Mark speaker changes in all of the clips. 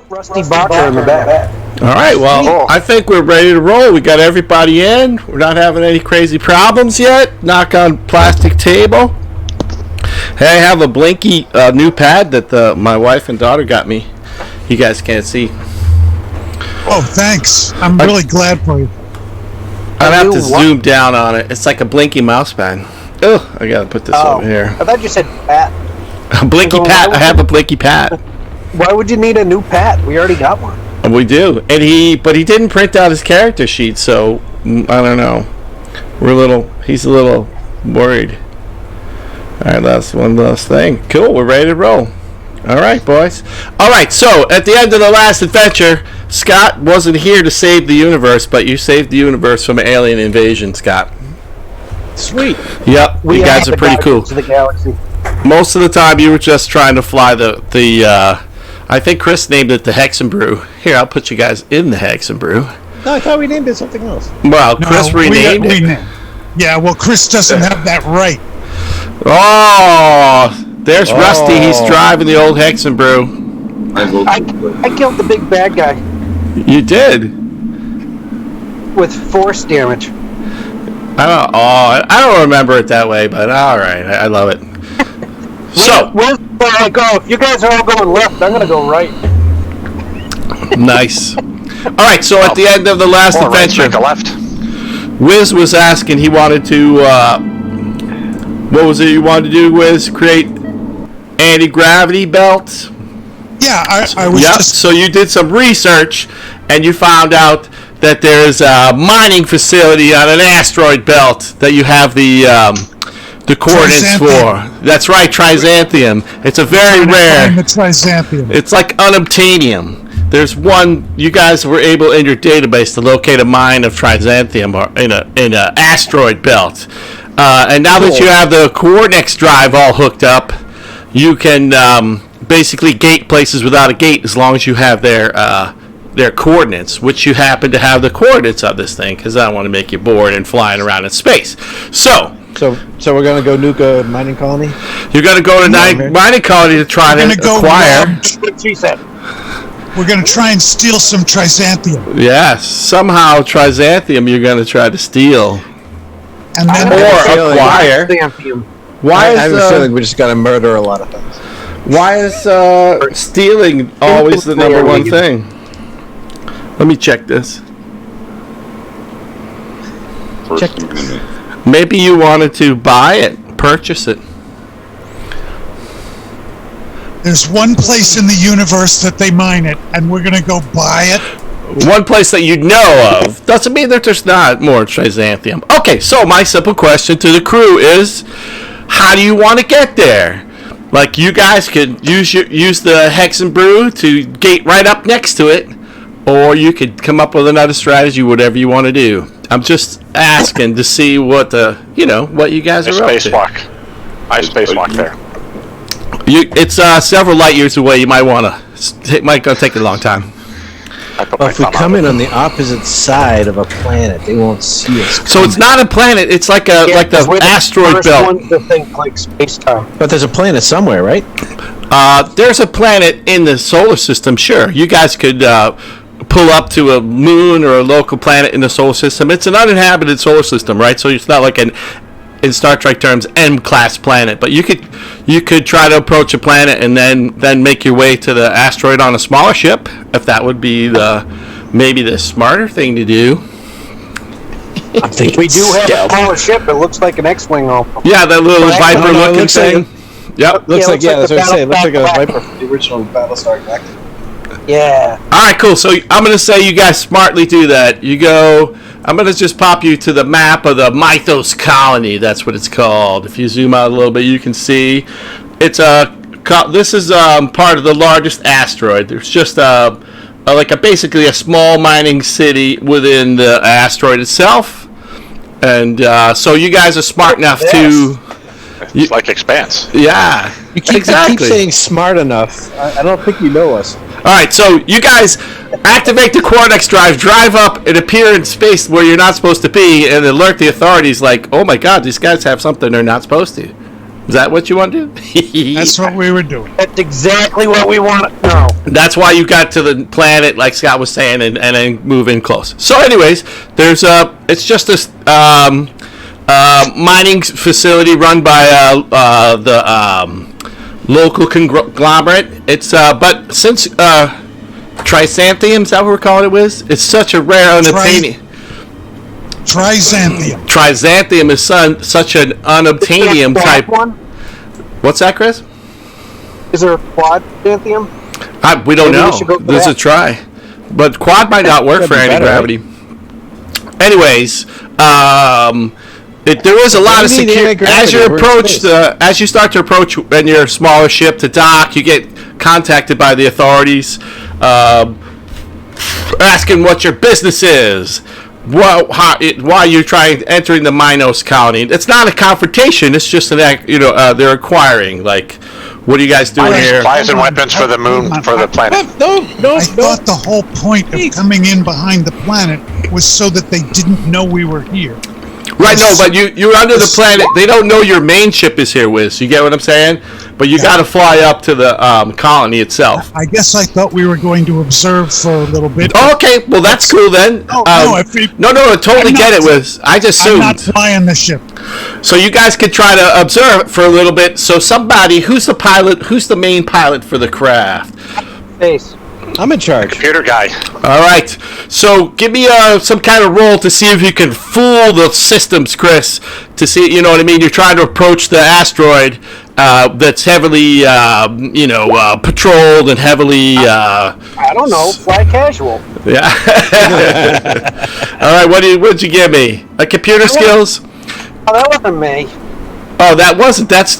Speaker 1: Rusty Barker in the back.
Speaker 2: All right, well, I think we're ready to roll. We got everybody in. We're not having any crazy problems yet. Knock on plastic table. Hey, I have a Blinky new pad that my wife and daughter got me. You guys can't see.
Speaker 3: Oh, thanks. I'm really glad for you.
Speaker 2: I have to zoom down on it. It's like a Blinky mouse pad. Oh, I gotta put this over here.
Speaker 1: I thought you said pat.
Speaker 2: A Blinky pat. I have a Blinky pat.
Speaker 1: Why would you need a new pat? We already got one.
Speaker 2: We do, and he didn't print out his character sheet, so I don't know. He's a little worried. All right, that's one last thing. Cool, we're ready to roll. All right, boys. All right, so at the end of the last adventure, Scott wasn't here to save the universe, but you saved the universe from an alien invasion, Scott.
Speaker 4: Sweet.
Speaker 2: Yep, you guys are pretty cool.
Speaker 1: To the galaxy.
Speaker 2: Most of the time, you were just trying to fly the I think Chris named it the Hexenbrew. Here, I'll put you guys in the Hexenbrew.
Speaker 4: No, I thought we named it something else.
Speaker 2: Well, Chris renamed it.
Speaker 3: Yeah, well, Chris doesn't have that right.
Speaker 2: Oh, there's Rusty. He's driving the old Hexenbrew.
Speaker 1: I killed the big bad guy.
Speaker 2: You did?
Speaker 1: With force damage.
Speaker 2: I don't remember it that way, but all right. I love it. So,
Speaker 1: where's I go? If you guys are all going left, I'm going to go right.
Speaker 2: Nice. All right, so at the end of the last adventure,
Speaker 5: left.
Speaker 2: Wiz was asking he wanted to, what was it you wanted to do, Wiz? Create anti-gravity belts?
Speaker 3: Yeah, I was just...
Speaker 2: So you did some research, and you found out that there's a mining facility on an asteroid belt that you have the coordinates for. That's right, trisamthhmimm. It's a very rare.
Speaker 3: The trisamthhmimm.
Speaker 2: It's like unobtainium. There's one. You guys were able in your database to locate a mine of trisamthhmimm in a asteroid belt. And now that you have the coordinates drive all hooked up, you can basically gate places without a gate as long as you have their coordinates, which you happen to have the coordinates of this thing, because I don't want to make you bored and flying around in space. So
Speaker 4: we're going to go nuke a mining colony?
Speaker 2: You're going to go to mining colony to try to acquire.
Speaker 1: She said.
Speaker 3: We're going to try and steal some trisamthhmimm.
Speaker 2: Yes, somehow trisamthhmimm you're going to try to steal.
Speaker 3: And then
Speaker 2: acquire.
Speaker 4: I have a feeling we just got to murder a lot of things.
Speaker 2: Why is stealing always the number one thing? Let me check this. Maybe you wanted to buy it, purchase it.
Speaker 3: There's one place in the universe that they mine it, and we're going to go buy it.
Speaker 2: One place that you know of doesn't mean that there's not more trisamthhmimm. Okay, so my simple question to the crew is, how do you want to get there? Like, you guys could use the Hexenbrew to gate right up next to it, or you could come up with another strategy, whatever you want to do. I'm just asking to see what what you guys are up to.
Speaker 5: Spacewalk. I spacewalk there.
Speaker 2: It's several light years away. You might want to. It might go take a long time.
Speaker 4: Well, if we come in on the opposite side of a planet, they won't see us coming.
Speaker 2: So it's not a planet. It's like the asteroid belt.
Speaker 1: One to think like space-time.
Speaker 4: But there's a planet somewhere, right?
Speaker 2: There's a planet in the solar system. Sure, you guys could pull up to a moon or a local planet in the solar system. It's an uninhabited solar system, right? So it's not like in Star Trek terms, M-class planet. But you could try to approach a planet and then make your way to the asteroid on a smaller ship, if that would be maybe the smarter thing to do.
Speaker 4: I'm thinking
Speaker 1: we do have a smaller ship. It looks like an X-wing.
Speaker 2: Yeah, that little Viper-looking thing.
Speaker 4: Yep. Looks like that's what I say. It looks like a
Speaker 1: Black.
Speaker 4: Viper from the original Battlestar Galactica.
Speaker 1: Yeah.
Speaker 2: All right, cool. So I'm going to say you guys smartly do that. You go. I'm going to just pop you to the map of the Mythos colony. That's what it's called. If you zoom out a little bit, you can see it's this is part of the largest asteroid. There's just basically a small mining city within the asteroid itself, and so you guys are smart enough to.
Speaker 5: It's like Expanse.
Speaker 2: Yeah,
Speaker 4: you keep saying smart enough. I don't think you know us.
Speaker 2: All right, so you guys activate the coordinates drive up, and appear in space where you're not supposed to be, and alert the authorities like, oh my God, these guys have something they're not supposed to. Is that what you want to do?
Speaker 3: That's what we were doing.
Speaker 1: That's exactly what we want. No.
Speaker 2: That's why you got to the planet, like Scott was saying, and then move in close. So, anyways, there's it's just this mining facility run by the local conglomerate. It's but since trisamthhmimm, is that what we're calling it? It's such a rare unobtainium.
Speaker 3: Trisamthhmimm.
Speaker 2: Trisamthhmimm is such an unobtainium type.
Speaker 1: One?
Speaker 2: What's that, Chris?
Speaker 1: Is there a quad xanthium?
Speaker 2: We don't
Speaker 1: Maybe we
Speaker 2: know.
Speaker 1: should go for
Speaker 2: There's a
Speaker 1: that.
Speaker 2: try, but quad might not work for anti-gravity. Anyways, there is a lot of security as you start to approach in your smaller ship to dock. You get contacted by the authorities, asking what your business is. Why you're entering the Minos colony? It's not a confrontation. It's just they're inquiring. Like, what are you guys doing here?
Speaker 5: Supplies and weapons for the moon, for the planet.
Speaker 3: I thought the whole point of coming in behind the planet was so that they didn't know we were here.
Speaker 2: Right, no, but you're under the planet. They don't know your main ship is here, Wiz. You get what I'm saying? But you got to fly up to the colony itself.
Speaker 3: I guess I thought we were going to observe for a little bit.
Speaker 2: Oh, okay, well that's cool then.
Speaker 3: No,
Speaker 2: I totally get it, Wiz. I just assumed.
Speaker 3: I'm not flying the ship.
Speaker 2: So you guys could try to observe for a little bit. So somebody, who's the pilot? Who's the main pilot for the craft?
Speaker 1: Space.
Speaker 4: I'm in charge.
Speaker 5: Computer guy.
Speaker 2: All right. So give me some kind of roll to see if you can fool the systems, Chris. To see, you know what I mean. You're trying to approach the asteroid that's heavily, patrolled and heavily.
Speaker 1: I don't know. Fly casual.
Speaker 2: Yeah. All right. What'd you give me? Computer skills.
Speaker 1: Oh, that wasn't me.
Speaker 2: Oh, that wasn't. That's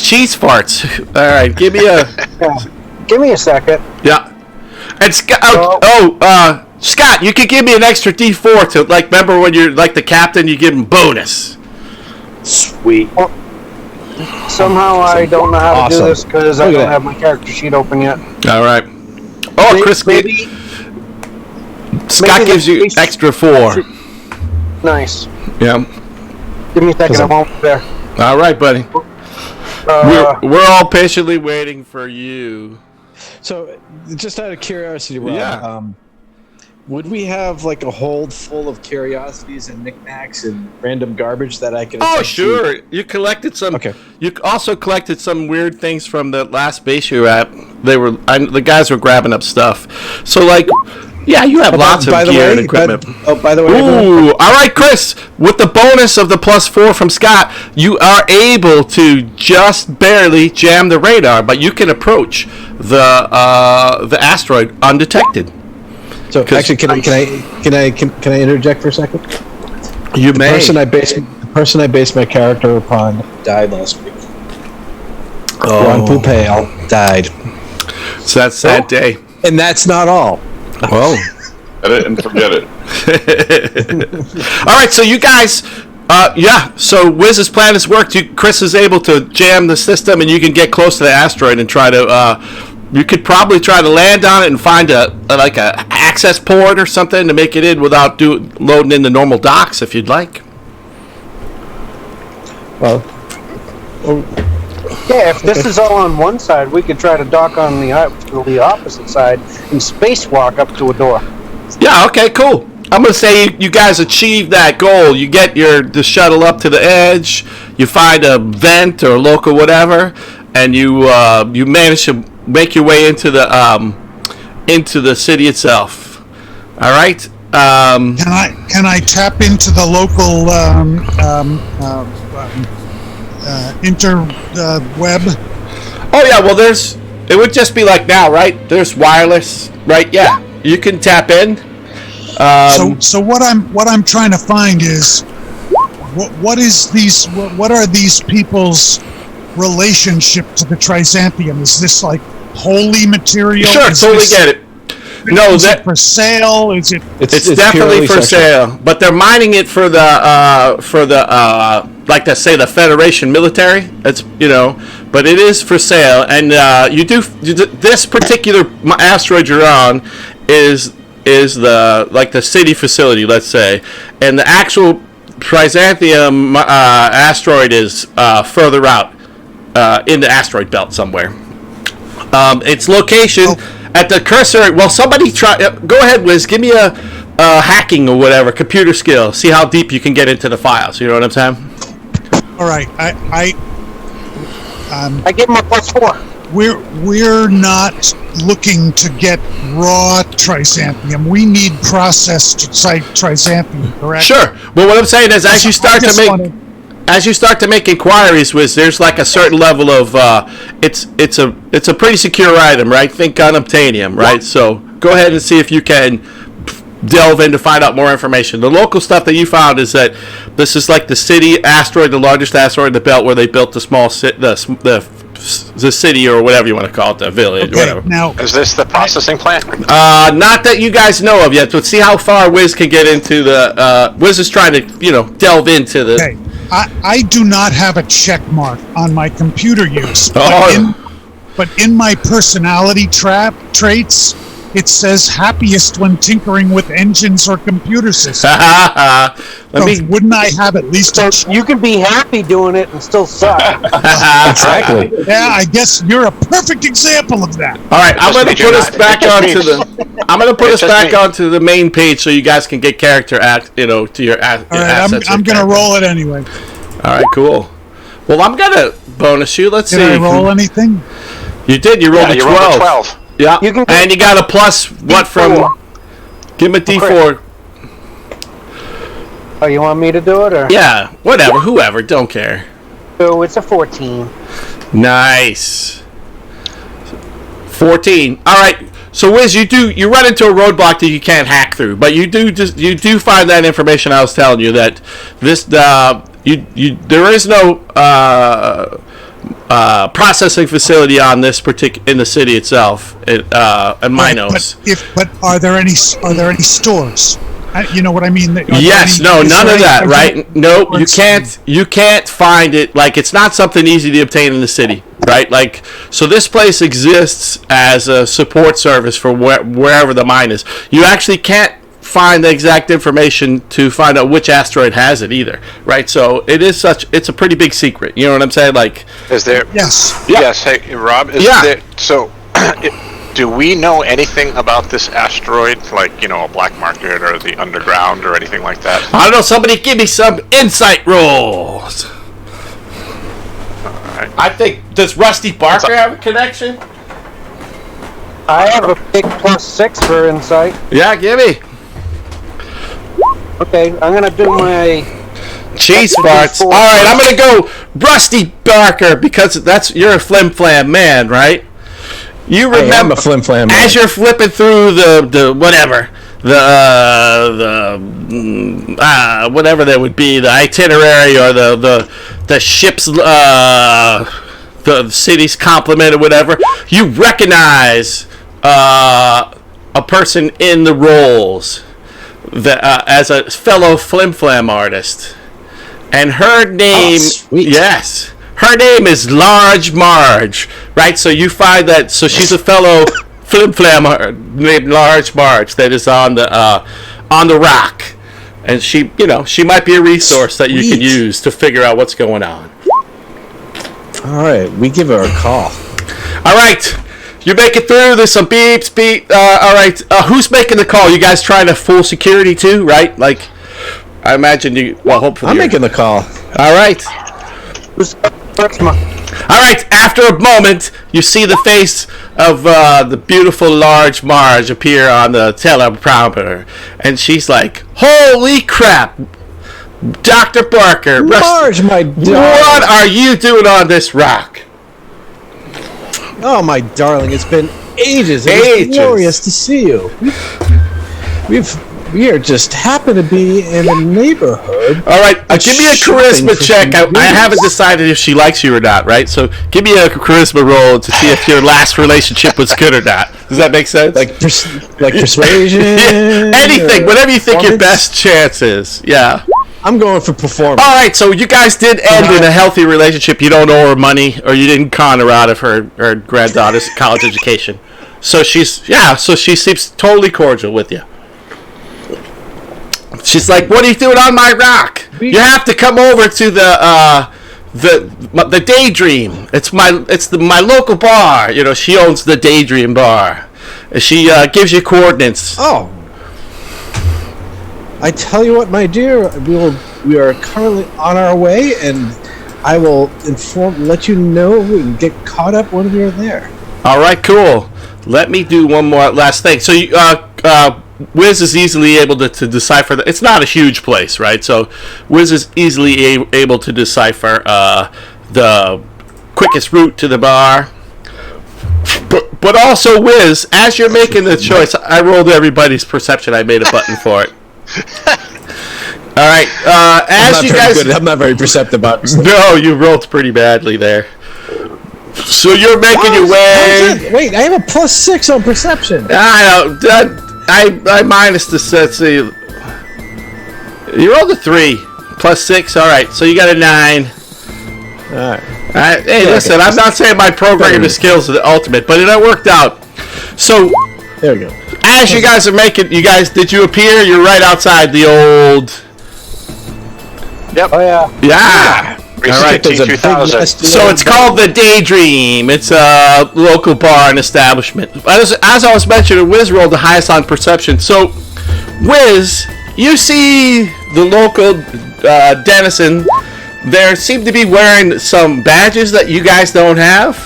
Speaker 2: cheese farts. All right. Give me a.
Speaker 1: Yeah. Give me a second.
Speaker 2: Yeah. And Scott, Scott, you could give me an extra D4 to, like, remember when you're like the captain, you give him bonus.
Speaker 4: Sweet.
Speaker 1: Well, somehow I don't know how to do
Speaker 4: Awesome.
Speaker 1: this because I
Speaker 4: Look at
Speaker 1: don't
Speaker 4: that.
Speaker 1: have my character sheet open yet.
Speaker 2: All right. Oh, Chris,
Speaker 1: Maybe
Speaker 2: Scott gives you
Speaker 1: the-
Speaker 2: extra 4.
Speaker 1: Nice.
Speaker 2: Yeah.
Speaker 1: Give me a second. I'm over there.
Speaker 2: All right, buddy. We're all patiently waiting for you.
Speaker 4: So, just out of curiosity, Rob,
Speaker 2: Yeah.
Speaker 4: would we have like a hold full of curiosities and knickknacks and random garbage that I could?
Speaker 2: Oh, sure. You collected some.
Speaker 4: Okay.
Speaker 2: You also collected some weird things from the last base you were at. The guys were grabbing up stuff. So, like, yeah, you have lots of gear and equipment.
Speaker 4: By the way,
Speaker 2: Ooh, all right, Chris. With the bonus of the +4 from Scott, you are able to just barely jam the radar, but you can approach the asteroid undetected.
Speaker 4: so actually, can I interject for a second?
Speaker 2: You
Speaker 4: The person I based my character upon died last week. Ron Poupale died,
Speaker 2: So that's that day.
Speaker 4: and that's not all.
Speaker 2: Well.
Speaker 6: Set it and forget it.
Speaker 2: All right, so you guys, so Wiz's plan has worked. Chris is able to jam the system, and you can get close to the asteroid and try to. You could probably try to land on it and find a access port or something to make it in without loading in the normal docks, if you'd like.
Speaker 4: Well,
Speaker 1: Yeah, if this is all on one side, we could try to dock on the opposite side and spacewalk up to a door.
Speaker 2: Yeah. Okay. Cool. I'm gonna say you guys achieve that goal. You get the shuttle up to the edge. You find a vent or local whatever, and you manage to make your way into the city itself. All right.
Speaker 3: Can I tap into the local interweb?
Speaker 2: Oh yeah. Well, it would just be like now, right? There's wireless, right? Yeah. You can tap in.
Speaker 3: So what I'm trying to find is what are these people's relationship to the trisamthhmimm? Is this like holy material?
Speaker 2: Sure, totally get it. No,
Speaker 3: is it for sale? Is it?
Speaker 2: It's definitely for sale, but they're mining it for the like to say the Federation military. It's but it is for sale, and this particular asteroid you're on is the city facility, let's say, and the actual trisamthhmimm asteroid is further out. in the asteroid belt somewhere. Its location at the cursor. Well, somebody try. Go ahead, Wiz. Give me a hacking or whatever computer skill. See how deep you can get into the files. You know what I'm saying?
Speaker 3: All right,
Speaker 1: I give him a +4.
Speaker 3: we're not looking to get raw trisamthhmimm. We need processed trisamthhmimm, correct?
Speaker 2: Sure. Well, what I'm saying is, as you start to make inquiries, Wiz, there's like a certain level of it's a pretty secure item, right? Think unobtainium, right? So go ahead and see if you can delve in to find out more information. The local stuff that you found is that this is like the city asteroid, the largest asteroid in the belt, where they built the small the city or whatever you want to call it, the village, whatever.
Speaker 5: Now, is this the processing plant?
Speaker 2: Not that you guys know of yet, but see how far Wiz can get into the. Wiz is trying to, delve into the.
Speaker 3: Okay. I do not have a check mark on my computer use, but in my personality traits, it says happiest when tinkering with engines or computer systems. Wouldn't I have at least a check?
Speaker 1: You can be happy doing it and still suck.
Speaker 4: Exactly.
Speaker 3: Yeah, I guess you're a perfect example of that.
Speaker 2: All right, I'm going to put us back onto the. I'm going to put us back onto the main page so you guys can get character to your assets.
Speaker 3: All right, I'm going to roll it anyway.
Speaker 2: All right, cool. Well, I'm going to bonus you. Let's see.
Speaker 3: Did I roll anything?
Speaker 2: You did. You rolled a 12.
Speaker 5: You rolled a 12.
Speaker 2: Yeah, and you got a plus what from? Give him a D4.
Speaker 1: Oh, you want me to do it, or?
Speaker 2: Yeah, whatever, whoever, don't care.
Speaker 1: So it's a 14.
Speaker 2: Nice. 14. All right. So Wiz, you run into a roadblock that you can't hack through, but you do find that information I was telling you, that this there is no processing facility on this in the city itself. In Minos.
Speaker 3: But are there any stores? You know what I mean?
Speaker 2: Yes. No. None of that. Right? No. You can't find it. Like, it's not something easy to obtain in the city. Right? Like, so this place exists as a support service for wherever the mine is. You actually can't find the exact information to find out which asteroid has it either, right? So it's a pretty big secret. You know what I'm saying? Like,
Speaker 5: is there?
Speaker 3: Yes.
Speaker 2: Yeah.
Speaker 5: Yes. Hey, Rob. Do we know anything about this asteroid? Like, a black market or the underground or anything like that?
Speaker 2: I don't know. Somebody give me some insight rolls.
Speaker 5: All right.
Speaker 2: I think, does Rusty Barker have a connection?
Speaker 1: I have a big +6 for insight.
Speaker 2: Yeah, give me.
Speaker 1: Okay, I'm gonna do my
Speaker 2: cheese farts. All right, I'm gonna go Rusty Barker because you're a flim flam man, right? You remember,
Speaker 4: I'm a flim flam man.
Speaker 2: As you're flipping through the whatever whatever that would be, the itinerary or the ship's the city's complement or whatever, you recognize a person in the roles. As a fellow flim flam artist, and her name, yes, her name is Large Marge, right? So you find that, so she's a fellow flim flam named Large Marge that is on the rock, and she might be a resource that you can use to figure out what's going on.
Speaker 4: All right, we give her a call.
Speaker 2: All right. You make it through. There's some beeps, beep. All right. Who's making the call? You guys trying to full security too, right? Like, I imagine you. Well, hopefully.
Speaker 4: I'm making the call.
Speaker 2: All right. All right. After a moment, you see the face of the beautiful Large Marge appear on the teleprompter, and she's like, "Holy crap, Dr. Barker,
Speaker 4: Marge, my darling.
Speaker 2: What are you doing on this rock?"
Speaker 4: Oh, my darling, it's been ages. It's glorious to see you. We are just happen to be in a neighborhood.
Speaker 2: All right, give me a charisma check. I haven't decided if she likes you or not, right? So give me a charisma roll to see if your last relationship was good or not. Does that make sense?
Speaker 4: Like persuasion?
Speaker 2: Yeah, anything, whatever you think your best chance is. Yeah.
Speaker 4: I'm going for performance.
Speaker 2: All right, so you guys did end in a healthy relationship. You don't owe her money, or you didn't con her out of her granddaughter's college education. So she seems totally cordial with you. She's like, "What are you doing on my rock? You have to come over to the the Daydream. It's my local bar. You know, she owns the Daydream bar. She gives you coordinates.
Speaker 4: Oh. I tell you what, my dear, we are currently on our way, and I will let you know and get caught up when we are there.
Speaker 2: All right, cool. Let me do one more last thing. So, Wiz is easily able to decipher that. It's not a huge place, right? So, Wiz is easily able to decipher the quickest route to the bar. But also, Wiz, as you're making the choice, I rolled everybody's perception. I made a button for it. All right. As you guys,
Speaker 4: I'm not very perceptive about this.
Speaker 2: No, you rolled pretty badly there. So you're making your way.
Speaker 4: Wait, I have a +6 on perception.
Speaker 2: I know. I minus the set. So you rolled a 3 +6. All right. So you got a 9.
Speaker 4: All right.
Speaker 2: Hey, listen. I'm not saying my programming skills are the ultimate, but it worked out. So
Speaker 4: there we go.
Speaker 2: As you guys are making, did you appear? You're right outside the old.
Speaker 5: Yep.
Speaker 1: Oh yeah.
Speaker 2: Yeah.
Speaker 5: All right. T2000.
Speaker 2: So it's called the Daydream. It's a local bar and establishment. As I was mentioning, Wiz rolled the highest on perception. So, Wiz, you see the local denizen. There seem to be wearing some badges that you guys don't have.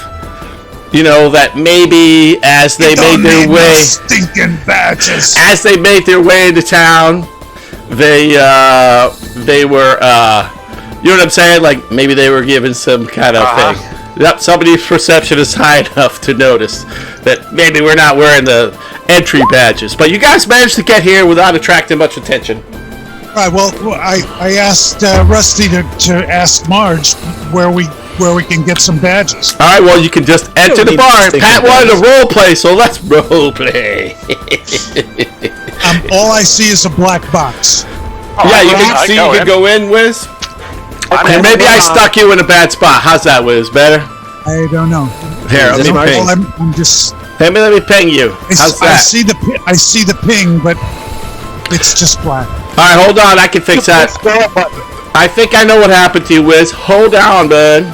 Speaker 2: You know, that maybe as they made their way,
Speaker 3: stinking badges.
Speaker 2: As they made their way into town, they were, you know what I'm saying? Like maybe they were given some kind of thing. Yep, somebody's perception is high enough to notice that maybe we're not wearing the entry badges. But you guys managed to get here without attracting much attention.
Speaker 3: Right. Well, I asked Rusty to ask Marge where we can get some badges.
Speaker 2: All right. Well, you can just enter the bar. Pat wanted to role play, so let's role play.
Speaker 3: All I see is a black box.
Speaker 2: Yeah, you can see. You can go in, Wiz. And maybe I stuck you in a bad spot. How's that, Wiz? Better?
Speaker 3: I don't know.
Speaker 2: Here, let me ping.
Speaker 3: I'm just.
Speaker 2: Let me ping you. How's that?
Speaker 3: I see the ping, but it's just black.
Speaker 2: All right, hold on. I can fix that. I think I know what happened to you, Wiz. Hold on, bud.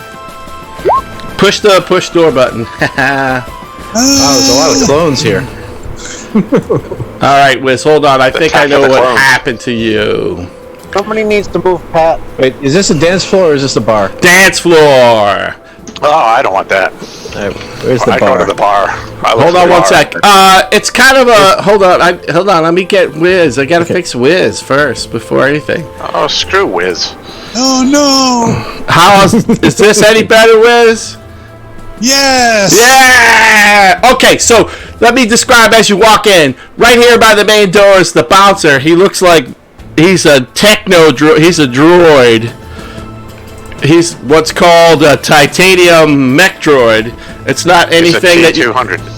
Speaker 2: Push the push door button.
Speaker 4: There's a lot of clones here.
Speaker 2: All right, Wiz. Hold on. I think I know what happened to you.
Speaker 1: Somebody needs to move Pat.
Speaker 4: Wait, is this a dance floor or is this a bar?
Speaker 2: Dance floor.
Speaker 5: Oh, I don't want that.
Speaker 4: Where's the
Speaker 5: I
Speaker 4: bar?
Speaker 5: go to the bar.
Speaker 2: Hold on one sec. It's kind of a hold on. Let me get Wiz. I gotta fix Wiz first before anything.
Speaker 5: Oh, screw Wiz.
Speaker 3: Oh no!
Speaker 2: Is this any better, Wiz?
Speaker 3: Yes.
Speaker 2: Yeah. Okay, so let me describe as you walk in. Right here by the main door is the bouncer. He looks like he's a he's a droid. He's what's called a titanium mech droid. It's not anything that you.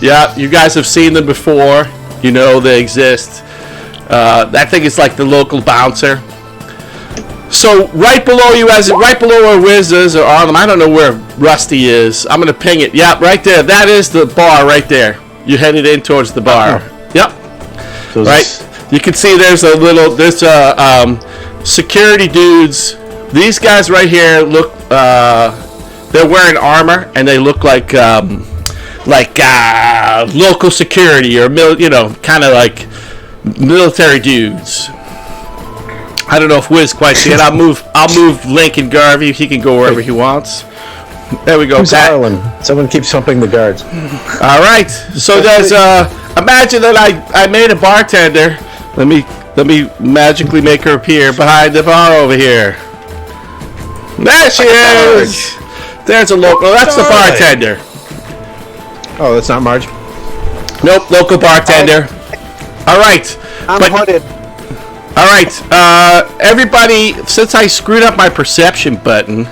Speaker 2: Yeah, you guys have seen them before. You know they exist. That thing is like the local bouncer. So right below you, right below where Wiz is or Arlen, I don't know where Rusty is. I'm gonna ping it. Yeah, right there. That is the bar right there. You headed in towards the bar. Yep. So right. You can see there's security dudes. These guys right here look, they're wearing armor and they look like local security or kind of like military dudes. I don't know if Wiz quite see it. I'll move Link and Garvey. He can go wherever he wants. There we go.
Speaker 4: Who's Ireland? Someone keeps humping the guards.
Speaker 2: All right. So there's imagine that I made a bartender. Let me magically make her appear behind the bar over here. There she is. There's a local. That's the bartender.
Speaker 4: Oh, that's not Marge.
Speaker 2: Nope, local bartender. All right.
Speaker 1: I'm hooded.
Speaker 2: All right. Everybody, since I screwed up my perception button,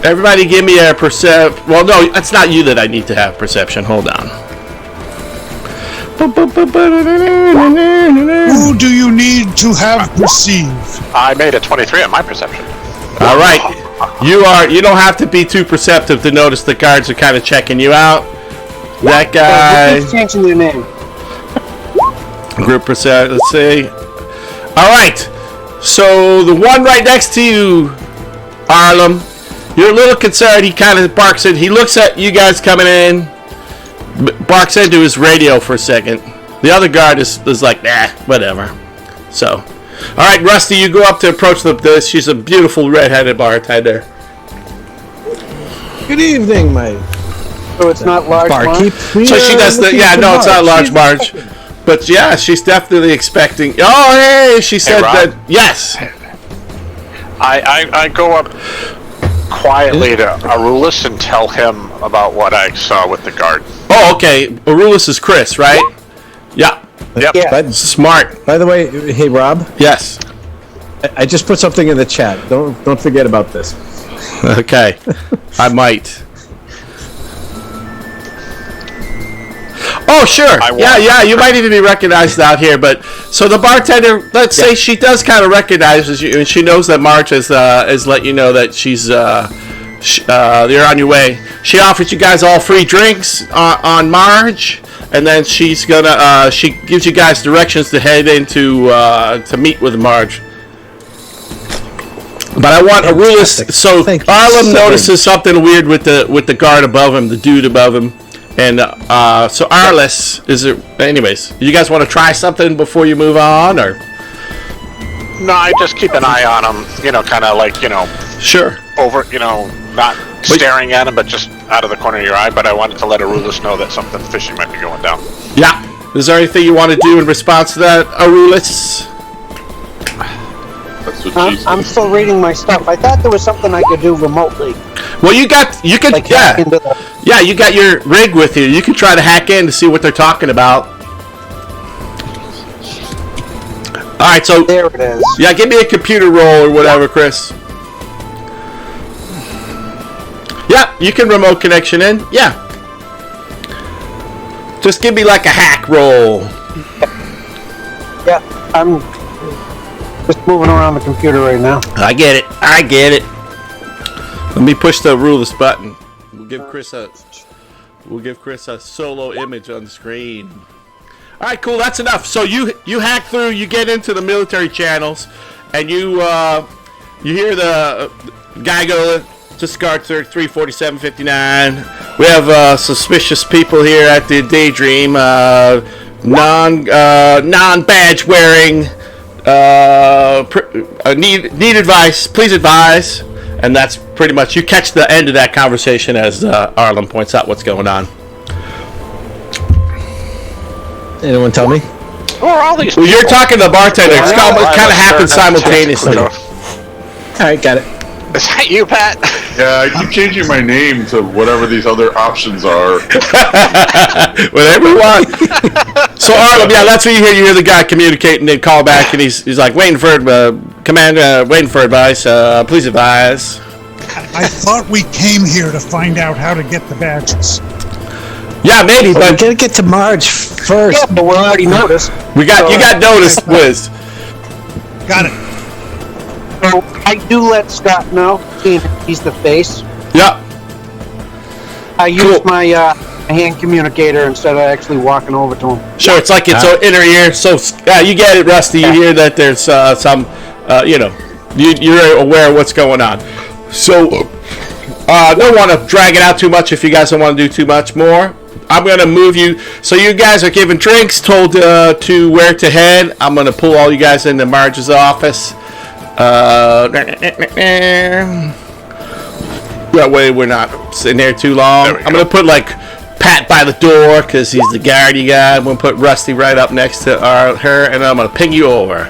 Speaker 2: everybody give me a percept. Well, no, it's not you that I need to have perception. Hold on.
Speaker 3: Who do you need to have perceive?
Speaker 5: I made a 23 on my perception.
Speaker 2: All right. You don't have to be too perceptive to notice the guards are kind of checking you out. That guy.
Speaker 1: Who's changing their name?
Speaker 2: Group percent. Let's see. All right. So the one right next to you, Arlen, You're a little concerned. He kind of barks in. He looks at you guys coming in, barks into his radio for a second. The other guard is like, nah, whatever. So, all right, Rusty, you go up to approach she's a beautiful redheaded bartender.
Speaker 4: Good evening, my
Speaker 1: So it's not large
Speaker 4: barkeep.
Speaker 1: Marge?
Speaker 2: So she does the, yeah, no, it's not large Marge. But yeah, she's definitely expecting. Oh, hey, she said
Speaker 5: Rob?
Speaker 2: that. Yes.
Speaker 5: I go up quietly to Arulus and tell him about what I saw with the guard.
Speaker 2: Oh, okay. Arulus is Chris, right? Yeah.
Speaker 5: Yep.
Speaker 1: Yeah.
Speaker 2: Smart.
Speaker 4: By the way, hey Rob,
Speaker 2: Yes.
Speaker 4: I just put something in the chat. Don't forget about this.
Speaker 2: Okay. I might. Oh, sure. Yeah, you might even be recognized out here. But so the bartender, let's say she does kind of recognize you, and she knows that Marge has let you know that she's you're on your way. She offers you guys all free drinks on Marge, and then she's gonna she gives you guys directions to head into to meet with Marge. But I want Arulus. So
Speaker 4: Thank you
Speaker 2: Arlen
Speaker 4: so
Speaker 2: notices something weird with the guard above him, the dude above him. And so Arliss, is it? Anyways, you guys want to try something before you move on, or?
Speaker 5: No, I just keep an eye on him. You know, kind of like
Speaker 2: Sure.
Speaker 5: over. Not staring at him, but just out of the corner of your eye. But I wanted to let Arulus know that something fishy might be going down.
Speaker 2: Yeah. Is there anything you want to do in response to that, Arulus?
Speaker 6: That's what she said.
Speaker 1: I'm still reading my stuff. I thought there was something I could do remotely.
Speaker 2: Well, you could,
Speaker 1: Like hack into the...
Speaker 2: yeah, you got your rig with you. You can try to hack in to see what they're talking about. All right, so
Speaker 1: There it is.
Speaker 2: yeah, give me a computer roll or whatever, Chris. Yeah, you can remote connection in. Yeah. Just give me like a hack roll.
Speaker 1: Yeah, I'm just moving around the computer right now.
Speaker 2: I get it. Let me push the ruleless button. We'll give Chris a solo image on the screen. All right, cool. That's enough. So you hack through, you get into the military channels, and you hear the guy go, discard 34759. We have suspicious people here at the Daydream. Non-badge wearing. Need advice. Please advise. And that's pretty much, you catch the end of that conversation as Arlen points out what's going on.
Speaker 4: Anyone tell me?
Speaker 5: Who are all these?
Speaker 2: Well, you're talking to the bartender. It's kind of happens simultaneously.
Speaker 4: All right, got it.
Speaker 5: Is that you, Pat?
Speaker 6: Yeah, I keep changing my name to whatever these other options are.
Speaker 2: Whatever you want. So Arlen, yeah, that's what you hear. You hear the guy communicating, then call back, and he's like, waiting for Commander, waiting for advice. Please advise.
Speaker 3: I thought we came here to find out how to get the badges.
Speaker 2: Yeah, maybe,
Speaker 4: We
Speaker 2: but
Speaker 4: gotta get to Marge first.
Speaker 1: Yeah, but we're already noticed.
Speaker 2: you got noticed, Wiz.
Speaker 3: Got it.
Speaker 1: So I do let Scott know, seeing he's the face.
Speaker 2: Yeah.
Speaker 1: I use my hand communicator instead of actually walking over to him.
Speaker 2: Sure, it's like it's an inner ear. So you get it, Rusty. You hear that there's some, you're aware of what's going on. So don't want to drag it out too much if you guys don't want to do too much more. I'm going to move you. So you guys are given drinks, told to where to head. I'm going to pull all you guys into Marge's office. That way we're not sitting there too long. I'm going to put like Pat by the door because he's the guardy guy. I'm going to put Rusty right up next to her, and I'm going to ping you over.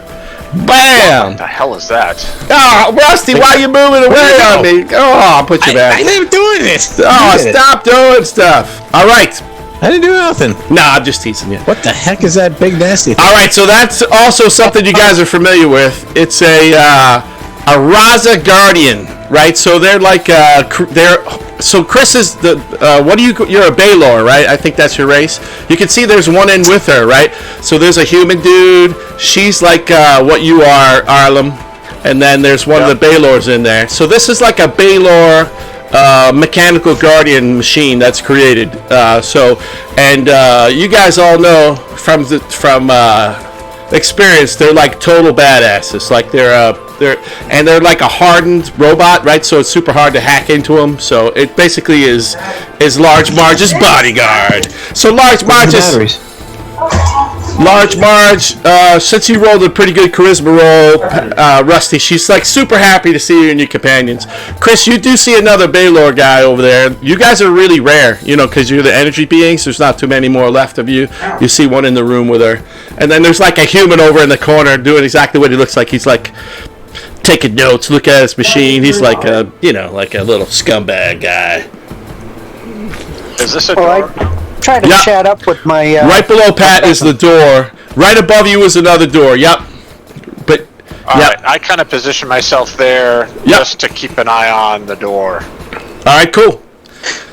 Speaker 2: Bam!
Speaker 5: What the hell is that?
Speaker 2: Oh, Rusty, why are you moving away on me? Oh, I'll put you back.
Speaker 4: I didn't do this.
Speaker 2: Oh, stop doing stuff. All right.
Speaker 4: I didn't do nothing.
Speaker 2: Nah, I'm just teasing you.
Speaker 4: What the heck is that big nasty thing?
Speaker 2: All right, so that's also something you guys are familiar with. It's a Raza Guardian, right? So they're like so Chris is the you're a Baylor, right? I think that's your race. You can see there's one in with her, right? So there's a human dude. She's like what you are, Arlen, and then there's one of the Baylors in there. So this is like a Baylor mechanical guardian machine that's created. You guys all know from experience, they're like total badasses. Like they're They're like a hardened robot, right? So it's super hard to hack into them. So it basically is Large Marge's bodyguard. So Large Marge, since you rolled a pretty good charisma roll, Rusty, she's like super happy to see you and your companions. Chris, you do see another Baylor guy over there. You guys are really rare, because you're the energy beings. There's not too many more left of you. You see one in the room with her. And then there's like a human over in the corner doing exactly what he looks like. He's like taking notes, look at his machine. He's like a little scumbag guy.
Speaker 5: Is this a door?
Speaker 1: Try to chat up with my...
Speaker 2: right below Pat is the door. Right above you is another door. Yep. But
Speaker 5: All right, I kind of position myself there just to keep an eye on the door.
Speaker 2: All right, cool.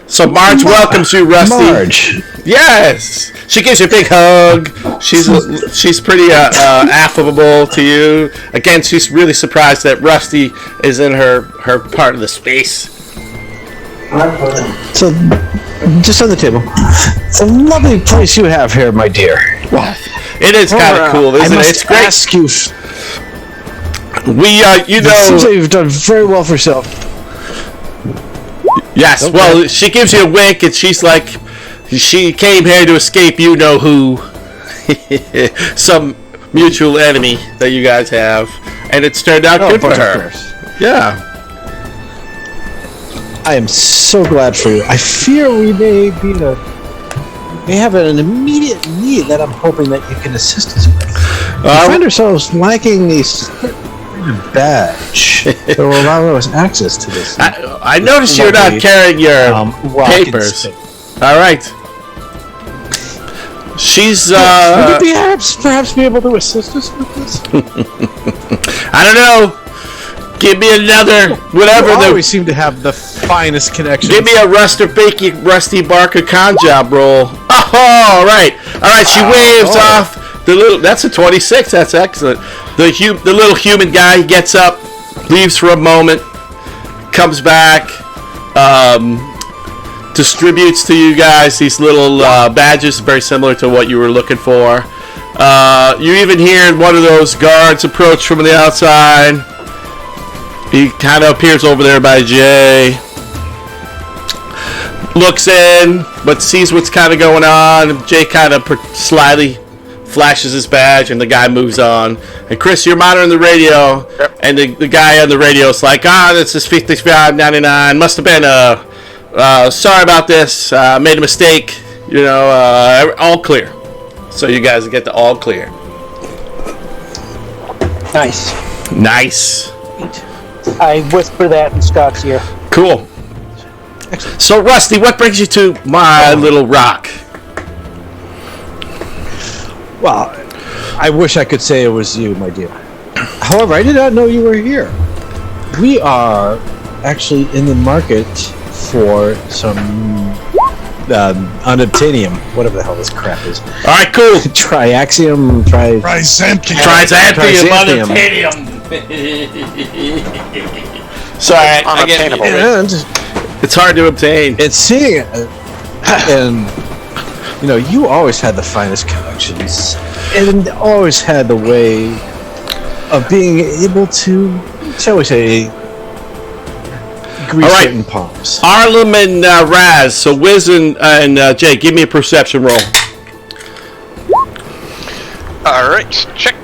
Speaker 2: So Marge welcomes you, Rusty.
Speaker 4: Marge.
Speaker 2: Yes. She gives you a big hug. She's pretty affable to you. Again, she's really surprised that Rusty is in her part of the space.
Speaker 4: So, just on the table. It's a lovely place you have here, my dear.
Speaker 2: It is kind of cool, isn't it? It's great.
Speaker 4: Ask you.
Speaker 2: It
Speaker 4: seems like you've done very well for yourself.
Speaker 2: Yes. Okay. Well, she gives you a wink, and she's like, she came here to escape you know who, some mutual enemy that you guys have, and it's turned out good for her. Yeah.
Speaker 4: I am so glad for you. I fear we may have an immediate need that I'm hoping that you can assist us with. We find ourselves lacking a badge that will allow us access to this.
Speaker 2: I noticed you're not carrying your papers. All right. She's
Speaker 4: would you perhaps be able to assist us with this?
Speaker 2: I don't know. Give me another, whatever.
Speaker 4: You always seem to have the finest connections.
Speaker 2: Give me a Rusty Barker con job roll. Oh, all right. She waves off the little. That's a 26. That's excellent. The little human guy gets up, leaves for a moment, comes back, distributes to you guys these little badges, very similar to what you were looking for. You even hear one of those guards approach from the outside. He kind of appears over there by Jay. Looks in, but sees what's kind of going on. Jay kind of slyly flashes his badge, and the guy moves on. And Chris, you're monitoring the radio, and the guy on the radio is like, this is 55.99. Must have been sorry about this. Made a mistake. All clear. So you guys get the all clear. Nice.
Speaker 1: I whisper that in Scott's ear.
Speaker 2: Cool. So, Rusty, what brings you to my little rock?
Speaker 4: Well, I wish I could say it was you, my dear. However, I did not know you were here. We are actually in the market for some unobtainium, whatever the hell this crap is.
Speaker 2: All right, cool.
Speaker 3: Trisamthhmimm.
Speaker 2: Trisamthhmimm. Sorry,
Speaker 5: unobtainable.
Speaker 2: It's hard to obtain.
Speaker 4: And seeing it, and you always had the finest connections, and always had the way of being able to, shall we say, grease certain palms.
Speaker 2: Harlem and Raz. So Wiz and Jay, give me a perception roll.
Speaker 5: All right, check.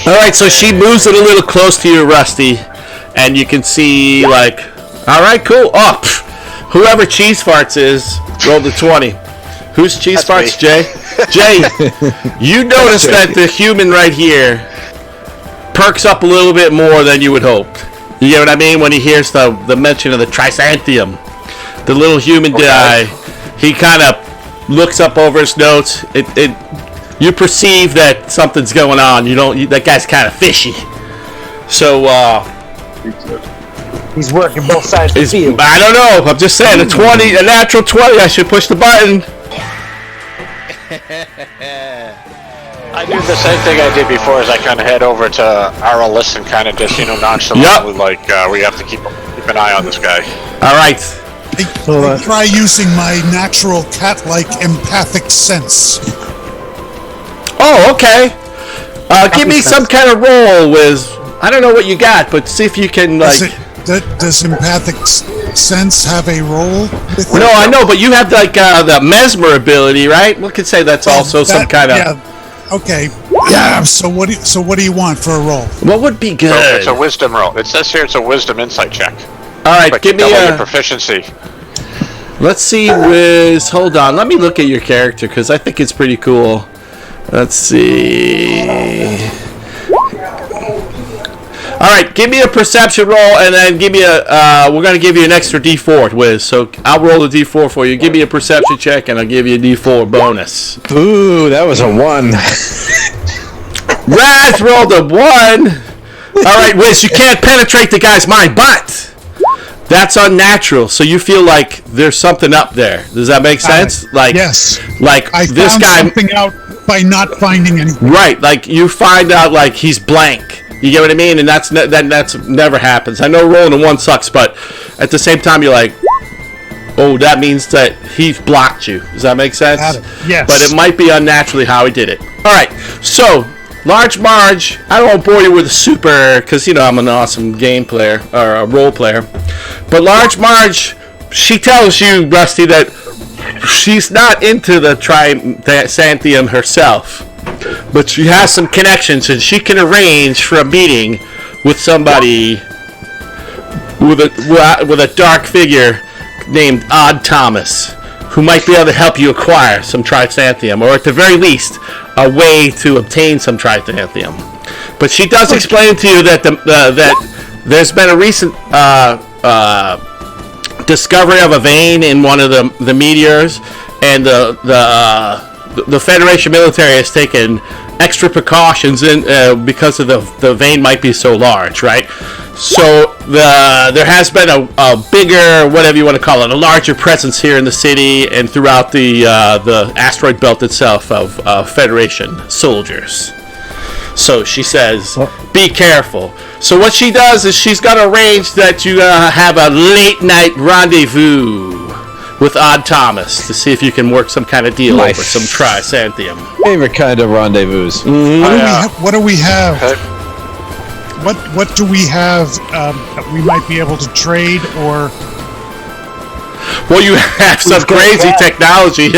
Speaker 2: All right, so she moves it a little close to you, Rusty, and you can see all right, cool. Oh, whoever Cheese Farts is, rolled a 20. Who's Cheese Farts, Jay? Jay, you notice that the human right here perks up a little bit more than you would hope. You get what I mean? When he hears the mention of the trisamthhmimm, the little human guy, he kind of looks up over his notes. You perceive that something's going on. That guy's kind of fishy. So,
Speaker 1: he's working both sides of the field.
Speaker 2: I don't know. I'm just saying, a natural 20, I should push the button.
Speaker 5: I do the same thing I did before, as I kind of head over to our list and kind of just, nonchalantly, we have to keep an eye on this guy.
Speaker 2: All right.
Speaker 3: I try using my natural cat-like empathic sense.
Speaker 2: Oh, okay. Give me some kind of roll, Wiz. I don't know what you got, but see if you can like.
Speaker 3: Does empathic sense have a role with
Speaker 2: No,
Speaker 3: it?
Speaker 2: I know, but you have like the mesmer ability, right? We could say that's also some kind of.
Speaker 3: Yeah. Okay. Yeah. So what do you want for a roll?
Speaker 2: What would be good?
Speaker 5: So it's a wisdom roll. It says here it's a wisdom insight check.
Speaker 2: All right,
Speaker 5: But
Speaker 2: give me
Speaker 5: double your
Speaker 2: a.
Speaker 5: proficiency.
Speaker 2: Let's see, Wiz. Hold on. Let me look at your character because I think it's pretty cool. Let's see. All right, give me a perception roll, and then give me a. We're gonna give you an extra D4, Wiz. So I'll roll a D4 for you. Give me a perception check, and I'll give you a D4 bonus.
Speaker 4: Ooh, that was a 1.
Speaker 2: Raz rolled a 1. All right, Wiz, you can't penetrate the guy's mind, but that's unnatural. So you feel like there's something up there. Does that make sense? Like
Speaker 3: yes.
Speaker 2: Like
Speaker 3: I
Speaker 2: this
Speaker 3: found
Speaker 2: guy.
Speaker 3: something out by not finding anything.
Speaker 2: Right, like you find out like he's blank. You get what I mean? And that's never happens. I know rolling a 1 sucks, but at the same time you're like, oh, that means that he's blocked you. Does that make sense?
Speaker 3: Got it. Yes.
Speaker 2: But it might be unnatually how he did it. All right, so Large Marge, I don't want to bore you with a super, because you know I'm an awesome game player or a role player. But Large Marge, she tells you, Rusty, that she's not into the trisamthhmimm herself. But she has some connections, and she can arrange for a meeting with somebody with a dark figure named Odd Thomas, who might be able to help you acquire some trisamthhmimm, or at the very least, a way to obtain some trisamthhmimm. But she does explain to you that that there's been a recent discovery of a vein in one of the meteors, and the Federation military has taken extra precautions because of the vein might be so large, right? So there has been a bigger, whatever you want to call it, a larger presence here in the city and throughout the asteroid belt itself of Federation soldiers. So she says, be careful. So what she does is she's going to arrange that you have a late night rendezvous with Odd Thomas to see if you can work some kind of deal over some trisamthhmimm.
Speaker 4: Favorite kind of rendezvous.
Speaker 3: What do we have? What do we have that we might be able to trade or?
Speaker 2: Well, you have some crazy technology.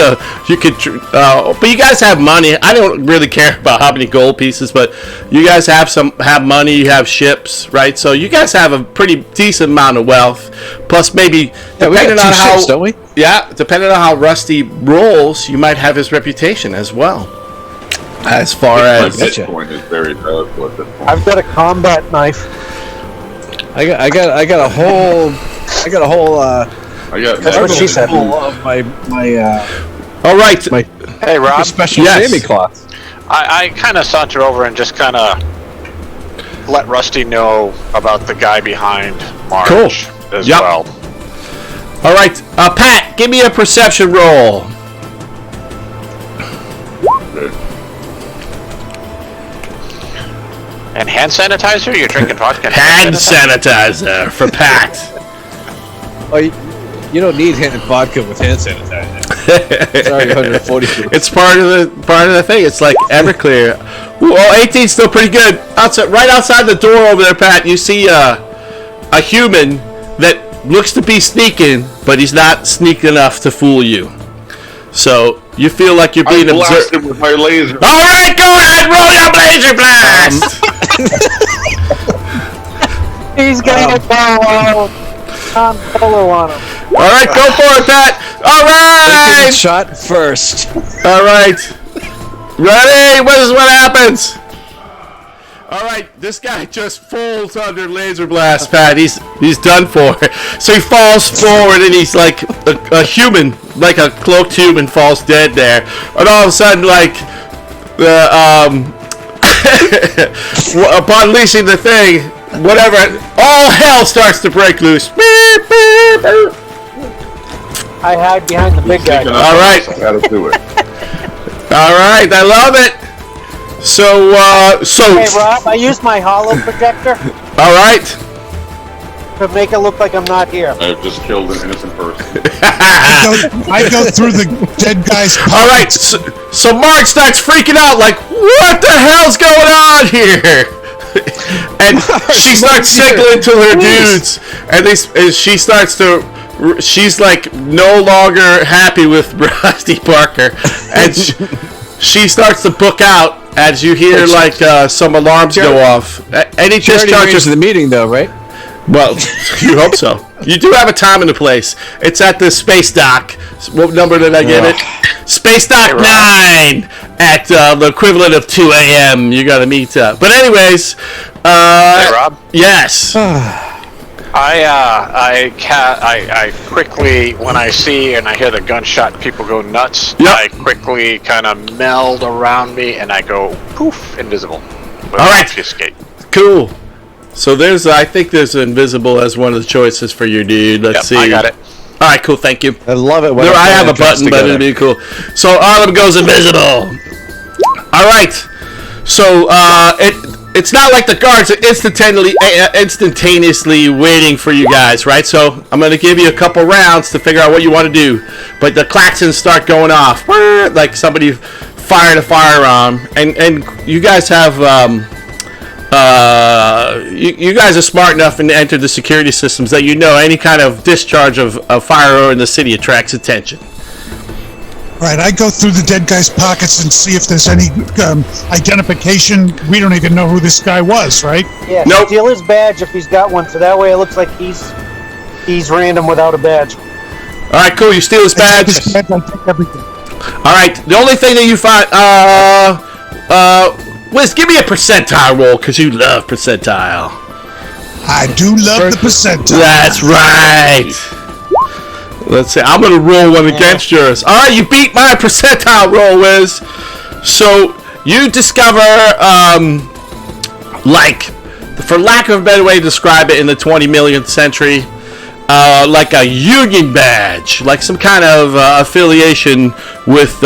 Speaker 2: You could, but you guys have money. I don't really care about how many gold pieces, but you guys have money. You have ships, right? So you guys have a pretty decent amount of wealth. Plus, maybe depending on how,
Speaker 4: ships, don't we?
Speaker 2: Yeah, depending on how Rusty rolls, you might have his reputation as well. As far as
Speaker 6: Bitcoin is very valuable at this point.
Speaker 1: I've got a combat knife.
Speaker 4: I got a whole
Speaker 1: That's what she said.
Speaker 4: of my
Speaker 2: all right.
Speaker 5: Hey, Rob.
Speaker 4: special Sammy cloth.
Speaker 5: I kind of saunter over and just kind of let Rusty know about the guy behind Marge as well.
Speaker 2: All right, Pat, give me a perception roll.
Speaker 5: And hand sanitizer? You're drinking vodka and
Speaker 2: Hand sanitizer for Pat.
Speaker 4: Oh, you don't need vodka with hand sanitizer. Sorry, 142.
Speaker 2: It's part of the thing. It's like Everclear. Well, 18's still pretty good. Right outside the door over there, Pat, you see a human that looks to be sneaking, but he's not sneak enough to fool you. So you feel like you're being observed.
Speaker 6: With my laser.
Speaker 2: All right, go ahead, roll your laser blast.
Speaker 1: He's getting a bow on Polo on him.
Speaker 2: All right, go for it, Pat. All right.
Speaker 4: Shot first.
Speaker 2: All right. Ready? This is what happens. All right, this guy just falls under laser blast, Pat. He's done for. So he falls forward, and he's like a human, like a cloaked human, falls dead there. And all of a sudden, like upon unleashing the thing, whatever, all hell starts to break loose. Beep, beep, beep.
Speaker 1: I hide behind the big guy.
Speaker 2: All right.
Speaker 6: I gotta do it.
Speaker 2: All right, I love it. So
Speaker 1: Hey Rob, I use my holo projector
Speaker 2: all right.
Speaker 1: to make it look like I'm not here.
Speaker 6: I've just killed an innocent person.
Speaker 3: I go through the dead guy's pockets.
Speaker 2: All right, so Mark starts freaking out, like, what the hell's going on here? And she starts signaling to her dudes, and she starts to. She's like no longer happy with Rusty Parker, and she starts to book out as you hear like some alarms go off. Any discharges
Speaker 4: in the meeting, though, right?
Speaker 2: Well, you hope so. You do have a time and a place. It's at the space dock. What number did I give it? Space dock 9 at the equivalent of 2 a.m. You got to meet up. But anyways,
Speaker 5: hey, Rob.
Speaker 2: Yes.
Speaker 5: I quickly, when I see and I hear the gunshot, people go nuts.
Speaker 2: Yep.
Speaker 5: I quickly kind of meld around me and I go poof, invisible.
Speaker 2: All right.
Speaker 5: Obfuscate.
Speaker 2: Cool. So I think there's invisible as one of the choices for you, dude. Let's see.
Speaker 5: I got it.
Speaker 2: All right, cool. Thank you.
Speaker 4: I love it. When
Speaker 2: I have a button, but it'd be cool. So Arlen goes invisible. All right. So it's not like the guards are instantaneously waiting for you guys, right? So I'm going to give you a couple rounds to figure out what you want to do. But the klaxons start going off, like somebody fired a firearm, and you guys have you guys are smart enough and entered the security systems that you know any kind of discharge of fire in the city attracts attention.
Speaker 3: Right, I go through the dead guy's pockets and see if there's any identification. We don't even know who this guy was, right?
Speaker 1: Yeah,
Speaker 2: Nope.
Speaker 1: Steal his badge if he's got one, so that way it looks like he's random without a badge.
Speaker 2: All right, cool. You steal his badge.
Speaker 3: I take everything.
Speaker 2: All right. The only thing that you find, Wiz, give me a percentile roll because you love percentile.
Speaker 3: I do love the percentile.
Speaker 2: That's right. Let's see. I'm gonna roll one against yours. All right, you beat my percentile roll, Wiz. So you discover, like, for lack of a better way to describe it, in the 20 millionth century, like a union badge, like some kind of affiliation with,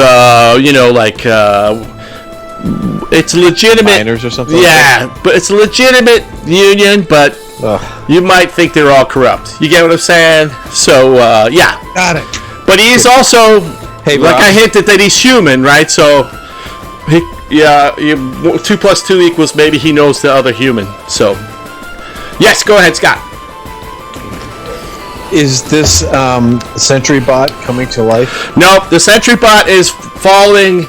Speaker 2: it's legitimate.
Speaker 4: Miners or something.
Speaker 2: Yeah, but it's a legitimate union, but you might think they're all corrupt. You get what I'm saying? So, yeah.
Speaker 3: Got it.
Speaker 2: But he's also,
Speaker 4: Hey,
Speaker 2: like
Speaker 4: Rob.
Speaker 2: I hinted, that he's human, right? So, 2 plus 2 equals maybe he knows the other human. So, yes, go ahead, Scott.
Speaker 4: Is this Sentry Bot coming to life?
Speaker 2: Nope, the Sentry Bot is following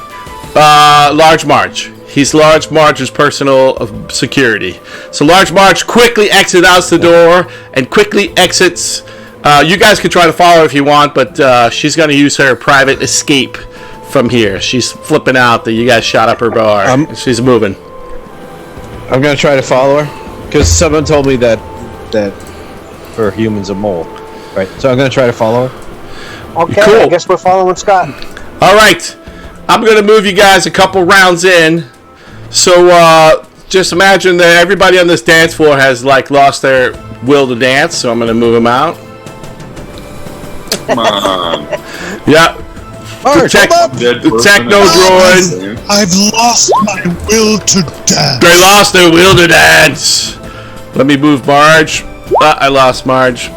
Speaker 2: Large Marge. He's Large Marge's personal security. So Large Marge quickly exits out the door and quickly exits. You guys can try to follow her if you want, but she's going to use her private escape from here. She's flipping out that you guys shot up her bar. She's moving.
Speaker 4: I'm going to try to follow her because someone told me that for humans a mole. Right. So I'm going to try to follow her.
Speaker 1: Okay,
Speaker 2: Cool.
Speaker 1: I guess we're following Scott.
Speaker 2: All right. I'm going to move you guys a couple rounds in. So just imagine that everybody on this dance floor has like lost their will to dance. So I'm going to move them out.
Speaker 6: Come on.
Speaker 2: Yeah. The techno droid.
Speaker 3: I've lost my will to dance.
Speaker 2: They lost their will to dance. Let me move Marge. I lost Marge.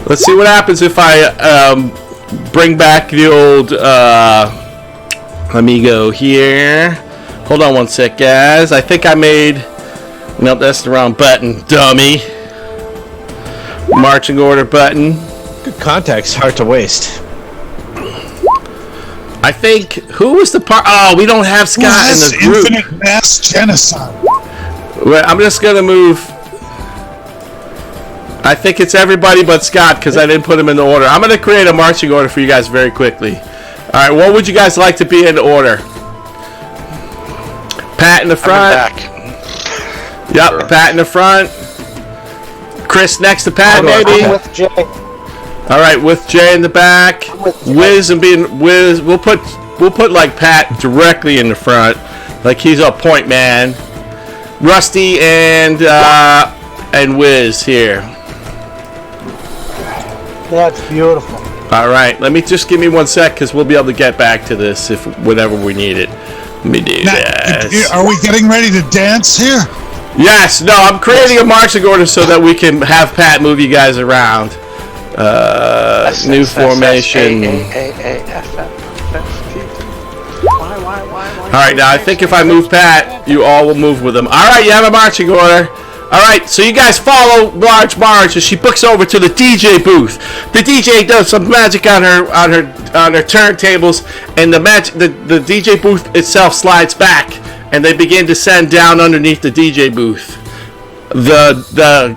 Speaker 2: Let's see what happens if I bring back the old. Let me go here. Hold on one sec, guys. I think I made. Nope, that's the wrong button. Dummy. Marching order button.
Speaker 4: Good contacts, hard to waste.
Speaker 2: I think who was the part? Oh, we don't have Scott in the group.
Speaker 3: Infinite mass genocide.
Speaker 2: Well, I'm just gonna move. I think it's everybody but Scott because I didn't put him in the order. I'm gonna create a marching order for you guys very quickly. All right, what would you guys like to be in order? Pat in the front. Yep, sure. Pat in the front. Chris next to Pat, maybe.
Speaker 1: I'm with Jay.
Speaker 2: All right, with Jay in the back. Wiz and being Wiz. We'll put like Pat directly in the front, like he's a point man. Rusty and Wiz here.
Speaker 1: That's beautiful.
Speaker 2: All right, give me 1 sec because we'll be able to get back to this if whenever we need it. Let me do this.
Speaker 3: Are we getting ready to dance here?
Speaker 2: Yes. No, I'm creating a marching order so that we can have Pat move you guys around. New formation. All right, now I think if I move Pat, you all will move with him. All right, you have a marching order. All right, so you guys follow Large Marge as she books over to the DJ booth. The DJ does some magic on her turntables, and the DJ booth itself slides back, and they begin to descend down underneath the DJ booth. The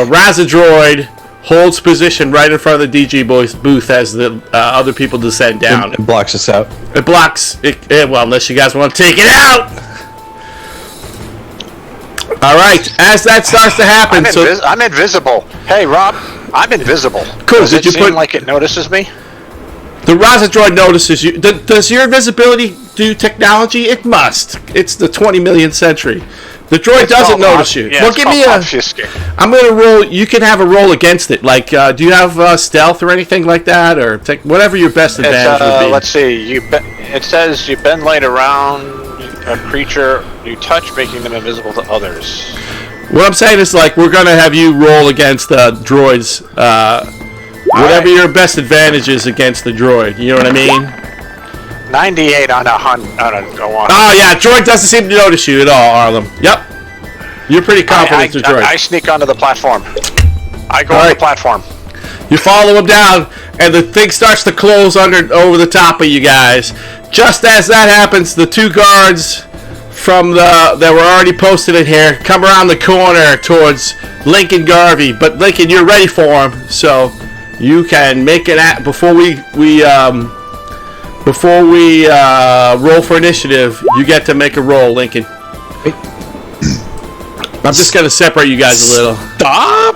Speaker 2: Razadroid holds position right in front of the DJ booth as the other people descend down.
Speaker 4: It blocks us out.
Speaker 2: It blocks it. Well, unless you guys want to take it out. All right. As that starts to happen,
Speaker 5: I'm invisible. Hey, Rob, I'm invisible.
Speaker 2: Cool.
Speaker 5: Does it seem like it notices me?
Speaker 2: The Razadroid notices you. Does your invisibility do technology? It must. It's the 20 millionth century. The droid doesn't notice you.
Speaker 5: Yeah,
Speaker 2: well, give me a. I'm going to roll. You can have a roll against it. Like, do you have stealth or anything like that, or whatever your best advantage would be?
Speaker 5: Let's see. It says you bend light around a creature you touch, making them invisible to others.
Speaker 2: What I'm saying is, like, we're going to have you roll against droids. Whatever your best advantage is against the droid. You know what I mean?
Speaker 5: 98 on a 100. Go on.
Speaker 2: Oh yeah, droid doesn't seem to notice you at all, Arlen. Yep. You're pretty confident the droid.
Speaker 5: I sneak onto the platform. I go on the platform.
Speaker 2: You follow him down, and the thing starts to close over the top of you guys. Just as that happens, the two guards from that were already posted in here come around the corner towards Lincoln Garvey. But Lincoln, you're ready for him, so you can make it before we roll for initiative. You get to make a roll, Lincoln. I'm just going to separate you guys a little.
Speaker 4: Stop!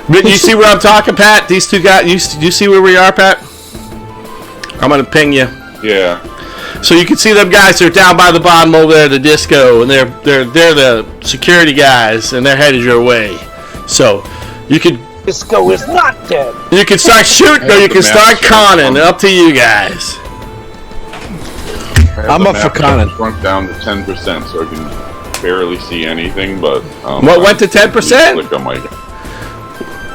Speaker 2: But you see where I'm talking, Pat? These two guys, you see where we are, Pat? I'm going to ping you.
Speaker 6: Yeah.
Speaker 2: So you can see them guys. They're down by the bottom over there, the disco, and they're the security guys, and they're headed your way. So you could.
Speaker 1: Disco is not dead.
Speaker 2: You can start shooting, or you can start conning. Up to you guys.
Speaker 4: I'm up for conning.
Speaker 6: Shrunk down to 10%, so I can barely see anything. But
Speaker 2: what went to 10%?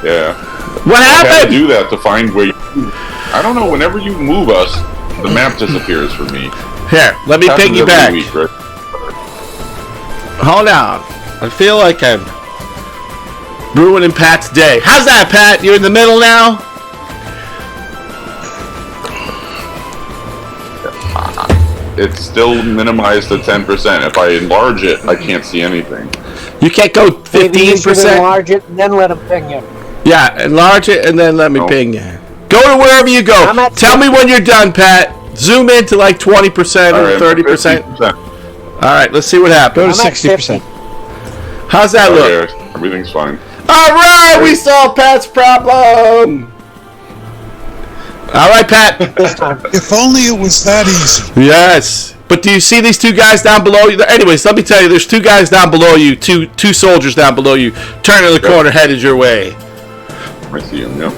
Speaker 6: Yeah.
Speaker 2: What happened?
Speaker 6: I had to do that to find where. I don't know. Whenever you move us, the map disappears for me.
Speaker 2: Here, let me piggyback.
Speaker 6: Right?
Speaker 2: Hold on. I feel like I'm ruining Pat's day. How's that, Pat? You're in the middle now?
Speaker 6: It's still minimized to 10%. If I enlarge it, I can't see anything.
Speaker 2: You can't go 15%?
Speaker 1: Enlarge it and then let him ping you.
Speaker 2: Yeah, enlarge it and then let me ping you. Go to wherever you go. Tell me when you're done, Pat. Zoom in to like 20% or 30%. All right, let's see what happens.
Speaker 4: Go to 60%.
Speaker 2: How's that look?
Speaker 6: Yeah, everything's fine.
Speaker 2: All right, we solved Pat's problem. All right, Pat.
Speaker 3: If only it was that easy.
Speaker 2: Yes. But do you see these two guys down below you? Anyways, let me tell you, there's two guys down below you, two soldiers down below you, turning the corner, headed your way.
Speaker 6: I see them, yeah.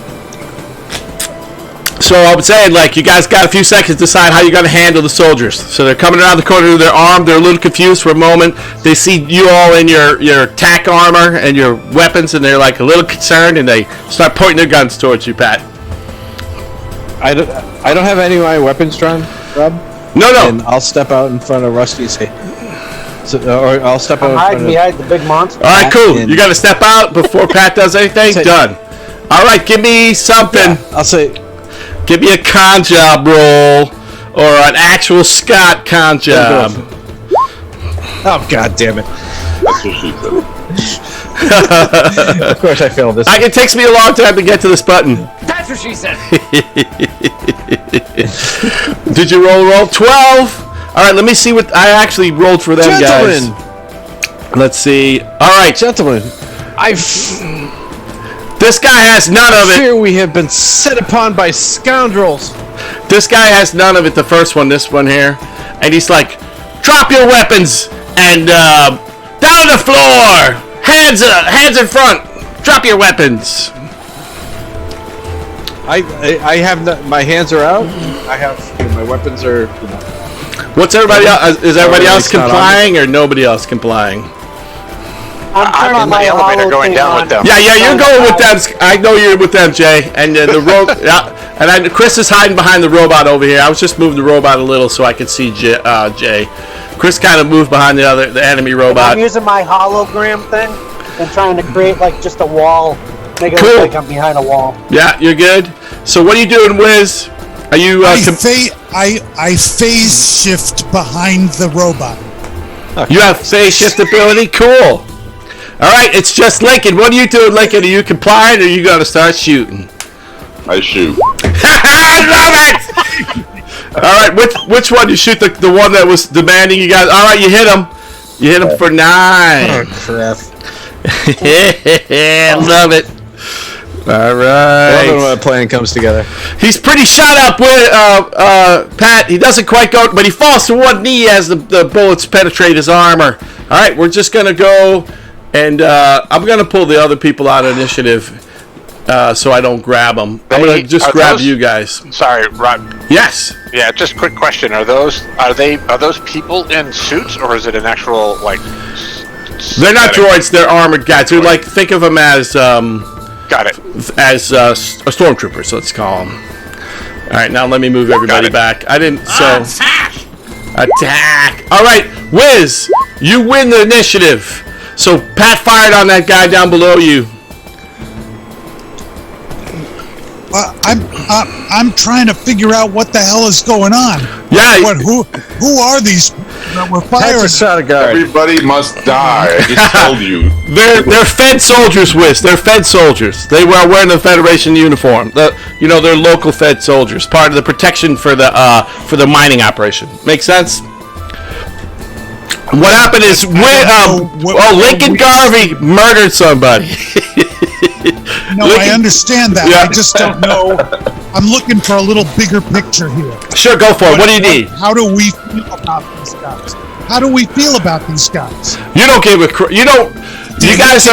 Speaker 2: So I was saying, like, you guys got a few seconds to decide how you're going to handle the soldiers. So they're coming around the corner, they're armed, they're a little confused for a moment. They see you all in your tack armor and your weapons, and they're like a little concerned, and they start pointing their guns towards you, Pat.
Speaker 4: I don't have any of my weapons drawn, Rob.
Speaker 2: No.
Speaker 4: And I'll step out in front of Rusty and say, or I'll step out in front of
Speaker 1: behind the big monster.
Speaker 2: All right, cool. You got to step out before Pat does anything. Done. All right, give me something.
Speaker 4: Yeah, I'll say,
Speaker 2: give me a con job roll or an actual Scott con job.
Speaker 4: Oh, God damn it.
Speaker 6: That's what she said.
Speaker 4: Of course I failed this.
Speaker 2: It takes me a long time to get to this button.
Speaker 7: That's what she said.
Speaker 2: Did you roll 12? All right, let me see what I actually rolled for them, guys. Let's see. All right,
Speaker 4: gentlemen.
Speaker 2: This guy has none of it.
Speaker 4: Here we have been set upon by scoundrels.
Speaker 2: This guy has none of it. The first one, this one here, and he's like, "Drop your weapons and down on the floor. Hands in front. Drop your weapons."
Speaker 4: I have my hands are out. I have my weapons are.
Speaker 2: What's everybody else? Is everybody else complying or nobody else complying?
Speaker 5: I'm in the elevator going down with them.
Speaker 2: Yeah, you're going with them. I know you're with them, Jay. And the road. And Chris is hiding behind the robot over here. I was just moving the robot a little so I could see Jay. Chris kind of moved behind the enemy robot.
Speaker 1: I'm using my hologram thing and trying to create like just a wall, make it
Speaker 2: Cool.
Speaker 1: look like I'm behind a wall.
Speaker 2: Yeah, you're good. So what are you doing, Wiz? Are you?
Speaker 3: I phase shift behind the robot.
Speaker 2: You have phase shift ability. Cool. All right, it's just Lincoln. What are you doing, Lincoln? Are you complying, or are you going to start shooting?
Speaker 6: I shoot.
Speaker 2: I love it. All right, which one? You shoot the one that was demanding you guys. All right, you hit him. You hit him for 9.
Speaker 4: Oh, crap.
Speaker 2: Love it. All right.
Speaker 4: Love it when a plan comes together.
Speaker 2: He's pretty shot up with Pat. He doesn't quite go, but he falls to one knee as the bullets penetrate his armor. All right, we're just gonna go, and I'm gonna pull the other people out of initiative, so I don't grab them. I'm gonna just grab you guys.
Speaker 5: Sorry, Rob.
Speaker 2: Yes.
Speaker 5: Yeah, just a quick question: Are those people in suits, or is it an actual like?
Speaker 2: They're not droids. They're armored guys. They're like, think of them as
Speaker 5: Got it.
Speaker 2: as stormtroopers. Let's call them. All right, now let me move everybody back. I didn't. So attack. All right, Wiz, you win the initiative. So Pat fired on that guy down below you.
Speaker 3: I'm trying to figure out what the hell is going on.
Speaker 2: Yeah.
Speaker 3: Who are these that were firing?
Speaker 4: That's a shot of guard.
Speaker 6: Everybody must die. I just told you.
Speaker 2: They're Fed soldiers, Wiz. They're Fed soldiers. They were wearing the Federation uniform. They're local Fed soldiers, part of the protection for the mining operation. Make sense? What happened is Lincoln Garvey murdered somebody.
Speaker 3: No, I understand that.
Speaker 2: Yeah.
Speaker 3: I just don't know. I'm looking for a little bigger picture here.
Speaker 2: Sure, go for it. What do you need?
Speaker 3: How do we feel about these guys? How do we feel about these guys?
Speaker 2: You don't give a you don't. You guys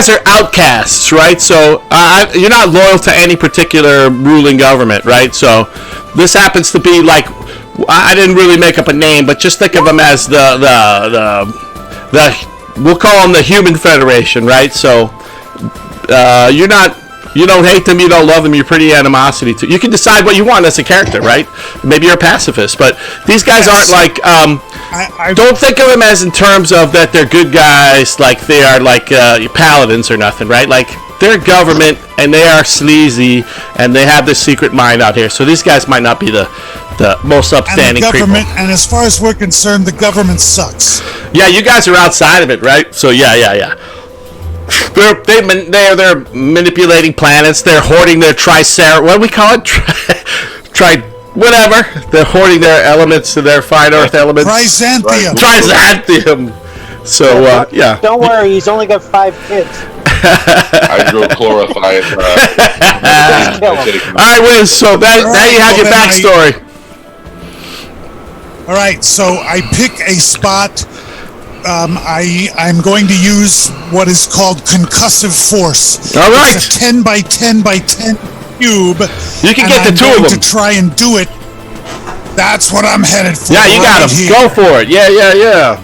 Speaker 2: are outcasts, right? So you're not loyal to any particular ruling government, right? So this happens to be like, I didn't really make up a name, but just think of them as the we'll call them the Human Federation, right? So you don't hate them, you don't love them, you're pretty animosity to. You can decide what you want as a character, right? Maybe you're a pacifist, but these guys aren't like. Don't think of them as in terms of that they're good guys, like they are like paladins or nothing, right? Like they're government and they are sleazy and they have this secret mind out here. So these guys might not be the most upstanding
Speaker 3: and the government,
Speaker 2: people.
Speaker 3: and as far as we're concerned, the government sucks.
Speaker 2: Yeah, you guys are outside of it, right? So yeah. They're manipulating planets. They're hoarding their what do we call it? Whatever. They're hoarding their elements, their fine earth elements.
Speaker 3: Trisamthhmimm.
Speaker 2: So yeah.
Speaker 1: Don't worry, he's only got 5 kids.
Speaker 6: Hydrochlorified.
Speaker 2: All right, Wiz. So now you have your backstory.
Speaker 3: All right, so I pick a spot. I'm going to use what is called concussive force.
Speaker 2: All right.
Speaker 3: It's a 10 by 10 by 10 cube.
Speaker 2: You can get the two of them.
Speaker 3: To try and do it. That's what I'm headed for.
Speaker 2: Yeah, you got him. Go for it. Yeah.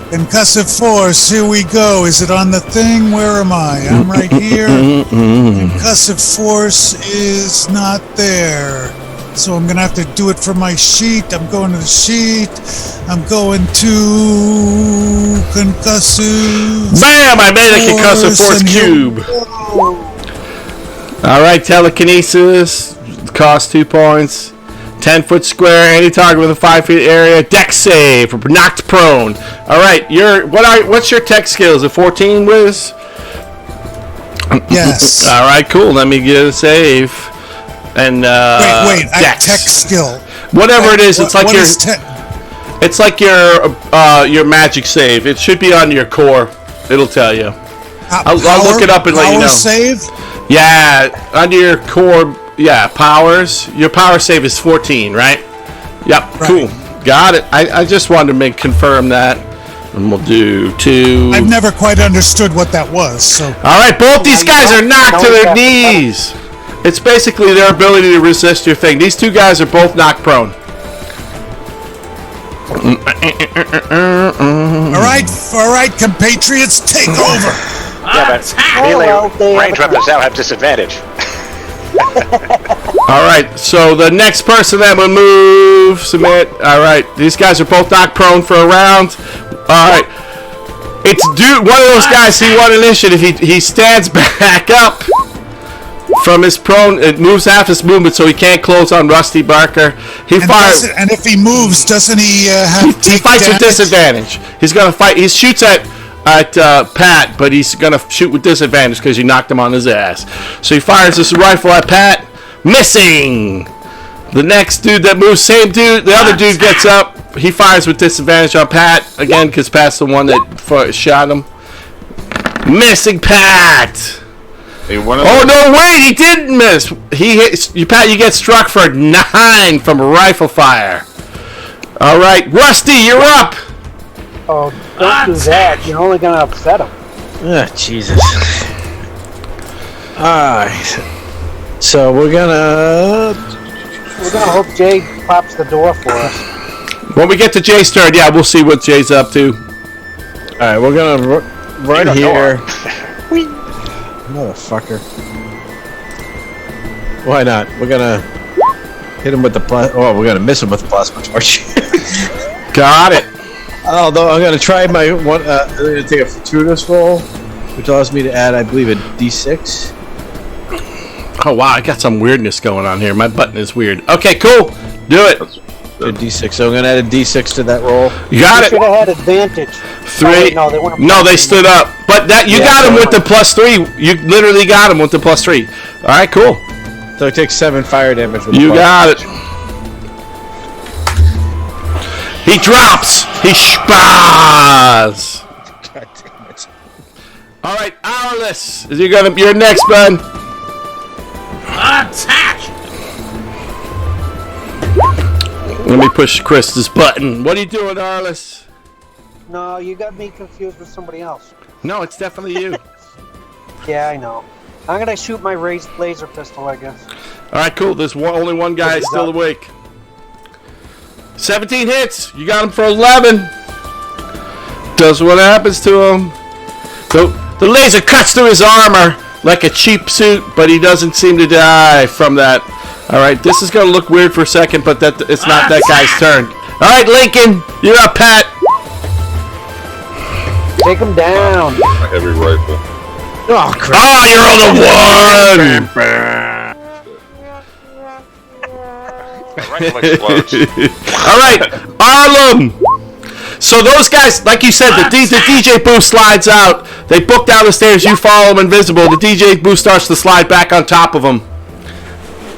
Speaker 3: Concussive force. Here we go. Is it on the thing? Where am I? I'm right here. Concussive force is not there. So I'm going to have to do it from my sheet. I'm going to the sheet. I'm going to concussive.
Speaker 2: Bam! I made a concussive force cube. All right, telekinesis. Cost 2 points. 10-foot square. Any target within 5 feet area. Dex save. Knocked prone. All right. What's your tech skills? A 14, Wiz?
Speaker 3: Yes.
Speaker 2: All right. Cool. Let me get a save. And
Speaker 3: wait.
Speaker 2: Dex.
Speaker 3: Tech skill.
Speaker 2: Whatever it is, it's like it's like your magic save. It should be on your core. It'll tell you. I'll look it up and let you know.
Speaker 3: Power save?
Speaker 2: Yeah, under your core. Yeah, powers. Your power save is 14, right? Yep. Right. Cool. Got it. I just wanted to confirm that. And we'll do 2.
Speaker 3: I've never quite understood what that was. So.
Speaker 2: All right, both these guys are knocked to their knees. It's basically their ability to resist your thing. These two guys are both knocked prone.
Speaker 3: All right, compatriots, take over.
Speaker 5: Yeah, but melee range weapons now have disadvantage.
Speaker 2: All right, so the next person that will move, submit. All right, these guys are both knocked prone for a round. All right, it's dude. One of those guys. He won initiative. He stands back up from his prone. It moves half his movement, so he can't close on Rusty Barker. He fires.
Speaker 3: And if he moves, doesn't he have?
Speaker 2: He fights with disadvantage. He's gonna fight. He shoots at Pat, but he's gonna shoot with disadvantage because you knocked him on his ass. So he fires this rifle at Pat, missing. The next dude that moves, same dude. The other dude gets up. He fires with disadvantage on Pat again because Pat's the one that shot him. Missing Pat.
Speaker 6: Hey,
Speaker 2: Oh no! Wait, he didn't miss. He hits you, Pat. You get struck for 9 from a rifle fire. All right, Rusty, you're up.
Speaker 1: Oh, don't do that. You're only gonna upset him.
Speaker 4: Ah, Jesus. Alright. So we're gonna
Speaker 1: hope Jay pops the door for us.
Speaker 2: When we get to Jay's turn, yeah, we'll see what Jay's up to.
Speaker 4: Alright, we're gonna right here. Motherfucker. Why not? We're gonna hit him with the we're gonna miss him with the plasma torch.
Speaker 2: Got it.
Speaker 4: Although I'm gonna try my one. I'm gonna take a fortuitous roll, which allows me to add, I believe, a D6.
Speaker 2: Oh wow, I got some weirdness going on here. My button is weird. Okay, cool. Do it.
Speaker 4: A D6. So I'm gonna add a D6 to that roll.
Speaker 2: You got it.
Speaker 1: Should have had advantage.
Speaker 2: 3.
Speaker 1: Oh, wait, no, they wouldn't.
Speaker 2: No, they stood up. But that you got him with the +3. You literally got him with the +3. All right, cool.
Speaker 4: So it takes 7 fire damage. With
Speaker 2: You
Speaker 4: the
Speaker 2: got it. He drops. He spaz.
Speaker 4: God damn it.
Speaker 2: All right, Arliss. You're next, bud. Attack. Let me push Chris's button. What are you doing, Arliss?
Speaker 1: No, you got me confused with somebody else.
Speaker 2: No, it's definitely you.
Speaker 1: Yeah, I know. I'm gonna shoot my raised laser pistol, I guess.
Speaker 2: All right, cool. There's only one guy still awake. 17 hits. You got him for 11. Does what happens to him. The laser cuts through his armor like a cheap suit, but he doesn't seem to die from that. All right, this is gonna look weird for a second, but it's not that guy's turn. All right, Lincoln, you're up, Pat.
Speaker 1: Take him down.
Speaker 6: My heavy rifle.
Speaker 4: Oh crap!
Speaker 2: Oh, you're on the one.
Speaker 5: Rifle explodes.
Speaker 2: All right, Arlem. So those guys, like you said, the DJ booth slides out. They book down the stairs. You follow them invisible. The DJ booth starts to slide back on top of them.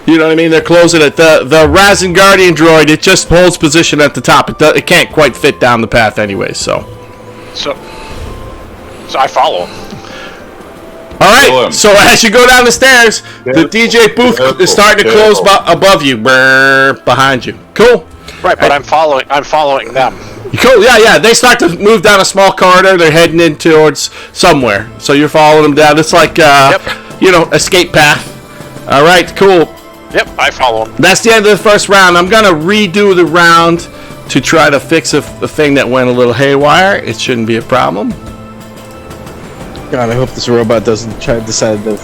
Speaker 2: You know what I mean? They're closing it. The Razin Guardian droid, it just holds position at the top. It can't quite fit down the path anyway. So
Speaker 5: I follow him.
Speaker 2: all right. So as you go down the stairs, the DJ booth is starting to close above you, behind you. Cool.
Speaker 5: Right, but I'm following them.
Speaker 2: Cool. Yeah. They start to move down a small corridor. They're heading in towards somewhere. So you're following them down. It's like escape path. All right. Cool.
Speaker 5: Yep, I follow him.
Speaker 2: That's the end of the first round. I'm gonna redo the round to try to fix a thing that went a little haywire. It shouldn't be a problem.
Speaker 4: God, I hope this robot doesn't decide to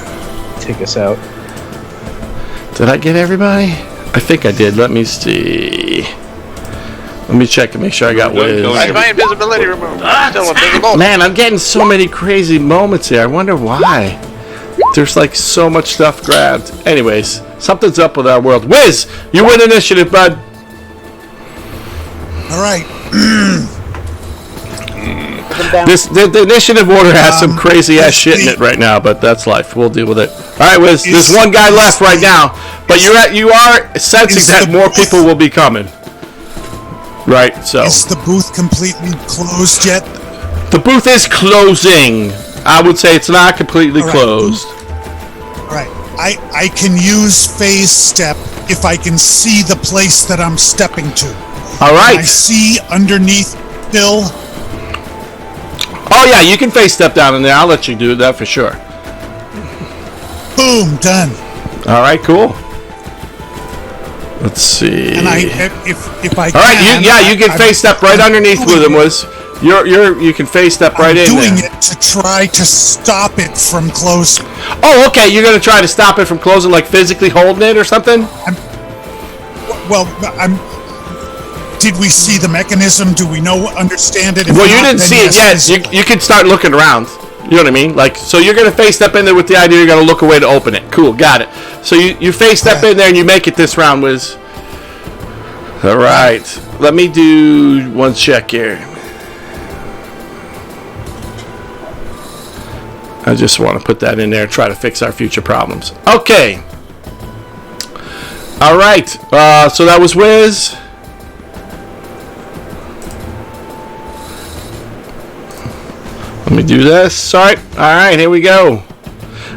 Speaker 4: take us out.
Speaker 2: Did I get everybody? I think I did. Let me see. Let me check and make sure I got Wiz.
Speaker 5: Why is my invisibility removed? I'm still invisible.
Speaker 2: Man, I'm getting so many crazy moments here. I wonder why. There's like so much stuff grabbed. Anyways, something's up with our world. Wiz, you win initiative, bud.
Speaker 3: All right.
Speaker 2: The initiative order has some crazy ass shit in it right now, but that's life. We'll deal with it. All right, Wiz. There's one guy left right now, but you are sensing that more people will be coming. Right. So
Speaker 3: is the booth completely closed yet?
Speaker 2: the booth is closing. I would say it's not completely closed.
Speaker 3: All right. I can use phase step if I can see the place that I'm stepping to.
Speaker 2: All right.
Speaker 3: Can I see underneath Bill?
Speaker 2: Oh yeah, you can face step down in there. I'll let you do that for sure.
Speaker 3: Boom, done.
Speaker 2: All right, cool. Let's see.
Speaker 3: And if I
Speaker 2: all right, you can face step right underneath with him. You can face step right in
Speaker 3: doing
Speaker 2: there.
Speaker 3: it to try to stop it from closing.
Speaker 2: Oh, okay. You're gonna try to stop it from closing, like physically holding it or something.
Speaker 3: Did we see the mechanism? Do we understand it?
Speaker 2: Well, you didn't see it yet. You can start looking around. You know what I mean? Like, so you're gonna face step in there with the idea you're gonna look away to open it. Cool, got it. So you face step in there and you make it this round, Wiz. All right. Let me do one check here. I just want to put that in there and try to fix our future problems. Okay. All right. So that was Wiz. Let me do this. All right, here we go.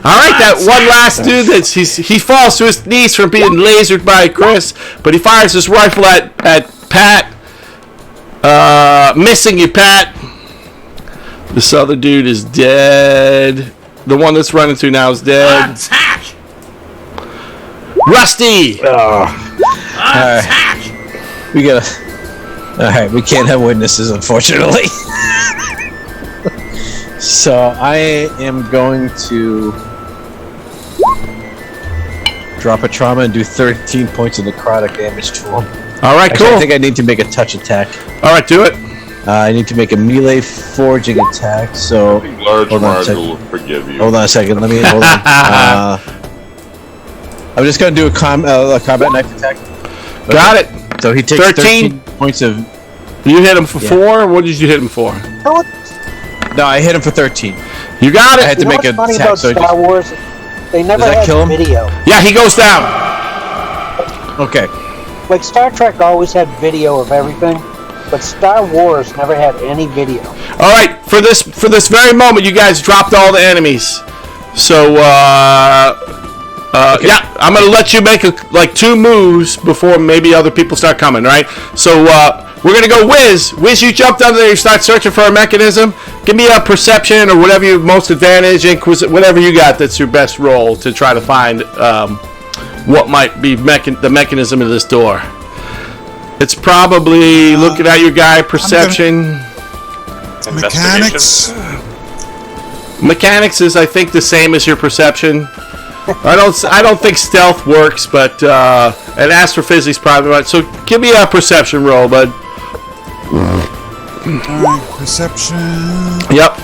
Speaker 2: All right, that one last dude he falls to his knees from being lasered by Chris, but he fires his rifle at Pat, missing you, Pat. This other dude is dead. The one that's running through now is dead.
Speaker 7: Attack!
Speaker 2: Rusty.
Speaker 4: Attack! We gotta. All right, we can't have witnesses, unfortunately. So I am going to drop a trauma and do 13 points of necrotic damage to him.
Speaker 2: All right,
Speaker 4: Actually,
Speaker 2: cool.
Speaker 4: I think I need to make a touch attack.
Speaker 2: All right, do it.
Speaker 4: I need to make a melee forging attack. So
Speaker 6: Large Marge will forgive you.
Speaker 4: hold on a second. Let me hold on. I'm just gonna do a combat knife attack. Okay.
Speaker 2: Got it.
Speaker 4: So he takes 13 points of.
Speaker 2: You hit him for 4. What did you hit him for?
Speaker 4: No, I hit him for 13.
Speaker 2: You got it.
Speaker 4: I had to make an
Speaker 1: funny
Speaker 4: attack.
Speaker 1: about
Speaker 4: So
Speaker 1: Star Wars? They never
Speaker 4: that
Speaker 1: had
Speaker 4: kill him?
Speaker 1: video.
Speaker 2: Yeah, he goes down.
Speaker 4: okay.
Speaker 1: Like Star Trek always had video of everything, but Star Wars never had any video.
Speaker 2: All right, for this very moment, you guys dropped all the enemies. So
Speaker 4: Okay.
Speaker 2: yeah, I'm gonna let you make like 2 moves before maybe other people start coming. Right? So we're gonna go Wiz. Wiz, you jumped under there. You start searching for a mechanism. Give me a perception or whatever you most advantage, whatever you got. That's your best roll to try to find what might be the mechanism of this door. It's probably looking at your guy perception.
Speaker 3: Mechanics.
Speaker 2: Mechanics is, I think, the same as your perception. I don't think stealth works, but and astrophysics probably right. So give me a perception roll, bud.
Speaker 3: Alright, perception.
Speaker 2: Yep.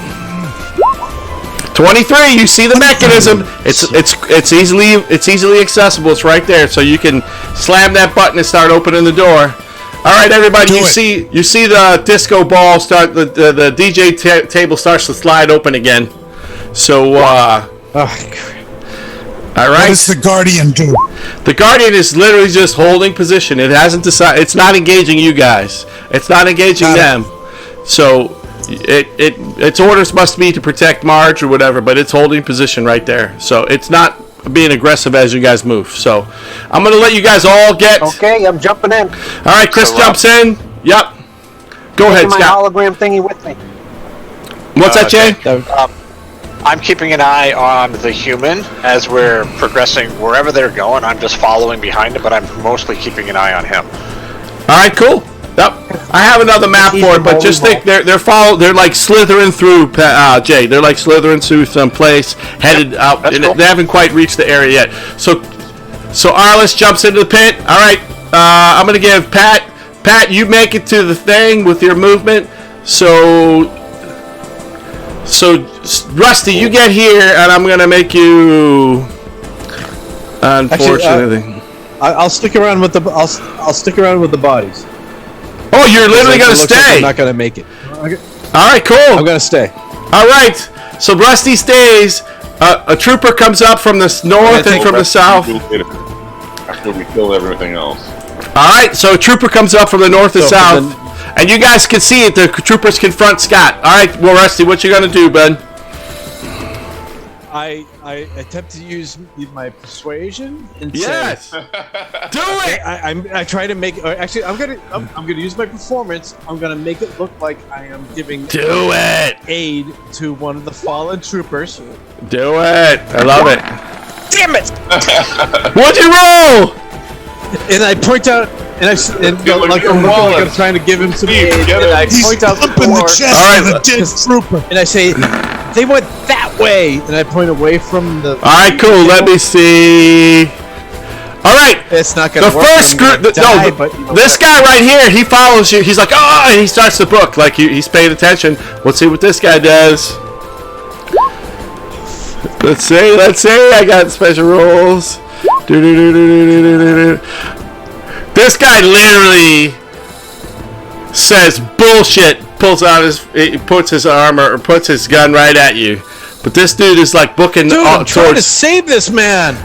Speaker 2: 23. You see the mechanism. It's easily accessible. It's right there, so you can slam that button and start opening the door. All right, everybody. You see the disco ball start. The DJ table starts to slide open again. So. All right.
Speaker 3: What does the Guardian do?
Speaker 2: The Guardian is literally just holding position. It hasn't decided. It's not engaging you guys. It's not engaging them. So its orders must be to protect Marge or whatever, but it's holding position right there. So it's not being aggressive as you guys move. So I'm gonna let you guys all get.
Speaker 1: Okay, I'm jumping in.
Speaker 2: All right, Chris jumps in. Yep. Go ahead,
Speaker 1: my
Speaker 2: Scott.
Speaker 1: hologram thingy with me.
Speaker 2: What's that, Jay?
Speaker 5: I'm keeping an eye on the human as we're progressing wherever they're going. I'm just following behind it, but I'm mostly keeping an eye on him.
Speaker 2: All right, cool. Yep. I have another map for it, but just think they're like slithering through, Jay. They're like slithering through some place, headed out, and
Speaker 5: cool.
Speaker 2: they haven't quite reached the area yet. So Arliss jumps into the pit. All right, I'm gonna give Pat. You make it to the thing with your movement. So Rusty, you get here, and I'm gonna make you. Unfortunately,
Speaker 4: Actually, I'll stick around with the I'll stick around with the bodies.
Speaker 2: oh, you're literally gonna
Speaker 4: Like
Speaker 2: stay.
Speaker 4: I'm not gonna make it.
Speaker 2: All right, cool.
Speaker 4: I'm gonna stay.
Speaker 2: All right, so Rusty stays. A trooper comes up from the north and from the south.
Speaker 6: After we kill everything else.
Speaker 2: All right, so a trooper comes up from the north and south, and you guys can see it. The troopers confront Scott. All right, well, Rusty, what you gonna do, bud?
Speaker 4: I attempt to use my persuasion. And
Speaker 2: Yes, do it.
Speaker 4: I try to make. Actually, I'm gonna use my performance. I'm gonna make it look like I am giving
Speaker 2: Do it.
Speaker 4: aid to one of the fallen troopers.
Speaker 2: Do it. I love it.
Speaker 4: Damn it!
Speaker 2: What'd you roll?
Speaker 4: And I point out like I'm trying to give him some aid, and I
Speaker 3: He's
Speaker 4: point out the
Speaker 3: thumping the
Speaker 4: door.
Speaker 3: chest of a dead trooper.
Speaker 4: And I say, they went that way, and I point away from the.
Speaker 2: All right, cool. Let me see. All right.
Speaker 4: It's not gonna
Speaker 2: the
Speaker 4: work.
Speaker 2: first group. This guy right here, he follows you. He's like, oh, and he starts the book like he's paying attention. Let's see what this guy does. Let's see. I got special rules. This guy literally says bullshit. He puts his armor or puts his gun right at you. But this dude is like booking.
Speaker 4: Dude, I'm trying to save this man.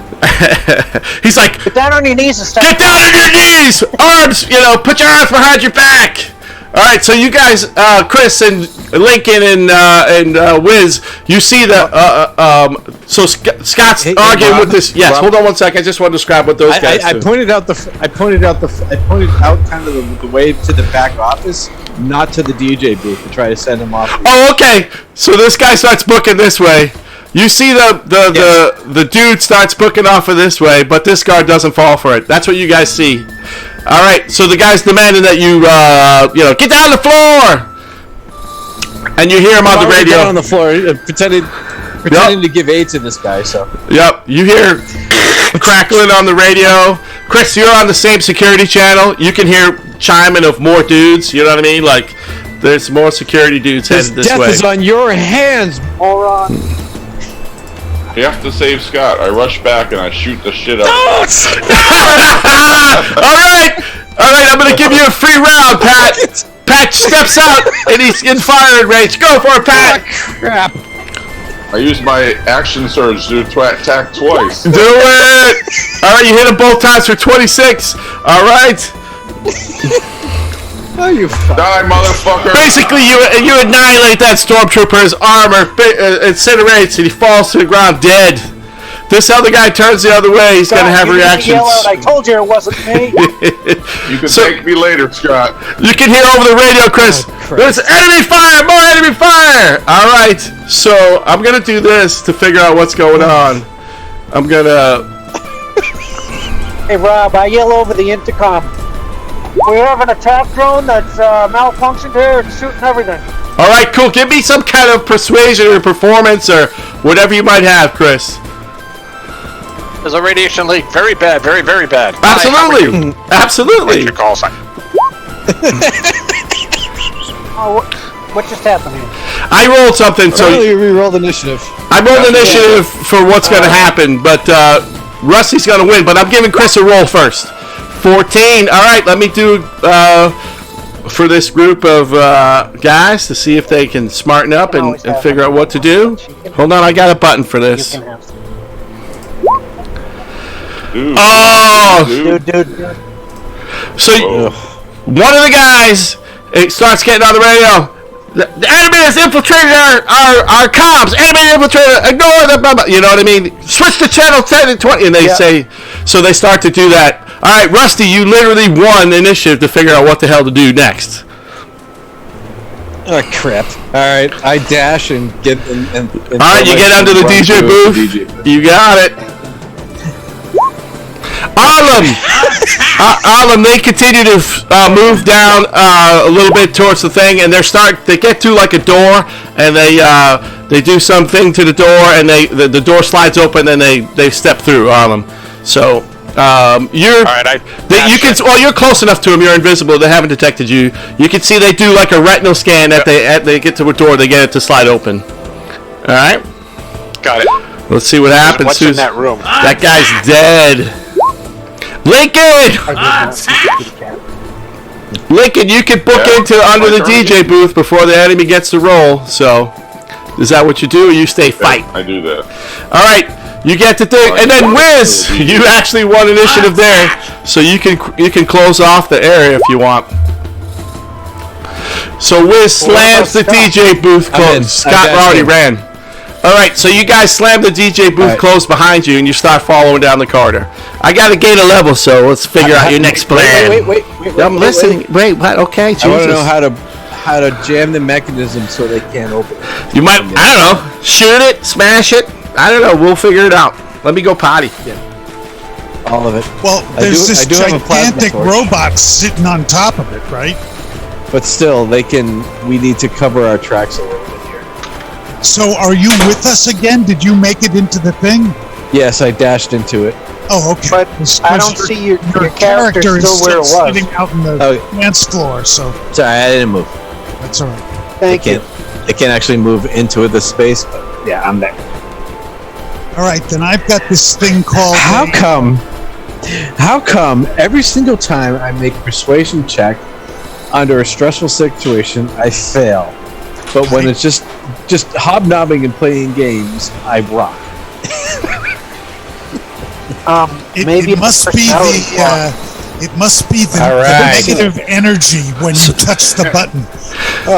Speaker 2: He's like,
Speaker 1: get down on your knees and start.
Speaker 2: Get down on your knees, arms. Put your arms behind your back. All right, so you guys, Chris and Lincoln and Wiz, you see the so Scott's arguing with this. Yes,
Speaker 4: Rob,
Speaker 2: hold on one sec. I just want to describe what those guys
Speaker 4: I
Speaker 2: do.
Speaker 4: pointed out kind of the way to the back office, not to the DJ booth, to try to send him off.
Speaker 2: Oh, okay. So this guy starts booking this way. You see the dude starts booking off of this way, but this guard doesn't fall for it. That's what you guys see. All right, so the guy's demanding that you get down on the floor, and you hear him on the radio.
Speaker 4: Down on the floor, pretending to give aid to this guy. So.
Speaker 2: Yep, you hear crackling on the radio. Chris, you're on the same security channel. You can hear chiming of more dudes. You know what I mean? Like, there's more security dudes headed this way.
Speaker 4: Death is on your hands, moron.
Speaker 6: You have to save Scott. I rush back and I shoot the shit out.
Speaker 2: All right. I'm gonna give you a free round, Pat. Pat steps out and he's in firing range. Go for it, Pat.
Speaker 4: Crap.
Speaker 6: I use my action surge to attack twice.
Speaker 2: Do it. All right, you hit him both times for 26. All right.
Speaker 4: Oh, you
Speaker 6: die, motherfucker!
Speaker 2: Basically, you annihilate that stormtrooper's armor, incinerates, and he falls to the ground dead. This other guy turns the other way. He's gonna have reactions.
Speaker 1: Yell out, I told you it wasn't me.
Speaker 6: You can thank me later, Scott.
Speaker 2: You can hear over the radio, Chris. There's enemy fire! More enemy fire! All right. So I'm gonna do this to figure out what's going on. I'm gonna.
Speaker 1: Hey Rob, I yell over the intercom. We have an attack drone that's malfunctioned here. It's shooting everything.
Speaker 2: All right, cool. Give me some kind of persuasion or performance or whatever you might have, Chris.
Speaker 5: There's a radiation leak. Very bad. Very, very bad.
Speaker 2: Absolutely. Absolutely.
Speaker 5: Your call sign.
Speaker 1: Oh, what just happened here?
Speaker 2: I rolled something, so
Speaker 4: you re-rolled initiative.
Speaker 2: I rolled initiative for what's going to happen, but Rusty's going to win. But I'm giving Chris a roll first. 14. All right, let me do for this group of guys to see if they can smarten up and figure out what to do. Hold on, I got a button for this.
Speaker 6: Dude.
Speaker 2: So one of the guys starts getting on the radio. The enemy has infiltrated our comms. Enemy infiltrated. Ignore them. Blah, blah. You know what I mean? Switch to channel 10 and 20. And they say, so they start to do that. All right, Rusty, you literally won initiative to figure out what the hell to do next.
Speaker 4: Oh, crap. All right, I dash and get... And
Speaker 2: all right, you get under the DJ booth. You got it. Arlem, they continue to move down a little bit towards the thing, and they get to like a door, and they do something to the door, and the door slides open, and they step through Arlem. So you're all right. You're close enough to them. You're invisible. They haven't detected you. You can see they do like a retinal scan. They get to a door. They get it to slide open. All right.
Speaker 5: Got it.
Speaker 2: Let's see what happens.
Speaker 5: What's in that room?
Speaker 2: That guy's dead. Lincoln! Lincoln, you can book into under the DJ booth before the enemy gets to roll. So, is that what you do, or you stay fight?
Speaker 6: I do that.
Speaker 2: All right, you get to do, and then Wiz, you actually won initiative there, so you can close off the area if you want. So Wiz slams the DJ booth closed. Scott already ran. All right, so you guys slam the DJ booth closed behind you, and you start following down the corridor. I got to gain a level, so let's figure out your next plan.
Speaker 4: Wait.
Speaker 2: I'm listening. Wait, what? Okay, Jesus.
Speaker 4: I want to know how to jam the mechanism so they can't open it.
Speaker 2: You might, I don't know, shoot it, smash it. I don't know. We'll figure it out. Let me go potty.
Speaker 4: Yeah. All of it.
Speaker 3: Well, there's this
Speaker 4: have a plasma
Speaker 3: gigantic
Speaker 4: torch.
Speaker 3: robot sitting on top of it, right?
Speaker 4: But still, we need to cover our tracks a little bit here.
Speaker 3: So are you with us again? Did you make it into the thing?
Speaker 4: Yes, I dashed into it.
Speaker 3: Oh, okay.
Speaker 1: But I don't see your character
Speaker 3: is
Speaker 1: still where it was.
Speaker 3: sitting out in the dance floor, so
Speaker 4: Sorry, I didn't move.
Speaker 3: that's all right.
Speaker 1: Thank you.
Speaker 4: I can't actually move into the space, but yeah, I'm there.
Speaker 3: All right, then I've got this thing called...
Speaker 4: How come every single time I make a persuasion check under a stressful situation, I fail? But when it's just hobnobbing and playing games, I rock.
Speaker 1: Maybe
Speaker 3: it must be the
Speaker 4: All right.
Speaker 3: negative energy when you touch the button.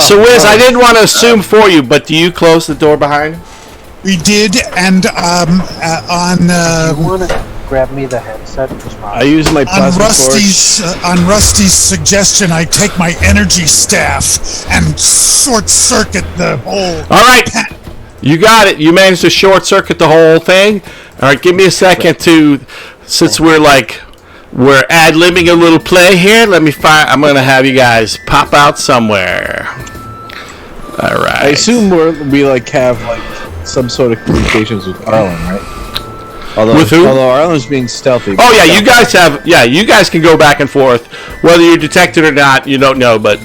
Speaker 2: So, Wiz, I didn't want to assume for you, but do you close the door behind?
Speaker 3: We did, and
Speaker 1: you want to grab me the headset?
Speaker 4: I use my plasma torch.
Speaker 3: on Rusty's suggestion, I take my energy staff and short circuit the whole.
Speaker 2: All right, you got it. You managed to short circuit the whole thing. All right, give me a second since we're ad-libbing a little play here. Let me find. I'm gonna have you guys pop out somewhere. All right.
Speaker 4: I assume we have some sort of communications with Arlen, right?
Speaker 2: With who?
Speaker 4: Although Arlen's being stealthy.
Speaker 2: Oh yeah, you guys can go back and forth. Whether you're detected or not, you don't know, but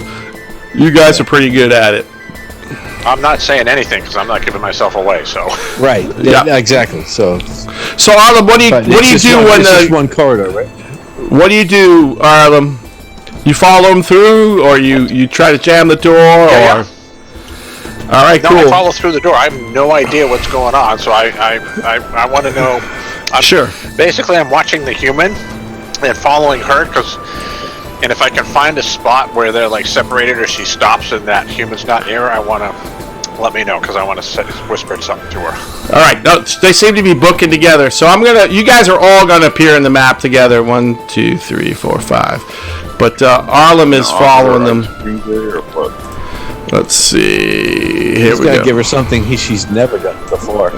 Speaker 2: you guys are pretty good at it.
Speaker 5: I'm not saying anything because I'm not giving myself away. So
Speaker 4: Right. Yeah. Exactly. So
Speaker 2: Arlen, what do you do when
Speaker 4: the one corridor, right?
Speaker 2: What do you do, Arlen? You follow them through, or you try to jam the door,
Speaker 5: Yeah.
Speaker 2: All right,
Speaker 5: no,
Speaker 2: cool.
Speaker 5: I follow through the door. I have no idea what's going on, so I want to know.
Speaker 2: Sure.
Speaker 5: Basically, I'm watching the human and following her and if I can find a spot where they're separated or she stops and that human's not near her, I want to let me know because I want to whisper something to her.
Speaker 2: All right, no, they seem to be booking together, so you guys are all gonna appear in the map together. 1, 2, 3, 4, 5. But Arlen is following them. Let's see. Here we go.
Speaker 4: Give her something she's never done before.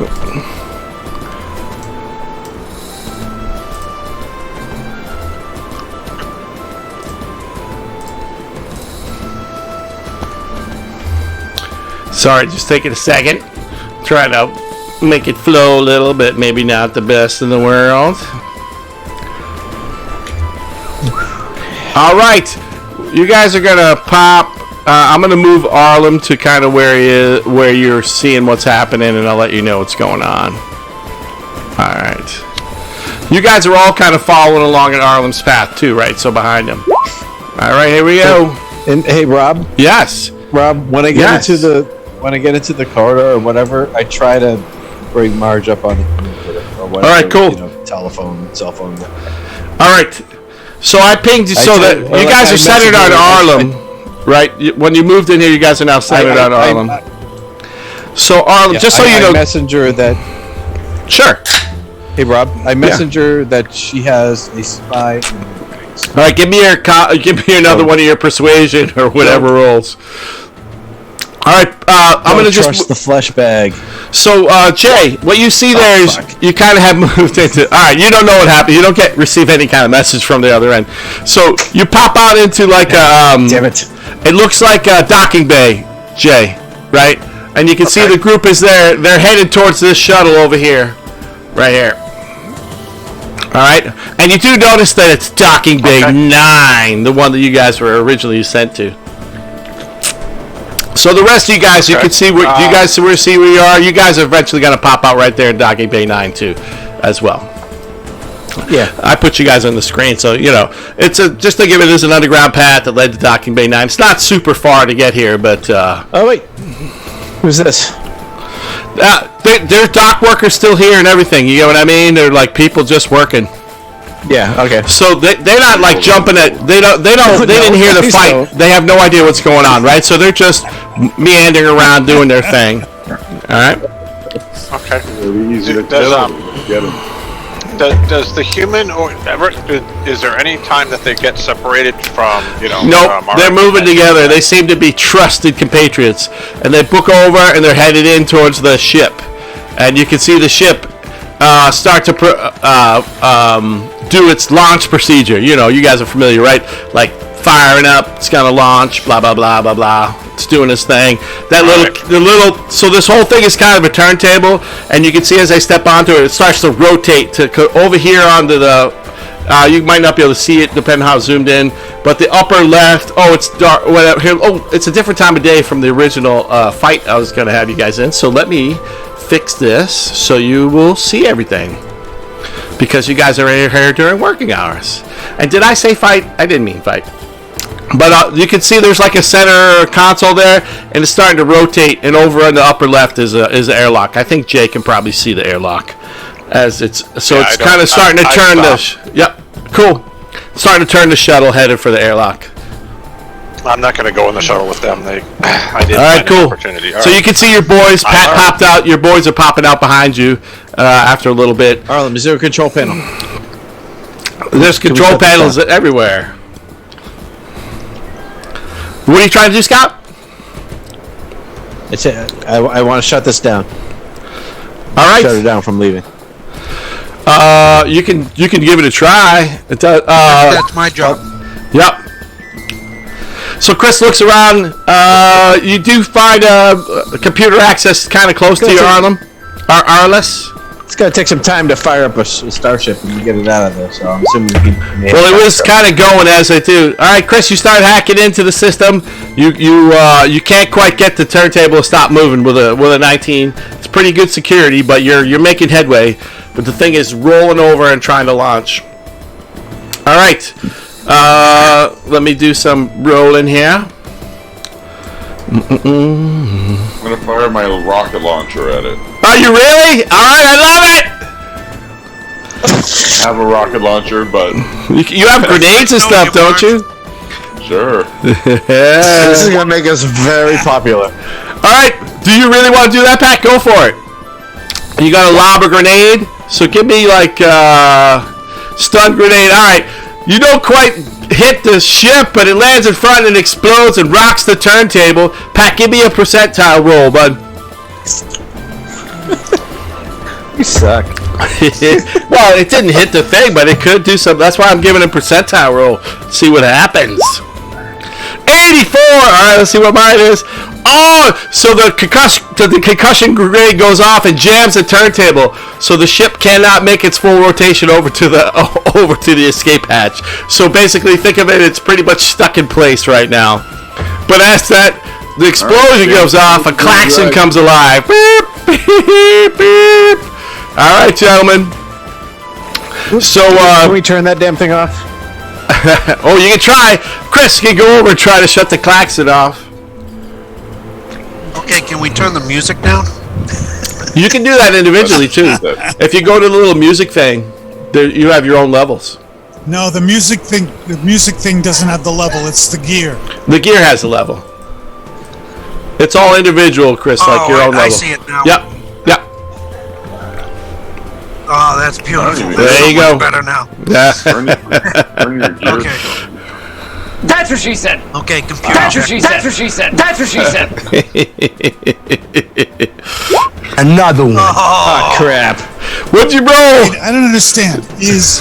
Speaker 2: Sorry, just taking a second. Trying to make it flow a little bit. Maybe not the best in the world. All right, you guys are gonna pop. I'm gonna move Arlen to kind of where you're seeing what's happening, and I'll let you know what's going on. All right. You guys are all kind of following along at Arlen's path too, right? So behind him. All right, here we go.
Speaker 4: And hey, Rob.
Speaker 2: Yes.
Speaker 4: Rob, when I get into the corridor or whatever, I try to bring Marge up on the or whatever.
Speaker 2: All right, cool.
Speaker 4: Telephone, cell phone.
Speaker 2: All right. So I pinged you that you guys are centered on Arlen, right? When you moved in here, you guys are now centered on Arlen. So Arlen, just so you know,
Speaker 4: messenger that.
Speaker 2: Sure.
Speaker 4: Hey Rob, I messenger that she has a spy.
Speaker 2: All right, give me another one of your persuasion or whatever rolls. All right, I'm gonna just
Speaker 4: trust the flesh bag.
Speaker 2: So Jay, what you see there is you kind of have moved into. All right, you don't know what happened. You don't receive any kind of message from the other end. So you pop out into
Speaker 4: damn it!
Speaker 2: It looks like a docking bay, Jay, right? And you can see the group is there. They're headed towards this shuttle over here, right here. All right, and you do notice that it's docking bay 9, the one that you guys were originally sent to. So the rest of you guys, you can see where you guys see where you are. You guys are eventually going to pop out right there in docking bay 9 too, as well.
Speaker 4: Yeah,
Speaker 2: I put you guys on the screen, so it's just think of it as an underground path that led to docking bay 9. It's not super far to get here, but
Speaker 4: oh wait, who's this?
Speaker 2: There's dock workers still here and everything. You know what I mean? They're like people just working.
Speaker 4: Yeah. Okay.
Speaker 2: So they're not like jumping at. They didn't hear the fight. They have no idea what's going on, right? So they're just meandering around doing their thing. All right.
Speaker 5: Okay.
Speaker 6: Really easy to kill them. Get them.
Speaker 5: Does the human or is there any time that they get separated from
Speaker 2: Nope, they're moving together. They seem to be trusted compatriots, and they book over and they're headed in towards the ship, and you can see the ship start to do its launch procedure. You know, you guys are familiar, right? Like firing up, it's gonna launch, blah blah blah blah blah. It's doing its thing. So this whole thing is kind of a turntable, and you can see as I step onto it, it starts to rotate to over here onto the. You might not be able to see it depending how zoomed in, but the upper left. Oh, it's dark. Whatever. Here. Oh, it's a different time of day from the original fight I was gonna have you guys in. So let me fix this so you will see everything, because you guys are here during working hours. And did I say fight? I didn't mean fight. But you can see there's like a center console there, and it's starting to rotate. And over on the upper left is the airlock. I think Jay can probably see the airlock, as it's it's kind of starting to turn Yep, cool. Starting to turn the shuttle headed for the airlock.
Speaker 5: I'm not going to go in the shuttle with them. I didn't
Speaker 2: All right,
Speaker 5: find
Speaker 2: cool.
Speaker 5: an opportunity.
Speaker 2: So you can see your boys popped out. Your boys are popping out behind you after a little bit.
Speaker 4: Arlen, is there a control panel?
Speaker 2: There's control panels everywhere. What are you trying to do, Scott?
Speaker 4: I want to shut this down.
Speaker 2: All right.
Speaker 4: Shut it down from leaving.
Speaker 2: You can give it a try.
Speaker 7: That's my job.
Speaker 2: Yep. So Chris looks around. You do find computer access kind of close to you, Arliss.
Speaker 4: It's going to take some time to fire up a starship and get it out of there, so I'm assuming
Speaker 2: Well, it was kind of going as I do. All right, Chris, you start hacking into the system. You can't quite get the turntable to stop moving with a 19. It's pretty good security, but you're making headway. But the thing is rolling over and trying to launch. All right. Let me do some rolling here.
Speaker 6: I'm gonna fire my rocket launcher at it.
Speaker 2: Are you really? All right, I love it.
Speaker 6: I have a rocket launcher, but
Speaker 2: You have grenades and stuff, don't you?
Speaker 6: sure.
Speaker 4: This is going to make us very popular.
Speaker 2: All right. Do you really want to do that, Pat? Go for it. You got to lob a grenade. So give me like stun grenade. All right. You don't quite hit the ship, but it lands in front and explodes and rocks the turntable. Pat, give me a percentile roll, bud.
Speaker 4: You suck.
Speaker 2: Well, it didn't hit the thing, but it could do something. That's why I'm giving a percentile roll. See what happens. 84! Alright, let's see what mine is. Oh! So the concussion grenade goes off and jams the turntable. So the ship cannot make its full rotation over to the escape hatch. So basically, think of it, it's pretty much stuck in place right now. But as that, the explosion goes off, a klaxon comes alive. Beep, beep, beep. Alright, gentlemen. So,
Speaker 4: can we turn that damn thing off?
Speaker 2: oh, you can try. Chris can go over and try to shut the klaxon off.
Speaker 7: Okay, can we turn the music down?
Speaker 2: You can do that individually too. If you go to the little music thing, you have your own levels.
Speaker 3: No, the music thing doesn't have the level. It's the gear.
Speaker 2: The gear has a level. It's all individual, Chris, like your own level.
Speaker 7: I see it now.
Speaker 2: Yep. Yep.
Speaker 7: Oh, that's beautiful.
Speaker 2: There you go.
Speaker 7: Better now.
Speaker 2: Yeah.
Speaker 6: Turn your gear.
Speaker 7: Okay.
Speaker 8: That's what she said.
Speaker 7: Okay, computer.
Speaker 8: That's what she said. That's what she said. That's what she said.
Speaker 4: Another one.
Speaker 7: Oh,
Speaker 4: Crap.
Speaker 2: What'd you roll?
Speaker 3: I don't understand. Is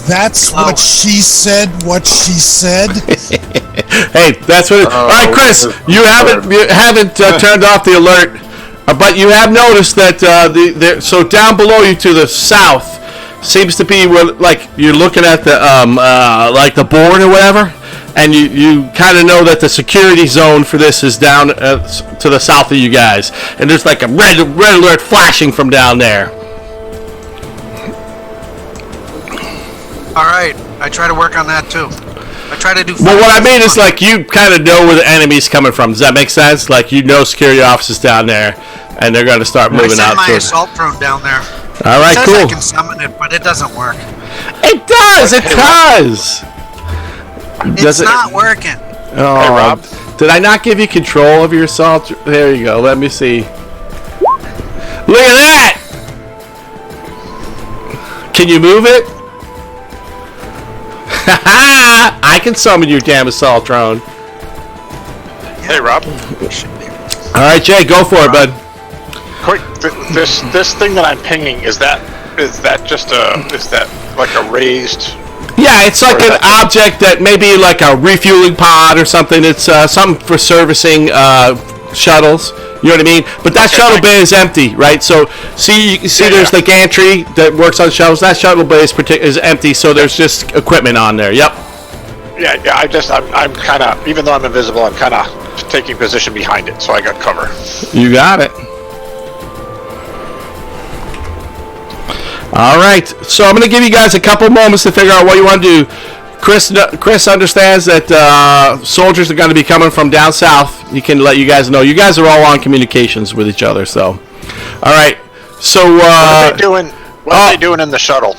Speaker 3: that's what she said? What she said?
Speaker 2: Hey, that's what. All right, Chris, you haven't turned off the alert, but you have noticed that so down below you to the south seems to be where, like, you're looking at the like the board or whatever, and you kind of know that the security zone for this is down to the south of you guys, and there's like a red alert flashing from down there.
Speaker 7: all right. I try to work on that too. I try to do.
Speaker 2: Well, what I mean is, like, you kind of know where the enemy's coming from. Does that make sense? Like, you know security officers down there, and they're going to start moving out.
Speaker 7: I sent my assault drone down there.
Speaker 2: All right,
Speaker 7: it says
Speaker 2: cool.
Speaker 7: I can summon it, but it doesn't work.
Speaker 2: It does. It does.
Speaker 7: It's not working.
Speaker 2: Oh,
Speaker 5: Hey, Rob.
Speaker 2: Did I not give you control of your assault? There you go. Let me see. Look at that. Can you move it? I can summon your damn assault drone.
Speaker 5: Hey, Rob.
Speaker 2: All right, Jay, go for it, bud.
Speaker 5: quick, this thing that I'm pinging, is that like a raised?
Speaker 2: Yeah, it's like an object that maybe like a refueling pod or something. It's something for servicing shuttles. You know what I mean? But that shuttle bay is empty, right? So see, there's the gantry that works on shuttles. That shuttle bay is empty, so there's just equipment on there. Yep.
Speaker 5: Yeah. I'm kind of, even though I'm invisible, I'm kind of taking position behind it, so I got cover.
Speaker 2: You got it. All right, so I'm going to give you guys a couple moments to figure out what you want to do. Chris understands that soldiers are going to be coming from down south. He can let you guys know. You guys are all on communications with each other, so. All right, so.
Speaker 5: What are they doing? What are they doing in the shuttle?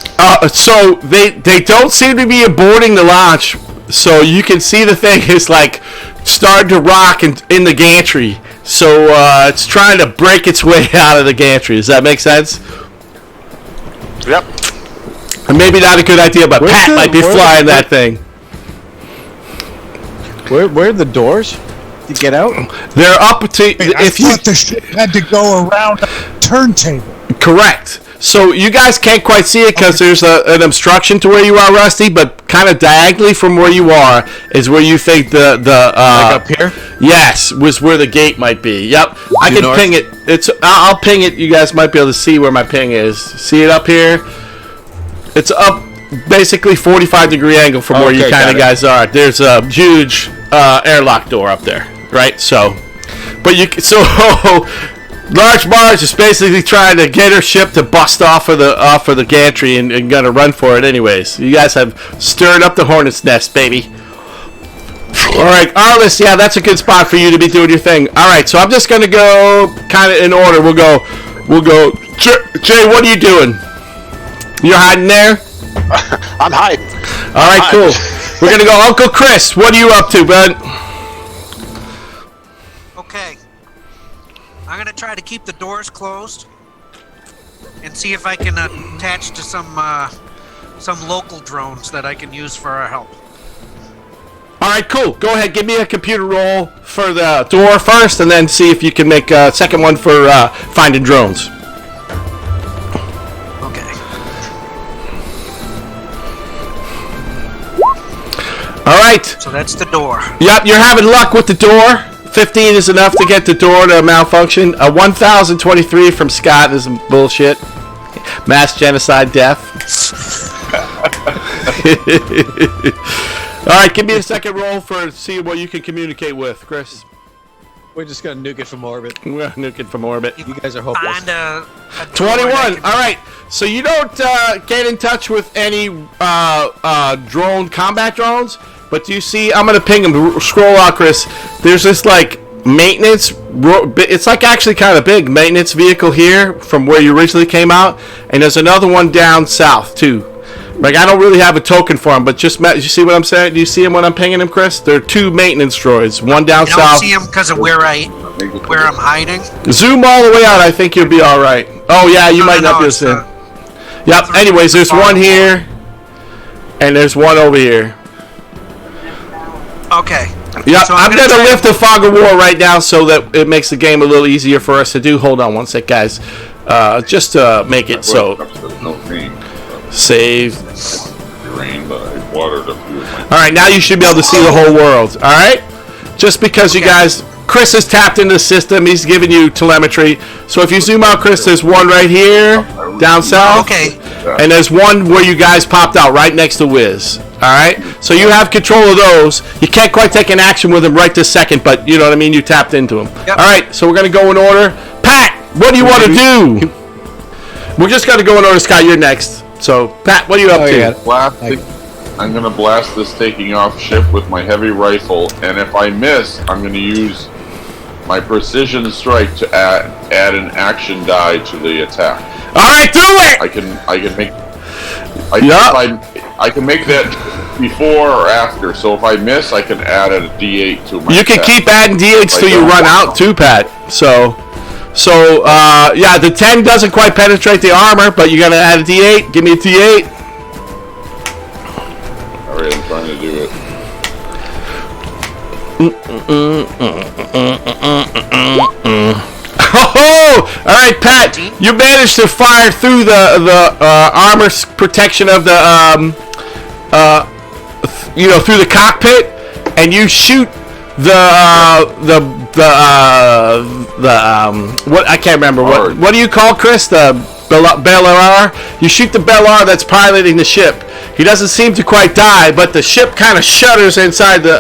Speaker 2: So they don't seem to be aborting the launch. So you can see the thing is like starting to rock in the gantry. So it's trying to break its way out of the gantry. Does that make sense?
Speaker 5: Yep.
Speaker 2: Maybe not a good idea, but Pat might be flying that thing.
Speaker 4: Where are the doors to get out?
Speaker 2: They're up to.
Speaker 3: I thought the ship had to go around a turntable.
Speaker 2: Correct. So you guys can't quite see it because there's an obstruction to where you are, Rusty. But kind of diagonally from where you are is where you think the
Speaker 4: like up here.
Speaker 2: Yes, was where the gate might be. Yep. I can ping it. I'll ping it. You guys might be able to see where my ping is. See it up here? It's up basically 45-degree angle from where you kind of guys are. There's a huge airlock door up there, right? So, Large Mars is basically trying to get her ship to bust off of the gantry and gonna run for it anyways. You guys have stirred up the hornet's nest, baby. All right, Arliss, yeah, that's a good spot for you to be doing your thing. All right, so I'm just gonna go kind of in order. We'll go. Jay, what are you doing? You're hiding there?
Speaker 5: I'm hiding.
Speaker 2: All right, cool. We're gonna go, Uncle Chris. What are you up to, bud?
Speaker 7: Okay. I'm going to try to keep the doors closed and see if I can attach to some local drones that I can use for our help.
Speaker 2: All right, cool. Go ahead. Give me a computer roll for the door first, and then see if you can make a second one for finding drones.
Speaker 7: Okay.
Speaker 2: All right.
Speaker 7: So that's the door.
Speaker 2: Yep, you're having luck with the door. 15 is enough to get the door to malfunction. 1,023 from Scott is some bullshit. Mass genocide death. All right, give me a second roll for see what you can communicate with, Chris.
Speaker 4: We're just gonna nuke it from orbit.
Speaker 2: We're nuking from orbit.
Speaker 4: You guys are hopeless.
Speaker 7: Find a
Speaker 2: 21. All right. So you don't get in touch with any combat drones, but do you see? I'm gonna ping them. Scroll out, Chris. There's this like maintenance. It's like actually kind of big maintenance vehicle here from where you originally came out, and there's another one down south too. Like I don't really have a token for them, but just you see what I'm saying? Do you see them when I'm pinging them, Chris? There are two maintenance droids. One down south.
Speaker 7: I don't see them because of where I'm hiding.
Speaker 2: Zoom all the way out. I think you'll be all right. Oh yeah, you might not be able to see. Yep. Anyways, there's one here, and there's one over here.
Speaker 7: Okay.
Speaker 2: Yep.
Speaker 7: So
Speaker 2: I'm gonna lift the fog of war right now so that it makes the game a little easier for us to do. Hold on one sec, guys. Just to make it so. Save. Alright, now you should be able to see the whole world. Alright? Just because you guys... Chris has tapped into the system. He's giving you telemetry. So if you zoom out, Chris, there's one right here, down south.
Speaker 7: Okay.
Speaker 2: And there's one where you guys popped out, right next to Wiz. Alright? So you have control of those. You can't quite take an action with them right this second, but you know what I mean? You tapped into them.
Speaker 7: Yep.
Speaker 2: Alright, so we're going to go in order. Pat, what do you want to do? We're just going to go in order, Scott. You're next. So, Pat, what are you up to?
Speaker 6: I'm going to blast this taking off ship with my heavy rifle, and if I miss, I'm going to use my precision strike to add an action die to the attack.
Speaker 2: All right, do it.
Speaker 6: I can make that before or after. So if I miss, I can add a D8 to my. You
Speaker 2: can keep adding D8s till you run out too, Pat. So yeah, the 10 doesn't quite penetrate the armor, but you got to add a D8. Give me a D8.
Speaker 6: All right, I'm trying to do it.
Speaker 2: Oh, all right, Pat. You managed to fire through the armor protection of the through the cockpit, and you shoot the what I can't remember what do you call Chris, the Bellar? You shoot the Bellar that's piloting the ship. He doesn't seem to quite die, but the ship kind of shudders inside the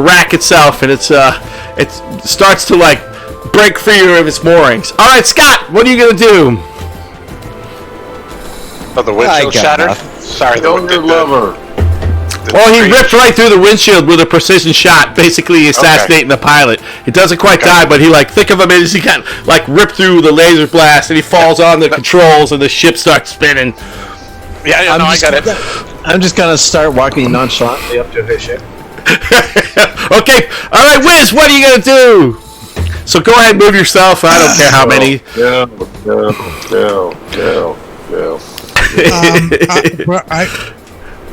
Speaker 2: rack itself, and it starts to like break free of its moorings. All right, Scott, what are you gonna do?
Speaker 5: Oh, the windshield shattered. Sorry,
Speaker 6: Younger lover.
Speaker 2: Well, he ripped right through the windshield with a precision shot, basically assassinating the pilot. He doesn't quite die, but he think of him as he got ripped through the laser blast, and he falls on the controls, and the ship starts spinning.
Speaker 5: Yeah, I got it.
Speaker 4: I'm just gonna start walking nonchalantly up to his ship.
Speaker 2: Okay, all right, Wiz, what are you gonna do? So go ahead, move yourself. I don't care how many.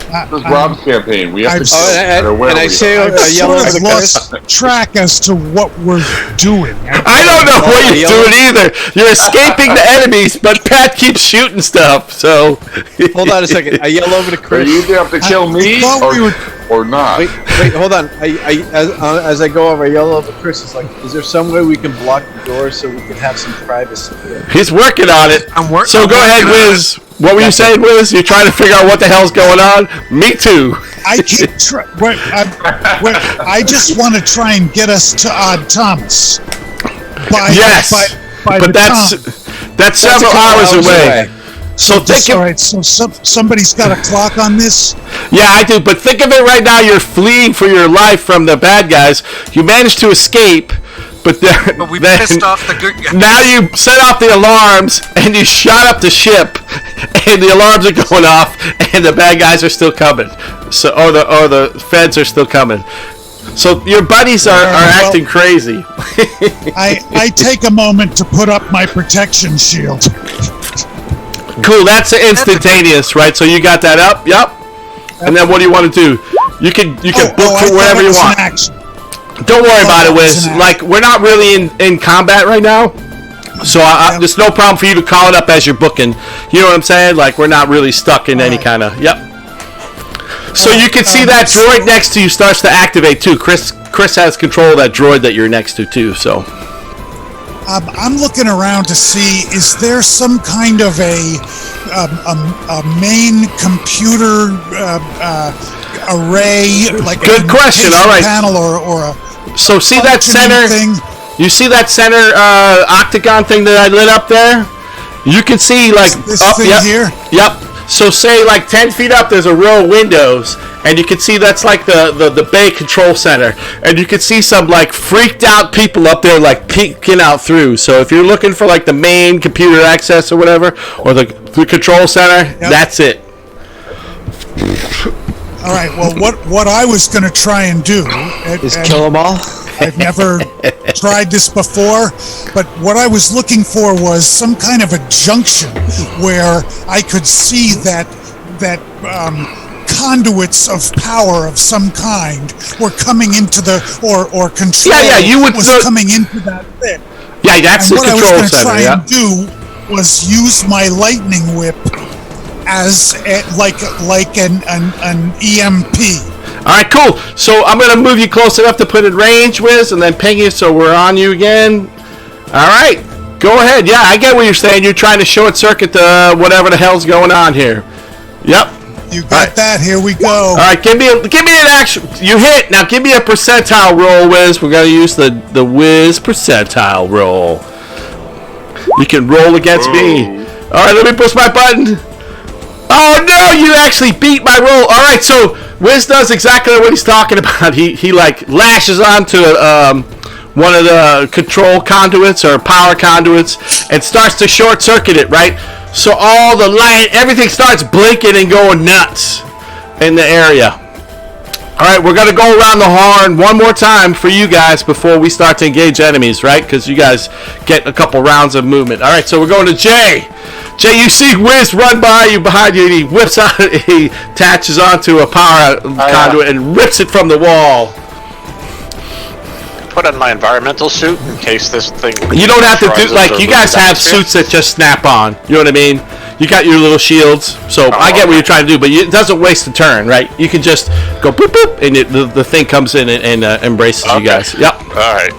Speaker 6: This is Rob's campaign. We have to
Speaker 3: I sort of lost track as to what we're doing.
Speaker 2: I don't know what you're doing either. You're escaping the enemies, but Pat keeps shooting stuff. So
Speaker 4: hold on a second. I yell over to Chris.
Speaker 6: You either have to kill me or not.
Speaker 4: Wait, hold on. As I go over, I yell over to Chris. It's like, is there some way we can block the doors so we can have some privacy here?
Speaker 2: He's working on it.
Speaker 7: I'm working.
Speaker 2: So go ahead, Wiz. What were you saying, Wiz? You're trying to figure out what the hell's going on? Me too.
Speaker 3: I keep I just want to try and get us to Odd Thomas.
Speaker 2: But that's several hours away. So
Speaker 3: somebody's got a clock on this?
Speaker 2: Yeah, I do. But think of it right now. You're fleeing for your life from the bad guys. You managed to escape. But
Speaker 7: we pissed off the good guys.
Speaker 2: Now you set off the alarms and you shot up the ship, and the alarms are going off, and the bad guys are still coming. So, or the feds are still coming. So your buddies are acting crazy.
Speaker 3: I take a moment to put up my protection shield.
Speaker 2: Cool. That's instantaneous, right? So you got that up. Yep. And then what do you want to do? You can book for wherever you want. Don't worry about it, Wiz. We're not really in combat right now, so there's no problem for you to call it up as you're booking. You know what I'm saying? We're not really stuck in any kind of. Yep. So you can see that droid next to you starts to activate too. Chris has control of that droid that you're next to too. So.
Speaker 3: I'm looking around to see, is there some kind of a main computer array, like
Speaker 2: good question. All right.
Speaker 3: Panel or a
Speaker 2: so see that center
Speaker 3: thing?
Speaker 2: You see that center octagon thing that I lit up there? You can see
Speaker 3: this
Speaker 2: up
Speaker 3: thing here.
Speaker 2: Yep. So say 10 feet up, there's a row of windows, and you can see that's the bay control center, and you can see some freaked out people up there peeking out through. So if you're looking for the main computer access or whatever, or the control center, that's it.
Speaker 3: All right. Well, what I was going to try and do
Speaker 4: is kill them all.
Speaker 3: I've never tried this before, but what I was looking for was some kind of a junction where I could see that conduits of power of some kind were coming into or control. Was coming into that thing.
Speaker 2: Yeah, that's the control center.
Speaker 3: What I was going to try and do was use my lightning whip as an EMP.
Speaker 2: All right, cool. So I'm going to move you close enough to put in range, Wiz, and then ping you so we're on you again. All right. Go ahead. Yeah, I get what you're saying. You're trying to short circuit whatever the hell's going on here. Yep.
Speaker 3: You got that. Here we go.
Speaker 2: All right, give me an action. You hit. Now give me a percentile roll, Wiz. We're going to use the Wiz percentile roll. You can roll against me. All right, let me push my button. Oh, no, you actually beat my roll. All right, so Wiz does exactly what he's talking about. He lashes onto one of the control conduits or power conduits and starts to short circuit it, right? So all the light, everything starts blinking and going nuts in the area. All right, we're going to go around the horn one more time for you guys before we start to engage enemies, right? Because you guys get a couple rounds of movement. All right, so we're going to Jay. Jay, you see Wiz run by you behind you, and he whips out, he attaches onto a power conduit and rips it from the wall.
Speaker 5: put on my environmental suit in case this thing.
Speaker 2: You don't have to do
Speaker 5: rises
Speaker 2: like
Speaker 5: or
Speaker 2: you guys
Speaker 5: moves
Speaker 2: have
Speaker 5: atmosphere?
Speaker 2: suits that just snap on. You know what I mean? You got your little shields, so I get what you're trying to do, but it doesn't waste a turn, right? You can just go boop boop, and the thing comes in and embraces you guys. Yep.
Speaker 5: All right.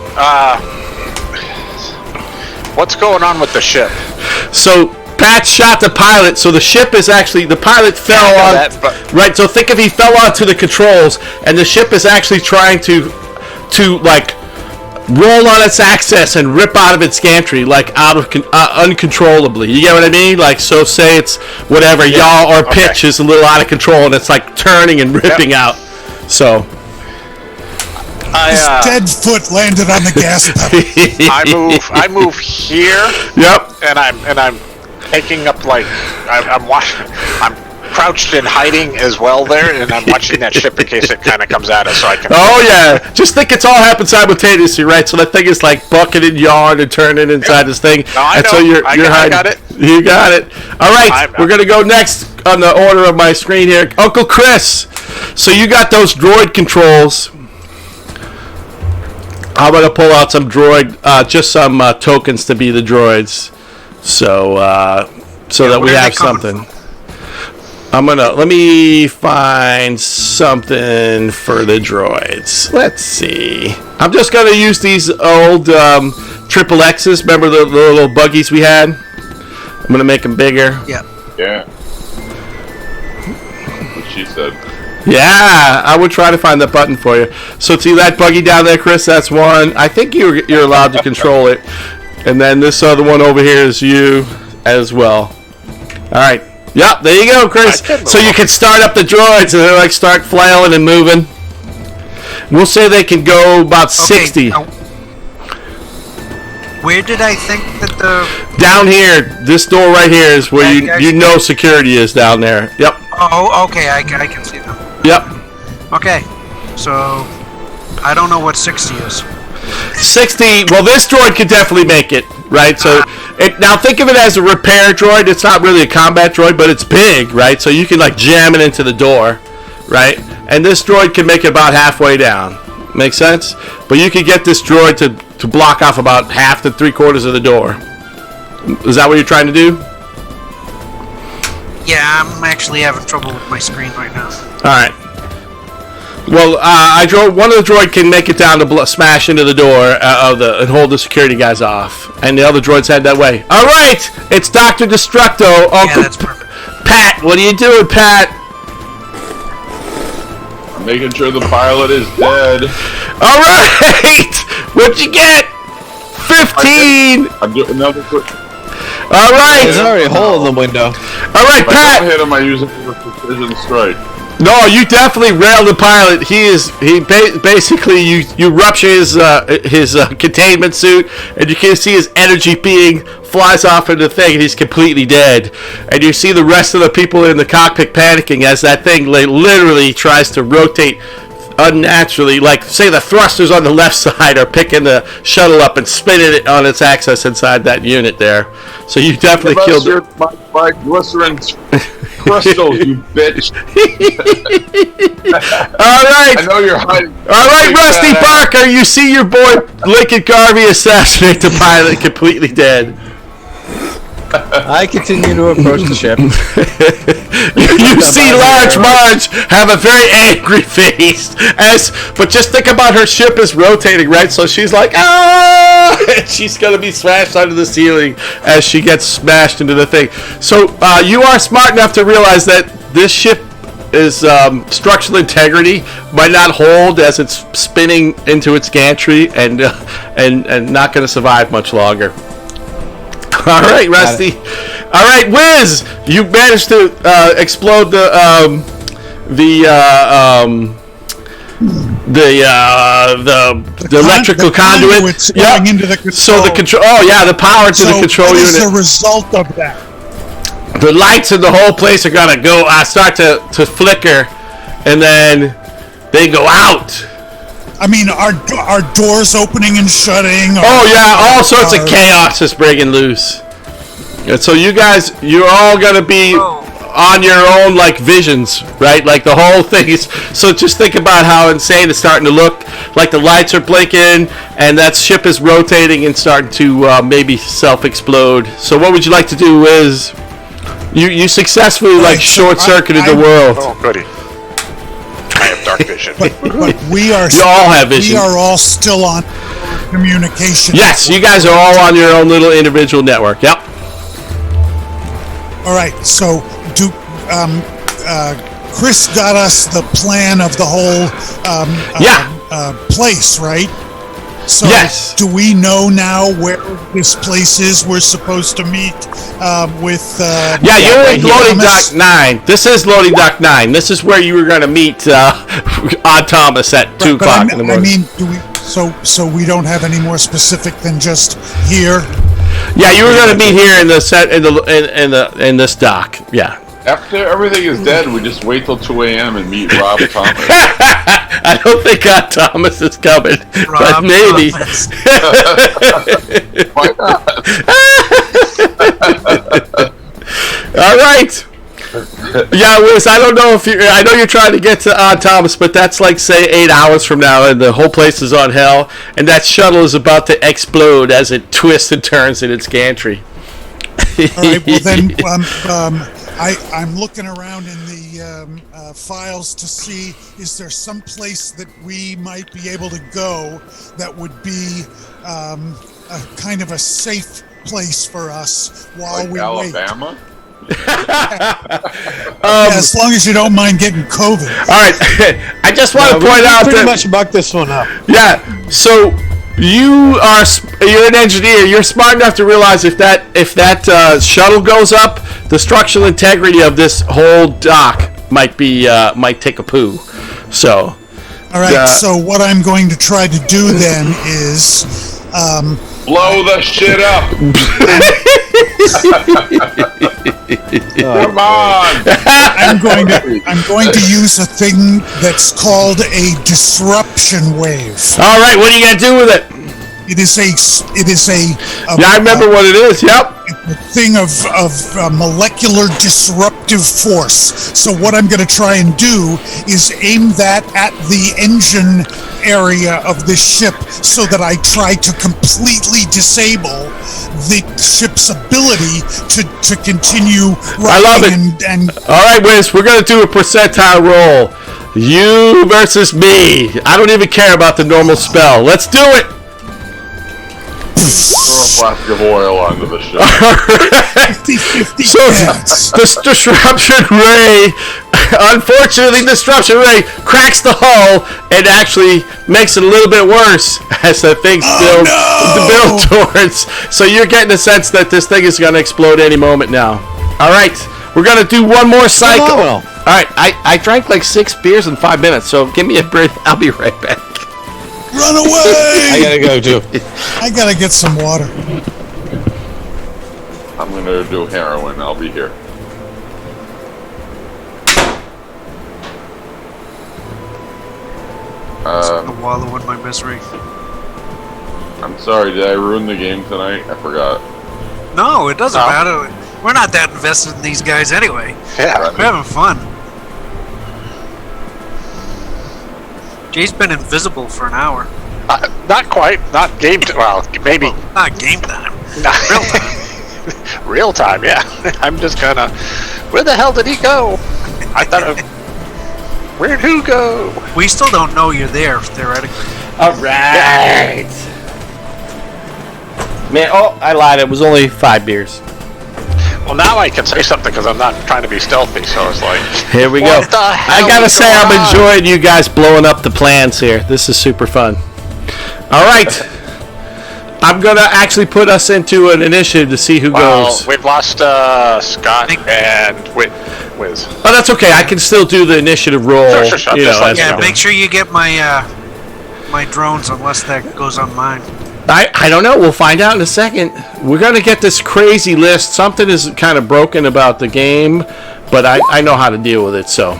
Speaker 5: What's going on with the ship?
Speaker 2: So Pat shot the pilot, so the ship is actually the pilot fell on. Right. So think if he fell onto the controls, and the ship is actually trying to like roll on its axis and rip out of its gantry, like out of uncontrollably. You get what I mean? Like, so say it's whatever yaw or pitch is a little out of control, and it's like turning and ripping out. So
Speaker 3: his dead foot landed on the gas pedal.
Speaker 5: I move here.
Speaker 2: Yep.
Speaker 5: And I'm taking up like I'm watching. I'm crouched and hiding as well there, and I'm watching that ship in case it kind of comes at us, so I can.
Speaker 2: Oh yeah, just think it's all happened simultaneously, right? So that thing is like bucking and yawing and turning inside this thing.
Speaker 5: No, I
Speaker 2: and
Speaker 5: know.
Speaker 2: So you're
Speaker 5: I
Speaker 2: hiding.
Speaker 5: got it.
Speaker 2: You got it. All right, we're gonna go next on the order of my screen here, Uncle Chris. So you got those droid controls. I'm gonna pull out some droid, just some tokens to be the droids, so that we have something. Let me find something for the droids. Let's see. I'm just gonna use these old triple X's. Remember the little buggies we had? I'm gonna make them bigger.
Speaker 7: Yeah.
Speaker 6: Yeah. That's what she said.
Speaker 2: Yeah, I would try to find that button for you. So see that buggy down there, Chris? That's one. I think you're allowed to control it. And then this other one over here is you as well. All right. Yep, there you go, Chris. So you can start up the droids and they like start flailing and moving. We'll say they can go about 60.
Speaker 7: Where did I think that the...
Speaker 2: Down here, this door right here is where you know security is down there. Yep.
Speaker 7: Oh, okay, I can see them.
Speaker 2: Yep.
Speaker 7: Okay, so I don't know what 60 is.
Speaker 2: 60, well this droid could definitely make it, right? So now think of it as a repair droid. It's not really a combat droid, but it's big, right? So you can like jam it into the door, right? And this droid can make it about halfway down. Make sense? But you can get this droid to block off about half to 3/4 of the door. Is that what you're trying to do?
Speaker 7: Yeah, I'm actually having trouble with my screen right now.
Speaker 2: Alright. Well, I drove one of the droid can make it down to smash into the door and hold the security guys off, and the other droids head that way. All right, it's Dr. Destructo, Uncle
Speaker 7: that's perfect.
Speaker 2: Pat. What are you doing, Pat?
Speaker 6: I'm making sure the pilot is dead.
Speaker 2: All right, what'd you get? 15.
Speaker 6: I'm doing another quick.
Speaker 2: All right.
Speaker 4: There's already a hole in the window.
Speaker 2: All right,
Speaker 6: If I
Speaker 2: Pat.
Speaker 6: don't hit him, I use it for precision strike.
Speaker 2: No, you definitely railed the pilot. Basically you rupture his containment suit, and you can see his energy being flies off into the thing, and he's completely dead. And you see the rest of the people in the cockpit panicking as that thing literally tries to rotate unnaturally. Like say the thrusters on the left side are picking the shuttle up and spinning it on its axis inside that unit there. So you definitely killed it.
Speaker 6: My glycerin crystal, you bitch.
Speaker 2: All right.
Speaker 6: I know you're hiding.
Speaker 2: All right, Rusty Barker, you see your boy Lincoln Garvey assassinate the pilot, completely dead.
Speaker 4: I continue to approach the ship.
Speaker 2: You see Large Marge have a very angry face, but just think about her ship is rotating, right? So she's like, ah! And she's going to be smashed under the ceiling as she gets smashed into the thing. So you are smart enough to realize that this ship is structural integrity might not hold as it's spinning into its gantry and not going to survive much longer. All right, Rusty. All right, Wiz, you managed to explode the electrical conduit.
Speaker 3: Yeah. Into the control.
Speaker 2: So the control. Oh yeah, the power to the control unit.
Speaker 3: What is the result of that?
Speaker 2: The lights in the whole place are gonna go start to flicker, and then they go out.
Speaker 3: I mean, are doors opening and shutting?
Speaker 2: Oh yeah, all sorts of chaos is breaking loose. And so you guys, you're all gonna be on your own like visions, right? Like the whole thing is. So just think about how insane it's starting to look. Like the lights are blinking, and that ship is rotating and starting to maybe self-explode. So what would you like to do? Is you successfully like short-circuited the world?
Speaker 5: Oh, goody! I have dark vision.
Speaker 3: But we are.
Speaker 2: You all have vision.
Speaker 3: We are all still on communication.
Speaker 2: Yes, you guys are all on your own little individual network. Yep.
Speaker 3: All right. So Chris got us the plan of the whole place, right? So
Speaker 2: yes.
Speaker 3: Do we know now where this place is? We're supposed to meet with.
Speaker 2: You're in loading dock 9. This is loading dock 9. This is where you were going to meet Odd Thomas at 2 o'clock in the morning.
Speaker 3: I mean, do we? So we don't have any more specific than just here.
Speaker 2: Yeah, you were going to meet here in the set in this dock. Yeah.
Speaker 6: After everything is dead, we just wait till 2 a.m. and meet Rob Thomas.
Speaker 2: I don't think Thomas is coming, but maybe.
Speaker 6: Why not?
Speaker 2: All right. Yeah, Wiz, I don't know if I know you're trying to get to Thomas, but that's like, say, 8 hours from now, and the whole place is on hell, and that shuttle is about to explode as it twists and turns in its gantry.
Speaker 3: All right, well then, I'm looking around in the files to see, is there some place that we might be able to go that would be a kind of a safe place for us while
Speaker 6: Like
Speaker 3: we
Speaker 6: Alabama?
Speaker 3: wait. As long as you don't mind getting COVID.
Speaker 2: All right, I just want to point out
Speaker 1: pretty
Speaker 2: that
Speaker 1: much bucked this one up.
Speaker 2: Yeah, so you're an engineer. You're smart enough to realize if that shuttle goes up, the structural integrity of this whole dock might take a poo. So.
Speaker 3: All right. So what I'm going to try to do then is.
Speaker 6: Blow the shit up! Come on!
Speaker 3: I'm going to use a thing that's called a disruption wave.
Speaker 2: All right, what are you gonna do with it?
Speaker 3: It is a
Speaker 2: I remember what it is. Yep.
Speaker 3: A thing of molecular disruptive force. So what I'm going to try and do is aim that at the engine area of the ship, so that I try to completely disable the ship's ability to continue running.
Speaker 2: I love it.
Speaker 3: And
Speaker 2: all right, Wiz, we're gonna do a percentile roll. You versus me. I don't even care about the normal spell. Let's do it.
Speaker 6: Throw a flask of oil onto the ship.
Speaker 2: So this disruption ray, unfortunately, disruption ray cracks the hull and actually makes it a little bit worse as the thing build towards. So you're getting a sense that this thing is going to explode any moment now. All right, we're going to do one more cycle. All right, I drank like 6 beers in 5 minutes, so give me a break. I'll be right back.
Speaker 3: run away!
Speaker 1: I gotta go too.
Speaker 3: I gotta get some water.
Speaker 6: I'm gonna do heroin. I'll be here.
Speaker 7: To wallow in my misery.
Speaker 6: I'm sorry, did I ruin the game tonight? I forgot.
Speaker 7: No, it doesn't matter. We're not that invested in these guys anyway.
Speaker 5: Yeah.
Speaker 7: We're having fun. Jay's been invisible for an hour.
Speaker 5: Not quite. Not game time. Well, maybe.
Speaker 7: Well, not game time. Real time.
Speaker 5: Real time, yeah. I'm just kind of. Where the hell did he go? I thought. Where'd who go?
Speaker 7: We still don't know you're there, theoretically.
Speaker 2: All right. Man, I lied. It was only 5 beers.
Speaker 5: Well, now I can say something because I'm not trying to be stealthy, so it's like...
Speaker 2: Here we go. I gotta say, I'm enjoying you guys blowing up the plans here. This is super fun. All right. I'm gonna actually put us into an initiative to see who goes.
Speaker 5: We've lost Scott and Wiz.
Speaker 2: Oh, that's okay. I can still do the initiative roll.
Speaker 5: Sure.
Speaker 7: Yeah, make sure you get my my drones, unless that goes on mine.
Speaker 2: I don't know. We'll find out in a second. We're going to get this crazy list. Something is kind of broken about the game, but I know how to deal with it, so.
Speaker 7: A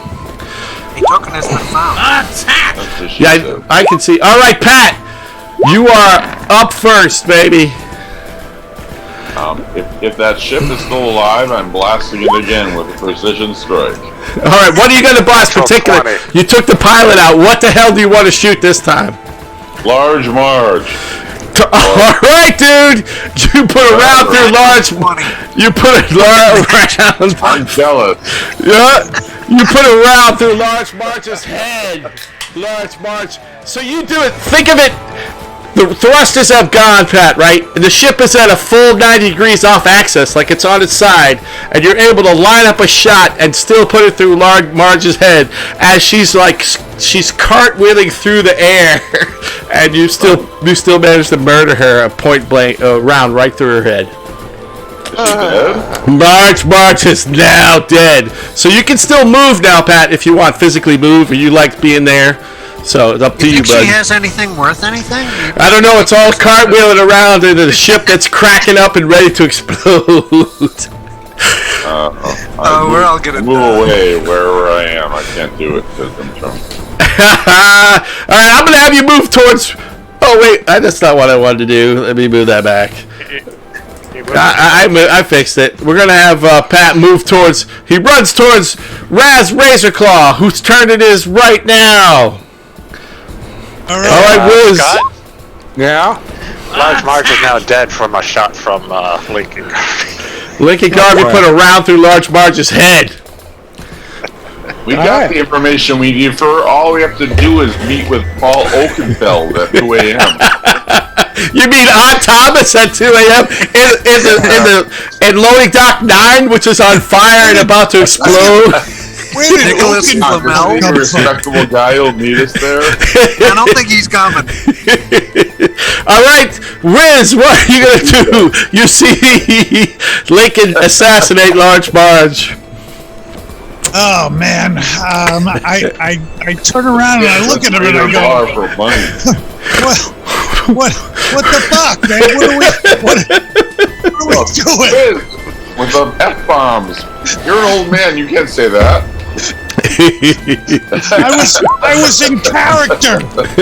Speaker 7: token has been found.
Speaker 2: Attack! Yeah, I can see. All right, Pat. You are up first, baby.
Speaker 6: If that ship is still alive, I'm blasting it again with a precision strike.
Speaker 2: All right, what are you going to blast particularly? You took the pilot out. What the hell do you want to shoot this time?
Speaker 6: Large Marge.
Speaker 2: All right, dude. You put a round through large. You put a round.
Speaker 6: I'm jealous.
Speaker 2: Yeah. You put a round through Large Marge's head. Large Marge. So you do it. Think of it. The thrusters have gone, Pat, right? And the ship is at a full 90 degrees off axis, like it's on its side, and you're able to line up a shot and still put it through Large Marge's head as she's cartwheeling through the air, and you still manage to murder her a point blank round right through her head. Marge is now dead. So you can still move now, Pat, if you want physically move, or you like being there. So it's up to you, bud.
Speaker 7: Think she has anything worth anything?
Speaker 2: I don't know. It's all cartwheeling around into the ship that's cracking up and ready to explode.
Speaker 7: We're all gonna
Speaker 6: move away wherever I am. I can't do it because I'm drunk.
Speaker 2: All right, I'm gonna have you move towards. Oh wait, that's not what I wanted to do. Let me move that back. I fixed it. We're gonna have Pat move towards. He runs towards Raz Razorclaw, whose turn it is right now. All right, Wiz.
Speaker 5: Scott?
Speaker 4: Yeah.
Speaker 5: Large Marge is now dead from a shot from Lincoln Garvey.
Speaker 2: Lincoln Garvey put a round through Large Marge's head.
Speaker 6: We got the information we need for her. All we have to do is meet with Paul Oakenfeld at 2 a.m.
Speaker 2: You mean Aunt Thomas at 2 a.m. in Loading Dock 9, which is on fire and about to explode?
Speaker 3: Where did
Speaker 7: Nicholas Flamel
Speaker 6: A respectable guy will meet us there.
Speaker 7: I don't think he's coming.
Speaker 2: All right, Riz, what are you gonna do? You see Lincoln assassinate Large Marge.
Speaker 3: Oh man, I turn around and I look at him and I go,
Speaker 6: for money.
Speaker 3: what the fuck, man? What are we doing?
Speaker 6: With the F-bombs. You're an old man, you can't say that.
Speaker 3: I was in character.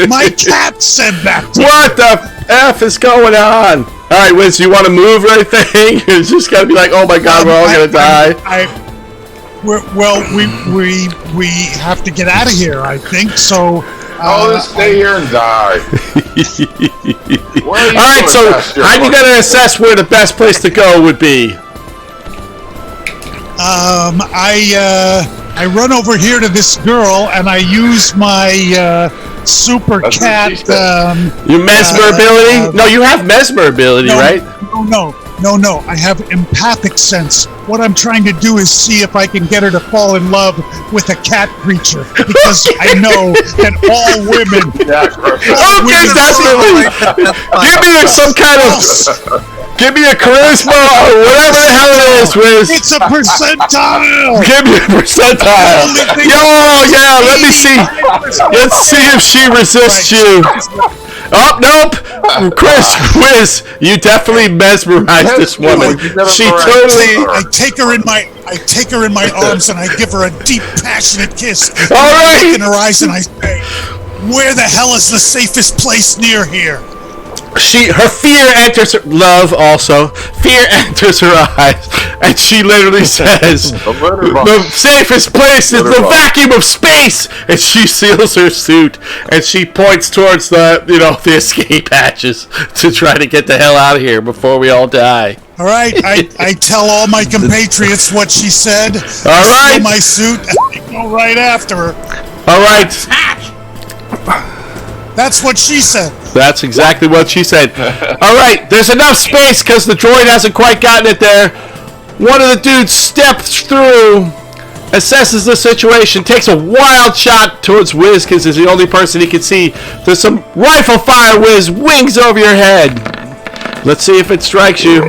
Speaker 3: My cat said that.
Speaker 2: What the F is going on? All right, Wiz, you want to move or anything? It's just got to be like, oh my God, we're all going to die.
Speaker 3: We have to get out of here, I think, so...
Speaker 6: let's stay here and die.
Speaker 2: All right, so how are you going to assess where the best place to go would be?
Speaker 3: I run over here to this girl and I use my super cat.
Speaker 2: Your mesmer ability? No, you have mesmer ability, right?
Speaker 3: No. I have empathic sense. What I'm trying to do is see if I can get her to fall in love with a cat creature, because I know that all women.
Speaker 2: Okay, definitely. Give me some kind of. Give me a charisma or whatever the hell it is, Wiz.
Speaker 3: It's a percentile.
Speaker 2: Give me a percentile. Yeah. Let me see. Let's see if she resists you. Oh, nope. Wiz, you definitely mesmerized this woman. She totally.
Speaker 3: I take her in my arms and I give her a deep, passionate kiss.
Speaker 2: All right.
Speaker 3: I look in her eyes and I say, "Where the hell is the safest place near here?"
Speaker 2: Her fear enters her love also. Fear enters her eyes, and she literally says, "The safest place is the vacuum of space." And she seals her suit, and she points towards the escape hatches to try to get the hell out of here before we all die.
Speaker 3: All right, I tell all my compatriots what she said.
Speaker 2: All right,
Speaker 3: seal my suit, and I go right after her.
Speaker 2: All right.
Speaker 3: That's what she said.
Speaker 2: That's exactly what she said. All right, there's enough space because the droid hasn't quite gotten it there. One of the dudes steps through, assesses the situation, takes a wild shot towards Wiz because he's the only person he can see. There's some rifle fire, Wiz, wings over your head. Let's see if it strikes you.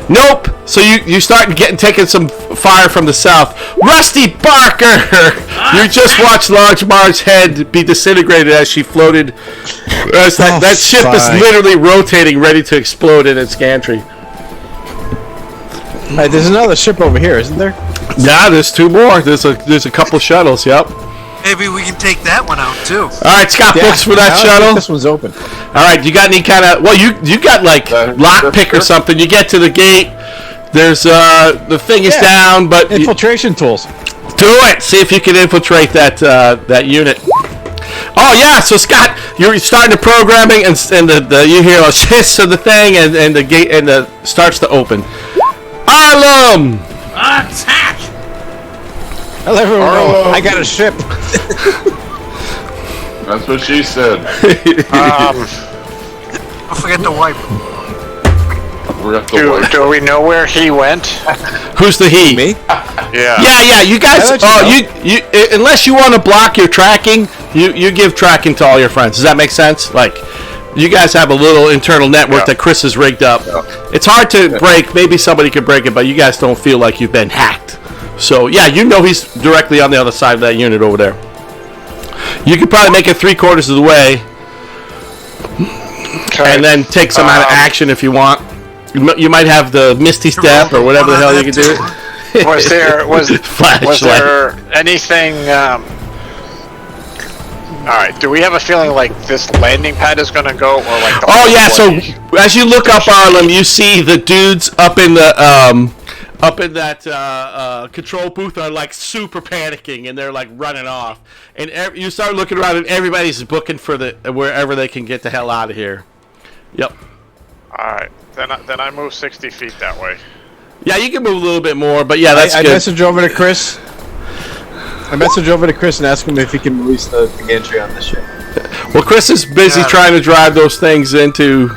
Speaker 2: Nope. So you start taking some fire from the south. Rusty Barker! You just watched Large Marge's head be disintegrated as she floated. That ship is literally rotating, ready to explode in its gantry.
Speaker 4: There's another ship over here, isn't there?
Speaker 2: Yeah, there's two more. There's a couple shuttles. Yep.
Speaker 7: Maybe we can take that one out too.
Speaker 2: All right, Scott, books for that shuttle.
Speaker 4: This one's open.
Speaker 2: All right, you got any kind of? Well, you got like lockpick or something. You get to the gate. There's the thing is down, but
Speaker 4: infiltration tools.
Speaker 2: Do it. See if you can infiltrate that unit. Oh yeah. So Scott, you're starting the programming, and you hear a hiss of the thing, and the gate starts to open. Arlum!
Speaker 8: Attack!
Speaker 4: Let everyone know I got a ship.
Speaker 6: That's what she said.
Speaker 7: Don't forget to wipe.
Speaker 5: Do we know where he went?
Speaker 2: Who's the he?
Speaker 4: Me?
Speaker 5: Yeah.
Speaker 2: Yeah. You guys. You unless you want to block your tracking, you give tracking to all your friends. Does that make sense? Like, you guys have a little internal network that Chris has rigged up. Yeah. It's hard to break. Maybe somebody could break it, but you guys don't feel like you've been hacked. So yeah, you know he's directly on the other side of that unit over there. You could probably make it 3/4 of the way, and then take some out of action if you want. You might have the Misty Step or whatever the hell you can do.
Speaker 5: Was there anything? All right. Do we have a feeling like this landing pad is going to go, or like?
Speaker 2: So as you look up Arlem, you see the dudes up in the that control booth are like super panicking, and they're like running off. And you start looking around, and everybody's booking for wherever they can get the hell out of here. Yep.
Speaker 5: All right. Then I move 60 feet that way.
Speaker 2: Yeah, you can move a little bit more, but yeah, that's good.
Speaker 4: I message over to Chris. And ask him if he can release the entry on this ship.
Speaker 2: Well, Chris is busy trying to drive those things into.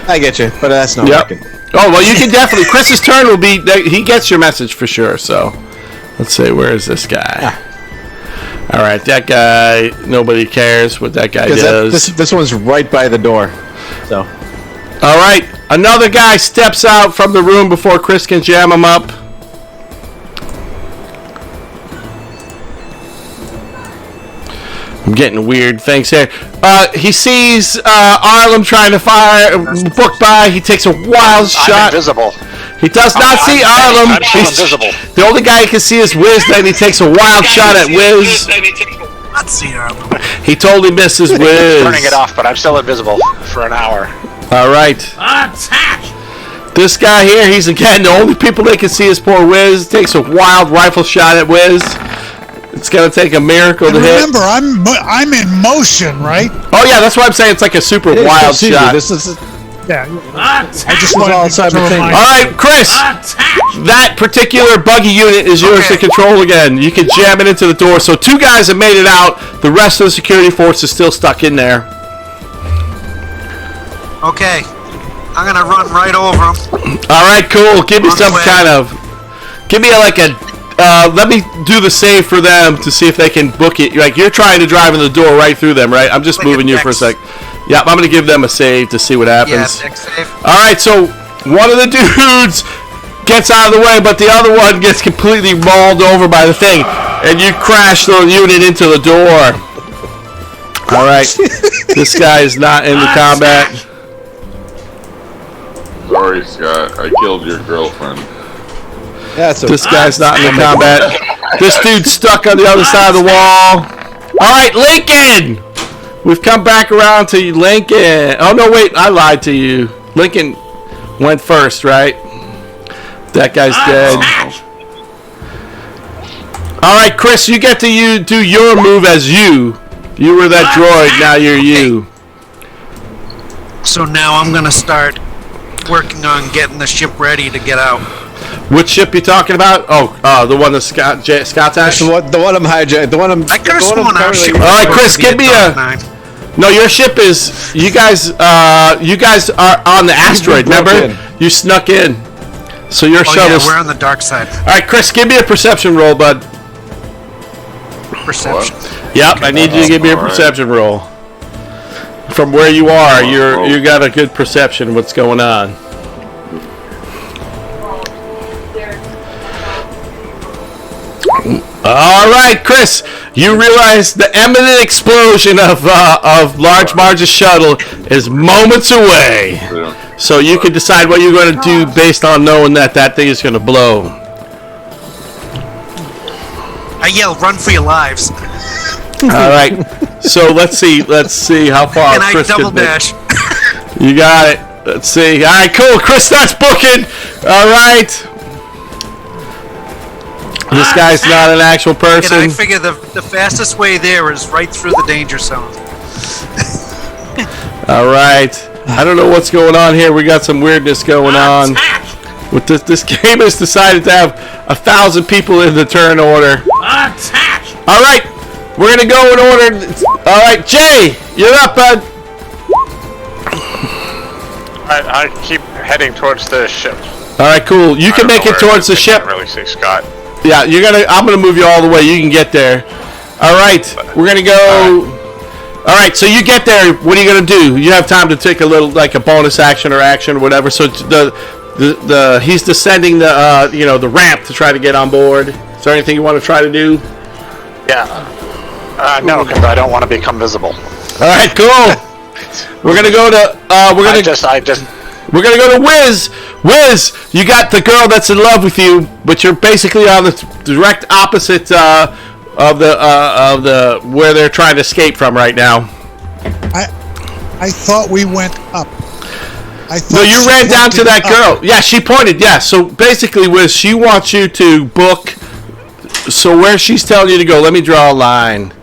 Speaker 4: I get you, but that's not working.
Speaker 2: Oh well, you can definitely. Chris's turn will be. He gets your message for sure. So, let's see. Where is this guy? All right, that guy. Nobody cares what that guy does.
Speaker 4: This one's right by the door. So.
Speaker 2: All right, another guy steps out from the room before Chris can jam him up. I'm getting weird things here. He sees Arlem trying to fire, book by. He takes a wild shot.
Speaker 5: I'm invisible.
Speaker 2: He does not see Arlem.
Speaker 5: I'm invisible.
Speaker 2: The only guy he can see is Wiz. Then he takes a wild shot at Wiz.
Speaker 7: Let's see Arlem.
Speaker 2: He totally misses Wiz.
Speaker 5: Turning it off, but I'm still invisible for an hour.
Speaker 2: All right.
Speaker 8: Attack!
Speaker 2: This guy here, he's again the only people they can see is poor Wiz. Takes a wild rifle shot at Wiz. It's gonna take a miracle to hit.
Speaker 3: Remember, I'm in motion, right?
Speaker 2: Oh yeah, that's why I'm saying it's like a super wild shot.
Speaker 4: This is.
Speaker 3: Yeah.
Speaker 8: Attack!
Speaker 3: I just wanted to
Speaker 2: All right, Chris. That particular buggy unit is yours to control again. You can jam it into the door. So 2 guys have made it out. The rest of the security force is still stuck in there.
Speaker 7: Okay, I'm gonna run right over him.
Speaker 2: All right, cool. Give me some kind of. Give me like a. Let me do the save for them to see if they can book it. Like you're trying to drive in the door right through them, right? I'm just moving you for a sec. Yeah, I'm gonna give them a save to see what happens.
Speaker 7: Yeah, next save.
Speaker 2: All right, so one of the dudes gets out of the way, but the other one gets completely mauled over by the thing, and you crash the unit into the door. All right, this guy is not in the combat.
Speaker 6: Sorry, Scott. I killed your girlfriend.
Speaker 4: Yeah,
Speaker 2: this guy's not in the combat. This dude's stuck on the other side of the wall. All right, Lincoln. We've come back around to Lincoln. Oh no, wait, I lied to you. Lincoln went first, right? That guy's dead. All right, Chris, you get to do your move as you. You were that droid. Now you're you.
Speaker 7: So now I'm gonna start working on getting the ship ready to get out.
Speaker 2: Which ship you talking about? Oh, the one that Scott's at?
Speaker 4: The one I'm hijacking. The one I'm.
Speaker 7: I could have sworn our ship.
Speaker 2: All right, Chris, give me a. No, your ship is. You guys are on the asteroid. Remember? You snuck in. So your shuttle.
Speaker 7: Yeah, we're on the dark side.
Speaker 2: All right, Chris, give me a perception roll, bud.
Speaker 7: Perception.
Speaker 2: Yep, I need you to give me a perception roll. From where you are, you got a good perception of what's going on. All right, Chris, you realize the imminent explosion of Large Marge's shuttle is moments away. So you can decide what you're going to do based on knowing that thing is going to blow.
Speaker 7: I yell, "Run for your lives!"
Speaker 2: All right. So let's see how far
Speaker 7: And I
Speaker 2: Chris
Speaker 7: double
Speaker 2: can make.
Speaker 7: dash.
Speaker 2: You got it. Let's see. All right, cool. Chris starts booking. All right. This guy's not an actual
Speaker 7: And
Speaker 2: person.
Speaker 7: I figure the fastest way there is right through the danger zone.
Speaker 2: All right. I don't know what's going on here. We got some weirdness going on.
Speaker 8: Attack!
Speaker 2: With this game has decided to have 1,000 people in the turn order.
Speaker 8: Attack!
Speaker 2: All right. We're going to go in order. All right, Jay, you're up, bud.
Speaker 5: I keep heading towards the ship.
Speaker 2: All right, cool. You can make it towards the ship.
Speaker 5: I can't really see Scott.
Speaker 2: Yeah, I'm gonna move you all the way. You can get there. All right, we're gonna go. All right, so you get there. What are you gonna do? You have time to take a little, like a bonus action or action or whatever. So he's descending the ramp to try to get on board. Is there anything you want to try to do?
Speaker 5: Yeah. No, because I don't want to become visible.
Speaker 2: All right, cool. We're gonna go to. We're gonna go to Wiz. Wiz, you got the girl that's in love with you, but you're basically on the direct opposite of the where they're trying to escape from right now.
Speaker 3: I thought we went up.
Speaker 2: No, you ran down to that girl. Yeah, she pointed. Yeah, so basically, Wiz, she wants you to book. So where she's telling you to go, let me draw a line.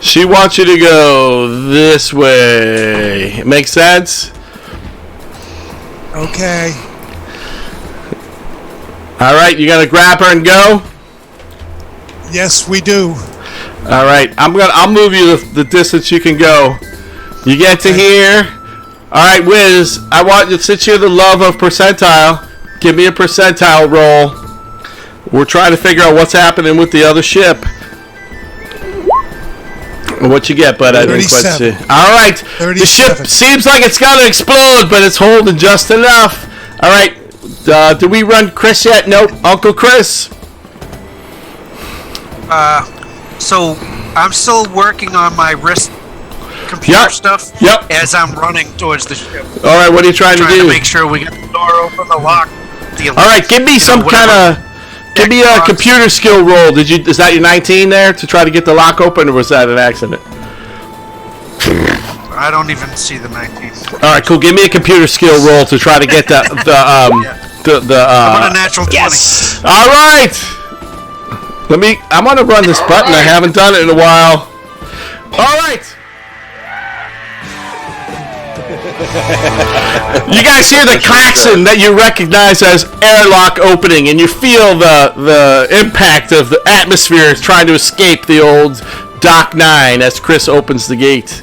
Speaker 2: She wants you to go this way. Make sense?
Speaker 3: Okay.
Speaker 2: All right, you gotta grab her and go.
Speaker 3: Yes, we do.
Speaker 2: All right, I'll move you the distance you can go. You get to here. All right, Wiz, I want you, since you're the love of percentile, give me a percentile roll. We're trying to figure out what's happening with the other ship. What you get, bud? I didn't quite see. All right, the ship seems like it's gonna explode, but it's holding just enough. All right, did we run Chris yet? Nope, Uncle Chris.
Speaker 7: So I'm still working on my wrist computer stuff.
Speaker 2: Yep.
Speaker 7: As I'm running towards the ship.
Speaker 2: All right, what are you trying to do?
Speaker 7: Trying to make sure we get the door open, the lock.
Speaker 2: All right, give me some kind of. Give me a computer skill roll. Is that your 19 there to try to get the lock open, or was that an accident?
Speaker 7: I don't even see the 19.
Speaker 2: All right, cool. Give me a computer skill roll to try to get the
Speaker 7: I'm on a natural 20.
Speaker 2: Yes. All right. I'm gonna run this button. I haven't done it in a while. All right. You guys hear the klaxon that you recognize as airlock opening, and you feel the impact of the atmosphere trying to escape the old Dock 9 as Chris opens the gate.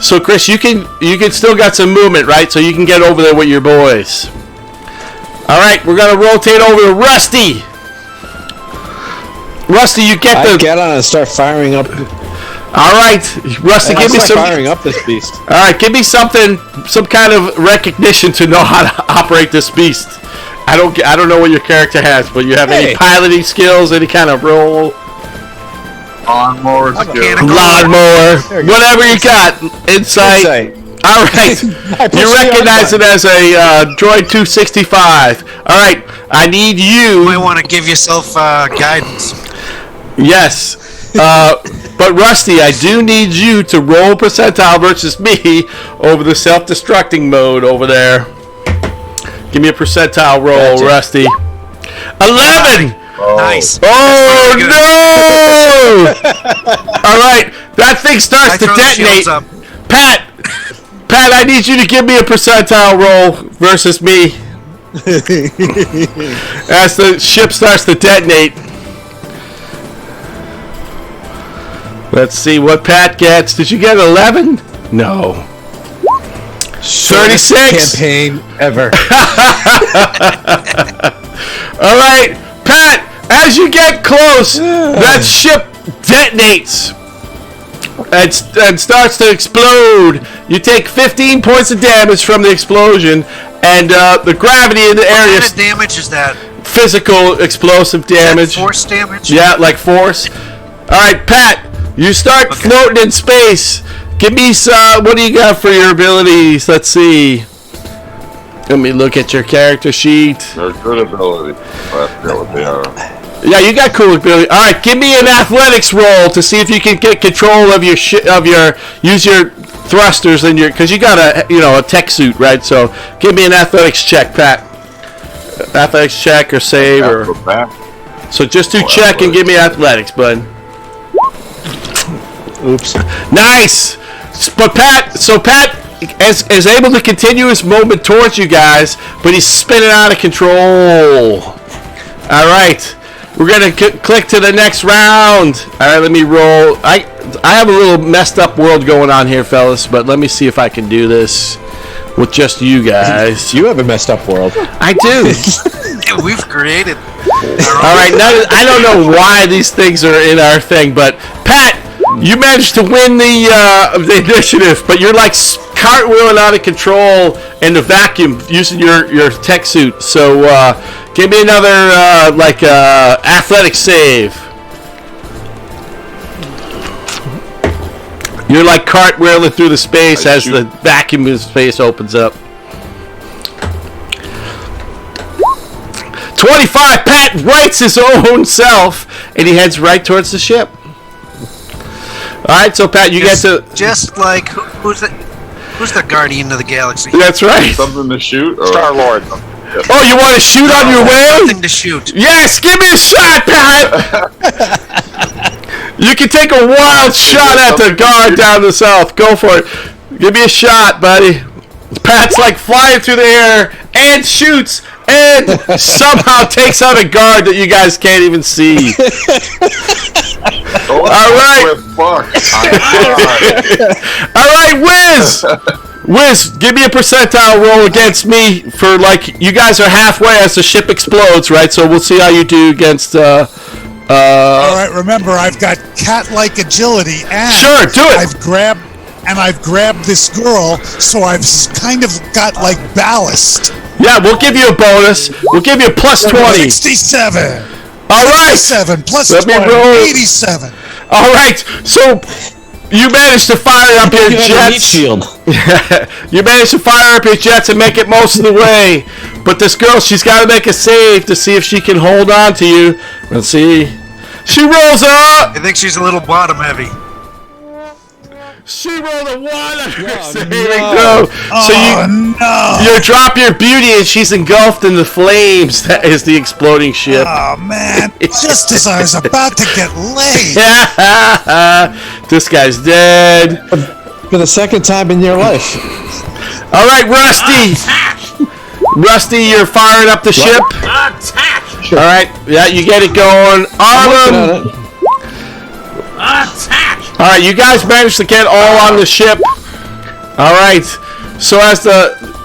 Speaker 2: So Chris, you can still got some movement, right? So you can get over there with your boys. All right, we're gonna rotate over to Rusty. Rusty, you get the.
Speaker 4: I get on and start firing up.
Speaker 2: All right, Rusty, give me some.
Speaker 4: Firing up this beast.
Speaker 2: All right, give me something, some kind of recognition to know how to operate this beast. I don't know what your character has, but you have any piloting skills, any kind of role?
Speaker 6: Lawnmower skills.
Speaker 2: Lawnmower, whatever you got. Insight. All right, you recognize it as a Droid 265. All right, I need you.
Speaker 7: You might want to give yourself guidance.
Speaker 2: Yes. But Rusty, I do need you to roll percentile versus me over the self-destructing mode over there. Give me a percentile roll, gotcha. Rusty. 11!
Speaker 7: Oh. Nice.
Speaker 2: Oh, no! All right, that thing starts to detonate. Pat, I need you to give me a percentile roll versus me. As the ship starts to detonate. Let's see what Pat gets. Did you get 11? No. 36
Speaker 4: campaign ever.
Speaker 2: All right, Pat. As you get close, that ship detonates and starts to explode. You take 15 points of damage from the explosion, and the gravity in the area.
Speaker 7: What kind of damage is that?
Speaker 2: Physical explosive damage.
Speaker 7: Is that force damage?
Speaker 2: Yeah, like force. All right, Pat. You start floating in space. Give me some. What do you got for your abilities? Let's see. Let me look at your character sheet.
Speaker 6: They're good ability. I forget what they are.
Speaker 2: Yeah, you got cool ability. All right, give me an athletics roll to see if you can get control of your use your thrusters and because you got a tech suit, right? So give me an athletics check, Pat. Athletics check or save or. So just do check and give me athletics, bud.
Speaker 4: Oops.
Speaker 2: Nice. But Pat is able to continue his movement towards you guys, but he's spinning out of control. All right. We're going to click to the next round. All right, let me roll. I have a little messed up world going on here, fellas, but let me see if I can do this with just you guys.
Speaker 4: You have a messed up world.
Speaker 2: I do.
Speaker 7: Yeah, we've created.
Speaker 2: All right, now, I don't know why these things are in our thing, but Pat, you managed to win the initiative, but you're like cartwheeling out of control in the vacuum using your tech suit. So give me another athletic save. You're like cartwheeling through the space as the vacuum in space opens up. 25. Pat writes his own self, and he heads right towards the ship. All right, so Pat, you get to
Speaker 7: just like who's the guardian of the galaxy?
Speaker 2: That's right.
Speaker 6: Something to shoot?
Speaker 5: Star-Lord.
Speaker 2: Oh, you want to shoot on your way?
Speaker 7: Something to shoot.
Speaker 2: Yes, give me a shot, Pat. You can take a wild shot at the guard down the south. Go for it. Give me a shot, buddy. Pat's like flying through the air and shoots and somehow takes out a guard that you guys can't even see. All right. All right, Wiz, give me a percentile roll against me for you guys are halfway as the ship explodes, right? So we'll see how you do against. All
Speaker 3: right, remember I've got cat-like agility, and
Speaker 2: sure, do it.
Speaker 3: I've grabbed this girl, so I've kind of got ballast.
Speaker 2: Yeah, we'll give you a bonus. We'll give you a plus 20.
Speaker 3: 67.
Speaker 2: All right.
Speaker 3: 67 plus
Speaker 2: Let
Speaker 3: 20.
Speaker 2: Me roll.
Speaker 3: 87.
Speaker 2: All right. So you managed to fire up your jets.
Speaker 4: Shield.
Speaker 2: You managed to fire up your jets and make it most of the way. But this girl, she's got to make a save to see if she can hold on to you. Let's see. She rolls up.
Speaker 7: I think she's a little bottom heavy.
Speaker 2: She rolled a 1 on her saving
Speaker 3: throw.
Speaker 2: So you drop your beauty and she's engulfed in the flames. That is the exploding ship.
Speaker 3: Oh, man. Just as I was about to get laid.
Speaker 2: This guy's dead.
Speaker 4: For the second time in your life.
Speaker 2: All right, Rusty. Rusty, you're firing up the ship.
Speaker 8: Attack!
Speaker 2: All right. Yeah, you get it going. Arlen.
Speaker 8: Attack!
Speaker 2: All right, you guys managed to get all on the ship. All right. So as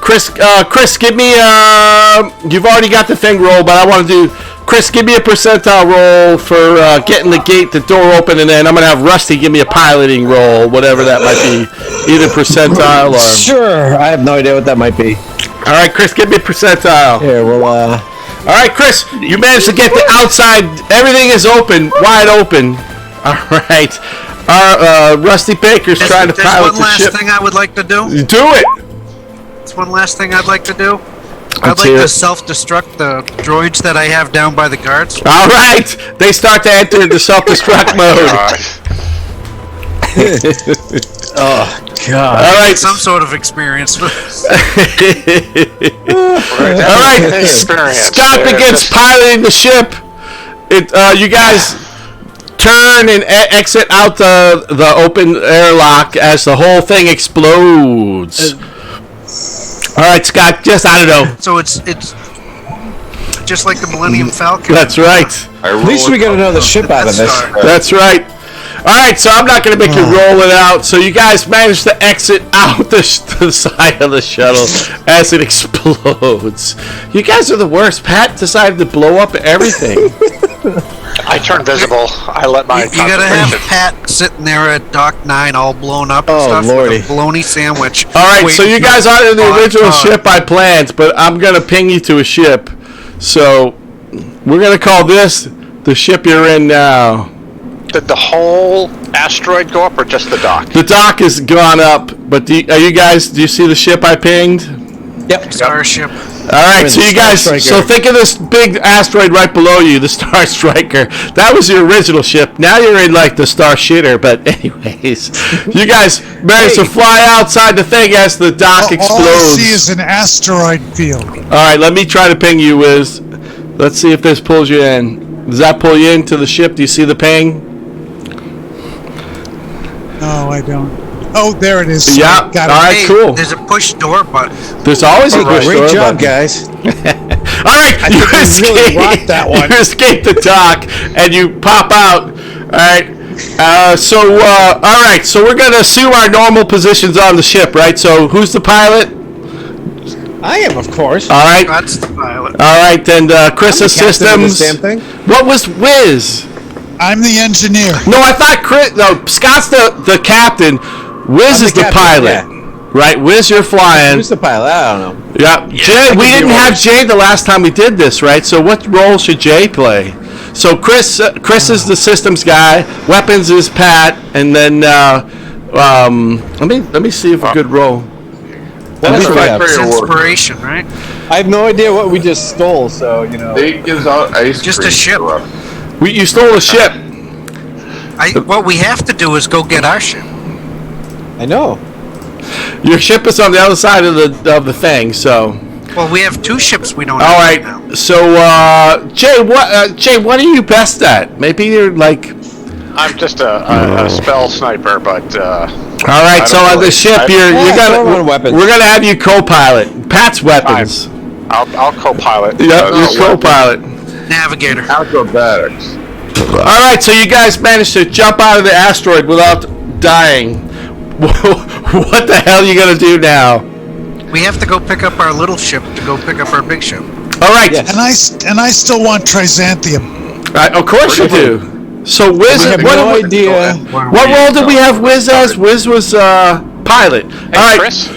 Speaker 2: Chris, give me you've already got the thing roll, but I want to do Chris, give me a percentile roll for getting the door open, and then I'm gonna have Rusty give me a piloting roll, whatever that might be, either percentile or.
Speaker 4: Sure, I have no idea what that might be.
Speaker 2: All right, Chris, give me a percentile.
Speaker 4: Here, we'll.
Speaker 2: All right, Chris, you managed to get the outside. Everything is open, wide open. All right. Rusty Baker's trying to pilot the ship.
Speaker 7: There's one last thing I would like to do.
Speaker 2: Do it.
Speaker 7: There's one last thing I'd like to do.
Speaker 2: Let's
Speaker 7: I'd like
Speaker 2: hear
Speaker 7: to
Speaker 2: it.
Speaker 7: self-destruct the droids that I have down by the guards.
Speaker 2: All right. They start to enter into self-destruct mode.
Speaker 4: Oh, God.
Speaker 2: All right.
Speaker 7: Some sort of experience.
Speaker 2: All right. Scott begins piloting the ship. You guys turn and exit out the open airlock as the whole thing explodes. All right, Scott. Just I don't know.
Speaker 7: So it's just like the Millennium Falcon.
Speaker 2: That's right.
Speaker 4: At least we got another ship out of this.
Speaker 2: That's right. All right, so I'm not going to make you roll it out. So you guys managed to exit out the side of the shuttle as it explodes. You guys are the worst. Pat decided to blow up everything.
Speaker 5: I turn visible. I let my.
Speaker 7: You gotta have Pat sitting there at Dock 9 all blown up and stuff
Speaker 4: Lordy.
Speaker 7: with a bologna sandwich.
Speaker 2: All right, so you guys aren't in the original ship I planned, but I'm going to ping you to a ship. So we're going to call this the ship you're in now.
Speaker 5: Did the whole asteroid go up or just the dock?
Speaker 2: The dock has gone up, but do you see the ship I pinged?
Speaker 4: Yep.
Speaker 7: Starship.
Speaker 2: All right, so
Speaker 4: the
Speaker 2: you
Speaker 4: Star
Speaker 2: guys,
Speaker 4: Striker.
Speaker 2: so think of this big asteroid right below you, the Star Striker. That was your original ship. Now you're in like the Star Shitter. But anyways, you guys managed to fly outside the thing as the dock explodes.
Speaker 3: All I see is an asteroid field.
Speaker 2: All right, let me try to ping you, Wiz. Let's see if this pulls you in. Does that pull you into the ship? Do you see the ping?
Speaker 3: No, I don't. Oh, there it is.
Speaker 2: Yeah.
Speaker 3: Got
Speaker 2: All
Speaker 3: it.
Speaker 2: right,
Speaker 7: Hey,
Speaker 2: cool.
Speaker 7: there's a push door button.
Speaker 2: There's always a good
Speaker 4: Great job, guys.
Speaker 2: All right,
Speaker 4: I think we really rocked that one.
Speaker 2: You escape the dock and you pop out. All right. All right. So we're gonna assume our normal positions on the ship, right? So who's the pilot?
Speaker 4: I am, of course.
Speaker 2: All right.
Speaker 7: That's the pilot.
Speaker 2: All right. And Chris
Speaker 4: I'm the captain of
Speaker 2: Systems.
Speaker 4: this damn thing.
Speaker 2: What was Wiz?
Speaker 3: I'm the engineer.
Speaker 2: No, I thought Chris. No, Scott's the captain. Wiz
Speaker 4: I'm
Speaker 2: is the
Speaker 4: captain,
Speaker 2: pilot.
Speaker 4: yeah.
Speaker 2: Right, Wiz, you're flying.
Speaker 4: Who's the pilot? I don't know.
Speaker 2: Yeah, Jay. We didn't have Jay the last time we did this, right? So what role should Jay play? So Chris is the systems guy. Weapons is Pat, and then let me see if a good role.
Speaker 6: That's
Speaker 4: do we have?
Speaker 7: It's
Speaker 6: your work.
Speaker 7: inspiration, right?
Speaker 4: I have no idea what we just stole, so, you know.
Speaker 6: They gives out ice
Speaker 7: Just
Speaker 6: cream
Speaker 7: a ship.
Speaker 6: to us.
Speaker 2: You stole a ship.
Speaker 7: What we have to do is go get our ship.
Speaker 4: I know.
Speaker 2: Your ship is on the other side of the thing. So
Speaker 7: Well, we have two ships we don't
Speaker 2: all
Speaker 7: have
Speaker 2: right.
Speaker 7: now.
Speaker 2: So Jay, what are you best at? Maybe you're like.
Speaker 5: I'm just a spell sniper, but
Speaker 2: All right, so on the ship, you're
Speaker 4: throw
Speaker 2: gonna
Speaker 4: on weapons.
Speaker 2: we're gonna have you co-pilot. Pat's weapons.
Speaker 5: I'll co-pilot.
Speaker 2: Yeah, you're
Speaker 5: weapons.
Speaker 2: co-pilot.
Speaker 7: Navigator.
Speaker 6: Acrobatics.
Speaker 2: All right, so you guys managed to jump out of the asteroid without dying. What the hell are you gonna do now?
Speaker 7: We have to go pick up our little ship to go pick up our big ship.
Speaker 2: All right,
Speaker 4: Yes.
Speaker 3: And I still want trisanthemium.
Speaker 2: of course you do. So Wiz,
Speaker 4: We have
Speaker 2: what,
Speaker 4: no
Speaker 2: what,
Speaker 4: idea.
Speaker 2: what role did we have Wiz as? Wiz was pilot. All right,
Speaker 5: Chris?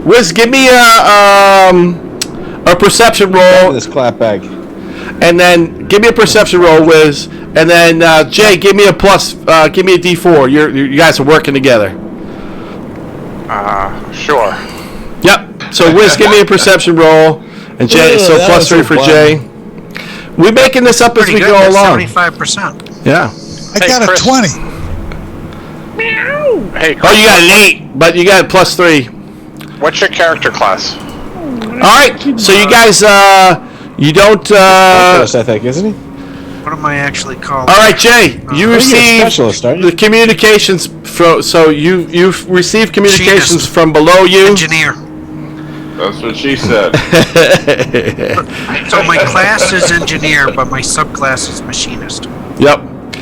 Speaker 2: Wiz, give me a perception roll,
Speaker 4: This clap bag.
Speaker 2: and then give me a perception roll, Wiz, and then Jay, give me a plus, give me a D4. You guys are working together.
Speaker 5: Sure.
Speaker 2: Yep. So Wiz, give me a perception roll, and Jay, so
Speaker 4: that
Speaker 2: plus
Speaker 4: was
Speaker 2: 3
Speaker 4: so
Speaker 2: for
Speaker 4: fun.
Speaker 2: Jay. We're making this up as
Speaker 7: Pretty
Speaker 2: we
Speaker 7: good.
Speaker 2: go
Speaker 7: That's
Speaker 2: along.
Speaker 7: 75%.
Speaker 2: Yeah.
Speaker 3: I
Speaker 5: Hey,
Speaker 3: got a
Speaker 5: Chris.
Speaker 3: 20.
Speaker 5: Hey,
Speaker 2: Oh, you got an 8, but you got plus 3.
Speaker 5: what's your character class?
Speaker 2: All right. So you guys, you don't.
Speaker 4: Specialist, I think, isn't he?
Speaker 7: What am I actually called?
Speaker 2: All right, Jay. You
Speaker 4: I think you're a
Speaker 2: received
Speaker 4: specialist, aren't you?
Speaker 2: the communications from. So you've received communications
Speaker 7: Machinist.
Speaker 2: from below you.
Speaker 7: Engineer.
Speaker 6: That's what she said.
Speaker 7: So my class is engineer, but my subclass is machinist.
Speaker 2: Yep.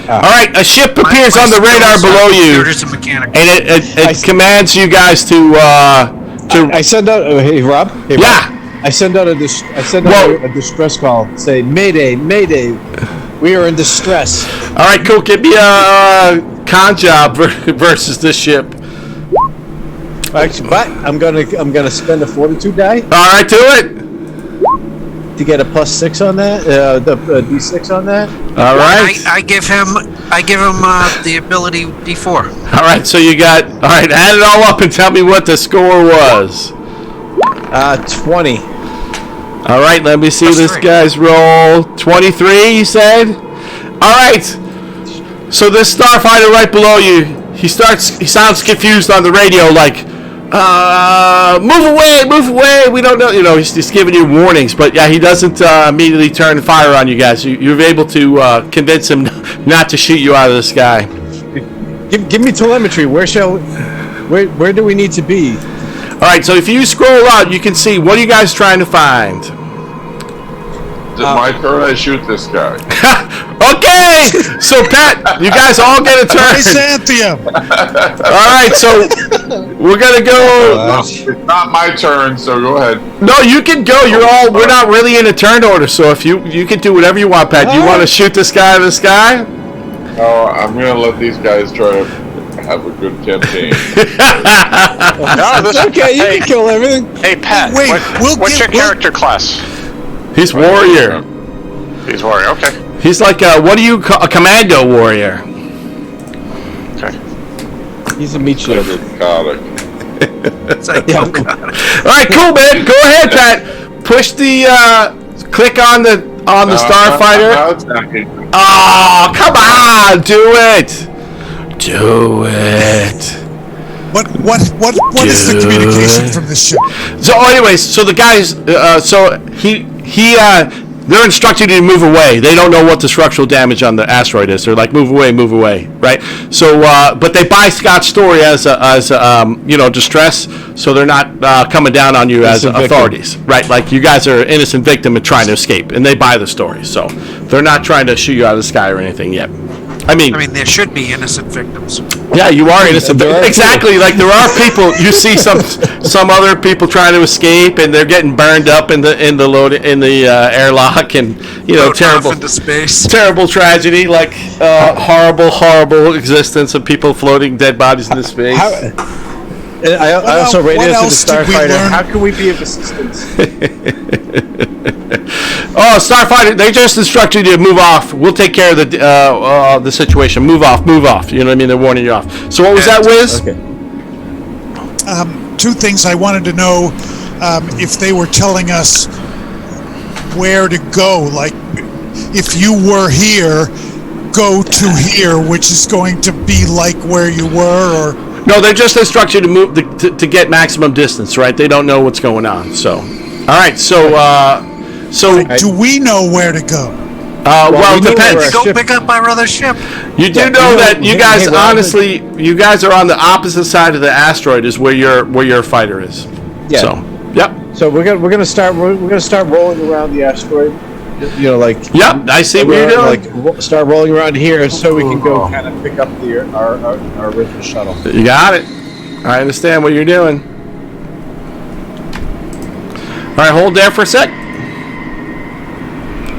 Speaker 2: All right. A ship appears
Speaker 7: My
Speaker 2: on the radar
Speaker 7: skills are
Speaker 2: below you,
Speaker 7: Computers and mechanics.
Speaker 2: and it commands you guys to.
Speaker 4: I send out. Hey, Rob. Hey,
Speaker 2: Yeah.
Speaker 4: Rob. I send out a
Speaker 2: Whoa.
Speaker 4: a distress call. Say, Mayday, Mayday. We are in distress.
Speaker 2: All right, cool. Give me a con job versus this ship.
Speaker 4: Actually, but I'm gonna spend a fortitude die
Speaker 2: All right, do it.
Speaker 4: to get a +6 on that. The D6 on that.
Speaker 2: All right.
Speaker 7: I give him the ability D4.
Speaker 2: All right. So you got. All right. Add it all up and tell me what the score was.
Speaker 4: 20.
Speaker 2: All right, let me see
Speaker 7: Plus
Speaker 2: this
Speaker 7: 3.
Speaker 2: guy's roll. 23, you said? All right. So this starfighter right below you, he sounds confused on the radio like, move away. We don't know. You know, he's giving you warnings, but yeah, he doesn't immediately turn fire on you guys. You're able to convince him not to shoot you out of the sky.
Speaker 4: Give me telemetry. Where do we need to be?
Speaker 2: All right, so if you scroll out, you can see, what are you guys trying to find?
Speaker 6: Is it my turn? I shoot this guy.
Speaker 2: Okay, so Pat, you guys all get a turn.
Speaker 3: Trisanthemium.
Speaker 2: All right, so we're gonna go.
Speaker 6: It's not my turn, so go ahead.
Speaker 2: No, you can go. We're not really in a turn order, so if you can do whatever you want, Pat. Do you want to shoot this guy out of the sky?
Speaker 6: Oh, I'm gonna let these guys try to have a good campaign.
Speaker 5: No, this
Speaker 4: Okay, you can kill everything.
Speaker 5: Hey, Pat.
Speaker 3: Wait,
Speaker 5: what's your character class?
Speaker 2: He's warrior.
Speaker 5: He's warrior. Okay.
Speaker 2: He's like what do you call a commando warrior?
Speaker 5: Okay.
Speaker 4: He's a meat shield.
Speaker 6: Psychotic.
Speaker 7: It's like,
Speaker 4: Yeah.
Speaker 7: oh, God.
Speaker 2: All right, cool, man. Go ahead, Pat. push the click on the starfighter. Oh, come on, do it. Do it.
Speaker 3: What is the communication from this ship?
Speaker 2: So, anyways, so the guys, they're instructing you to move away. They don't know what the structural damage on the asteroid is. They're like, move away, right? So, but they buy Scott's story as distress. So they're not coming down on you as authorities, right? Like you guys are an innocent victim and trying to escape, and they buy the story. So they're not trying to shoot you out of the sky or anything yet. I mean,
Speaker 7: there should be innocent victims.
Speaker 2: Yeah, you are innocent. Exactly, like there are people. You see some other people trying to escape, and they're getting burned up in the airlock, and terrible
Speaker 7: into space.
Speaker 2: Terrible tragedy, like horrible existence of people floating dead bodies into space.
Speaker 4: I also radioed to the starfighter. How can we be of assistance?
Speaker 2: Oh, starfighter! They just instructed you to move off. We'll take care of the situation. Move off. You know what I mean? They're warning you off. So what was that, Wiz?
Speaker 4: Okay.
Speaker 3: Two things I wanted to know: if they were telling us where to go. Like, if you were here, go to here, which is going to be like where you were, or.
Speaker 2: No, they just instruct you to move to get maximum distance, right? They don't know what's going on. So, all right. So
Speaker 3: do we know where to go?
Speaker 2: Well, it depends.
Speaker 7: Go pick up our other ship.
Speaker 2: You do know that you guys you guys are on the opposite side of the asteroid is where your fighter is.
Speaker 4: Yeah.
Speaker 2: So, yep.
Speaker 4: So we're gonna start rolling around the asteroid.
Speaker 2: Yep, I see what you're doing.
Speaker 4: Like start rolling around here so we can go kind of pick up our original shuttle.
Speaker 2: You got it. I understand what you're doing. All right, hold there for a sec.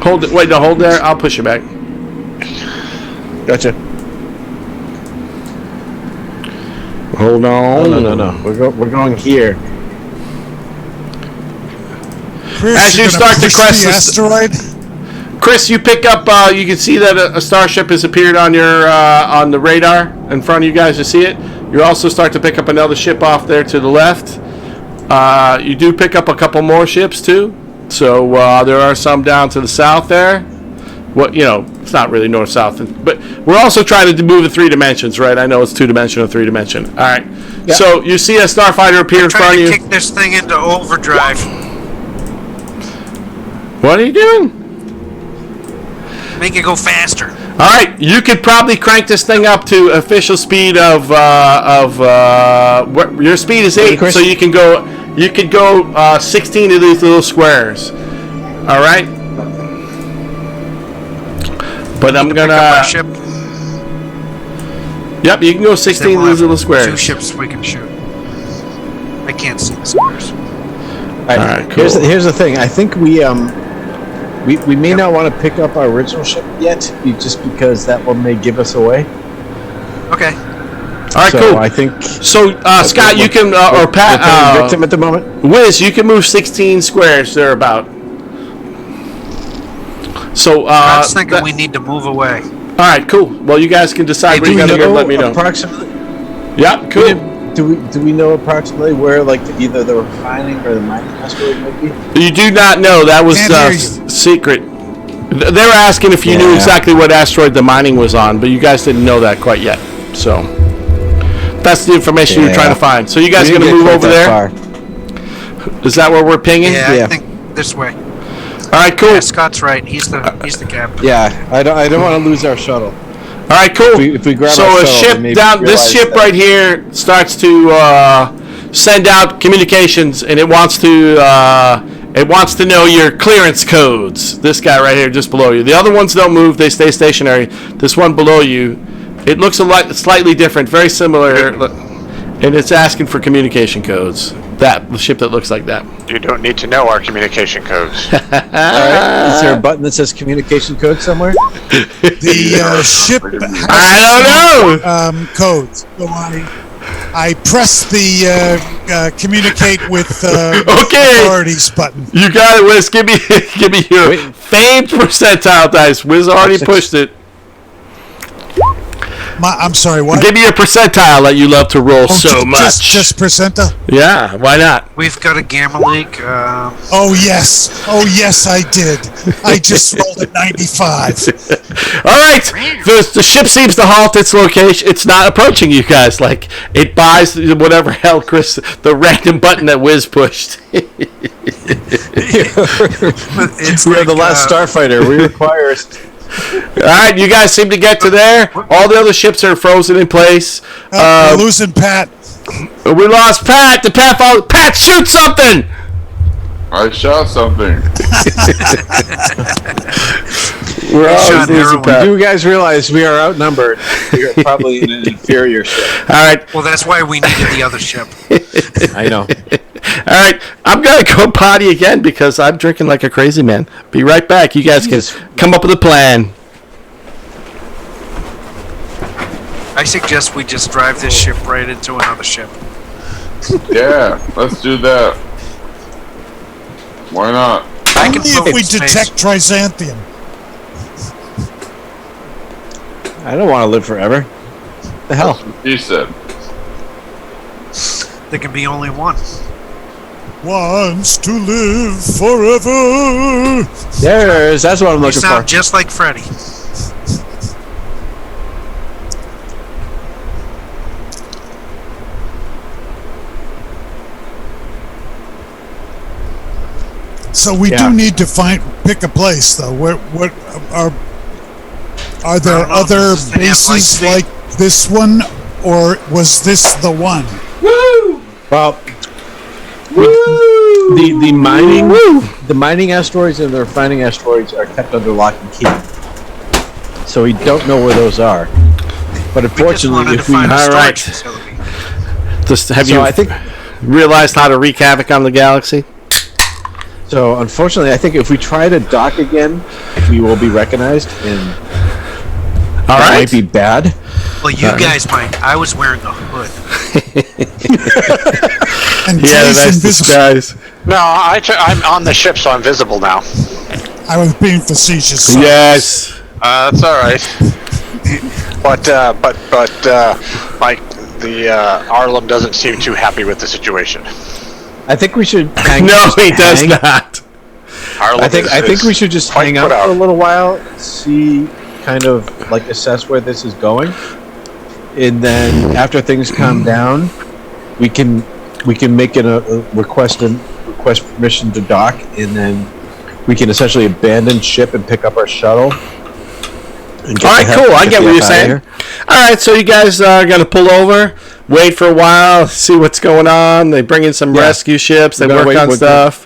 Speaker 2: Hold there. I'll push you back.
Speaker 4: Gotcha.
Speaker 2: Hold on.
Speaker 4: No. We're going here.
Speaker 3: Chris,
Speaker 2: as you start to crest
Speaker 3: the asteroid.
Speaker 2: Chris, you pick up. You can see that a starship has appeared on your on the radar in front of you guys. You see it. You also start to pick up another ship off there to the left. You do pick up a couple more ships too. So there are some down to the south there. It's not really north-south, but we're also trying to move in 3 dimensions, right? I know it's 2-dimensional, 3-dimensional. All right. Yep. So you see a starfighter appear in front of you.
Speaker 7: Kick this thing into overdrive.
Speaker 2: What are you doing?
Speaker 7: Make it go faster.
Speaker 2: All right, you could probably crank this thing up to official speed of your speed is 8, so you can go 16 of these little squares. All right, but I'm gonna.
Speaker 7: Ship.
Speaker 2: Yep, you can go 16 of these little squares.
Speaker 7: 2 ships we can shoot. I can't see the squares.
Speaker 4: All right,
Speaker 2: cool.
Speaker 4: Here's the thing. I think we may not want to pick up our original ship yet, just because that one may give us away.
Speaker 7: Okay.
Speaker 2: All right, cool.
Speaker 4: I think
Speaker 2: so. Scott, you can or Pat.
Speaker 4: Victim at the moment.
Speaker 2: Wiz, you can move 16 squares thereabout. So
Speaker 7: I was thinking we need to move away.
Speaker 2: All right, cool. Well, you guys can decide where you're gonna go. Let me know.
Speaker 4: Approximately.
Speaker 2: Yeah, cool.
Speaker 4: Do we know approximately where either the refining or the mining asteroid might be?
Speaker 2: You do not know. That was secret. They were asking if you knew exactly what asteroid the mining was on, but you guys didn't know that quite yet. So that's the information you're trying to find. So you guys are going to move over there? Far. Is that where we're pinging?
Speaker 7: Yeah, I think this way.
Speaker 2: All right, cool.
Speaker 7: Yeah, Scott's right. He's the captain.
Speaker 4: Yeah, I don't want to lose our shuttle.
Speaker 2: All right, cool.
Speaker 4: If we grab
Speaker 2: so
Speaker 4: our
Speaker 2: a
Speaker 4: shuttle,
Speaker 2: ship down. This ship right here starts to send out communications, and it wants to know your clearance codes. This guy right here, just below you. The other ones don't move; they stay stationary. This one below you, it looks slightly different, very similar, and it's asking for communication codes. The ship that looks like that.
Speaker 5: You don't need to know our communication codes.
Speaker 4: All right. Is there a button that says communication code somewhere?
Speaker 3: The ship has codes. So I press the communicate with authorities button.
Speaker 2: You got it, Wiz. Give me your famed percentile dice. Wiz already pushed it.
Speaker 3: I'm sorry, what?
Speaker 2: Give me your percentile that you love to roll so much.
Speaker 3: Just percentile?
Speaker 2: Yeah, why not?
Speaker 7: We've got a gamma lake.
Speaker 3: Oh yes, I did. I just rolled a 95.
Speaker 2: All right, the ship seems to halt its location. It's not approaching you guys. Like it buys whatever hell Chris, the random button that Wiz pushed.
Speaker 7: It's
Speaker 4: We're the last starfighter. We require.
Speaker 2: All right, you guys seem to get to there. All the other ships are frozen in place.
Speaker 3: We're losing Pat.
Speaker 2: We lost Pat. The Pat followed. Pat, shoot something.
Speaker 6: I shot something.
Speaker 2: We're always
Speaker 7: shot
Speaker 2: losing
Speaker 7: heroin.
Speaker 2: Pat.
Speaker 4: You guys realize we are outnumbered. We are probably in an inferior ship.
Speaker 2: All right.
Speaker 7: well, that's why we needed the other ship.
Speaker 4: I know.
Speaker 2: All right, I'm gonna go potty again because I'm drinking like a crazy man. Be right back. You guys can come up with a plan.
Speaker 7: I suggest we just drive this ship right into another ship.
Speaker 6: Yeah, let's do that. Why not?
Speaker 7: I can
Speaker 3: Only
Speaker 7: float
Speaker 3: if we
Speaker 7: in space.
Speaker 3: detect Trisanthium.
Speaker 4: I don't want to live forever. The hell?
Speaker 6: He said.
Speaker 7: There can be only one.
Speaker 3: Wants to live forever.
Speaker 4: That's what I'm
Speaker 7: You
Speaker 4: looking for.
Speaker 7: sound just like Freddy.
Speaker 3: So we
Speaker 4: Yeah.
Speaker 3: do need to pick a place though. What are
Speaker 7: I
Speaker 3: there
Speaker 7: don't know if
Speaker 3: other
Speaker 7: this is the
Speaker 3: bases
Speaker 7: Light
Speaker 3: like this one, or was this the one?
Speaker 4: Well, the mining asteroids and the refining asteroids are kept under lock and key, so we don't know where those are. But
Speaker 7: We just
Speaker 4: unfortunately,
Speaker 7: wanted to
Speaker 4: if we
Speaker 7: find a
Speaker 2: All
Speaker 7: storage
Speaker 2: right.
Speaker 7: facility.
Speaker 2: Just have
Speaker 4: So
Speaker 2: you
Speaker 4: I think-
Speaker 2: realized how to wreak havoc on the galaxy?
Speaker 4: so unfortunately, I think if we try to dock again, we will be recognized, and
Speaker 2: All
Speaker 4: that
Speaker 2: right.
Speaker 4: might be bad.
Speaker 7: Well, you guys might. I was wearing a hood.
Speaker 3: And
Speaker 2: Yeah,
Speaker 3: Jay's
Speaker 2: that's
Speaker 3: invisible.
Speaker 2: disguise.
Speaker 5: No, I'm on the ship, so I'm visible now.
Speaker 3: I was being facetious.
Speaker 2: Yes.
Speaker 5: That's all right. But Mike, the Arlem doesn't seem too happy with the situation.
Speaker 4: I think we should hang.
Speaker 2: No, he does
Speaker 4: hang-
Speaker 2: not.
Speaker 5: Arlem
Speaker 4: I think we should just
Speaker 5: quite
Speaker 4: hang
Speaker 5: put
Speaker 4: out for a little while, see, kind of like assess where this is going, and then after things calm down, we can make a request permission to dock, and then we can essentially abandon ship and pick up our shuttle. And
Speaker 2: All right, cool. I get what you're saying. All right, so you guys are going to pull over, wait for a while, see what's going on. They bring in some rescue ships. They
Speaker 4: We're gonna
Speaker 2: work
Speaker 4: wait
Speaker 2: on
Speaker 4: with
Speaker 2: stuff.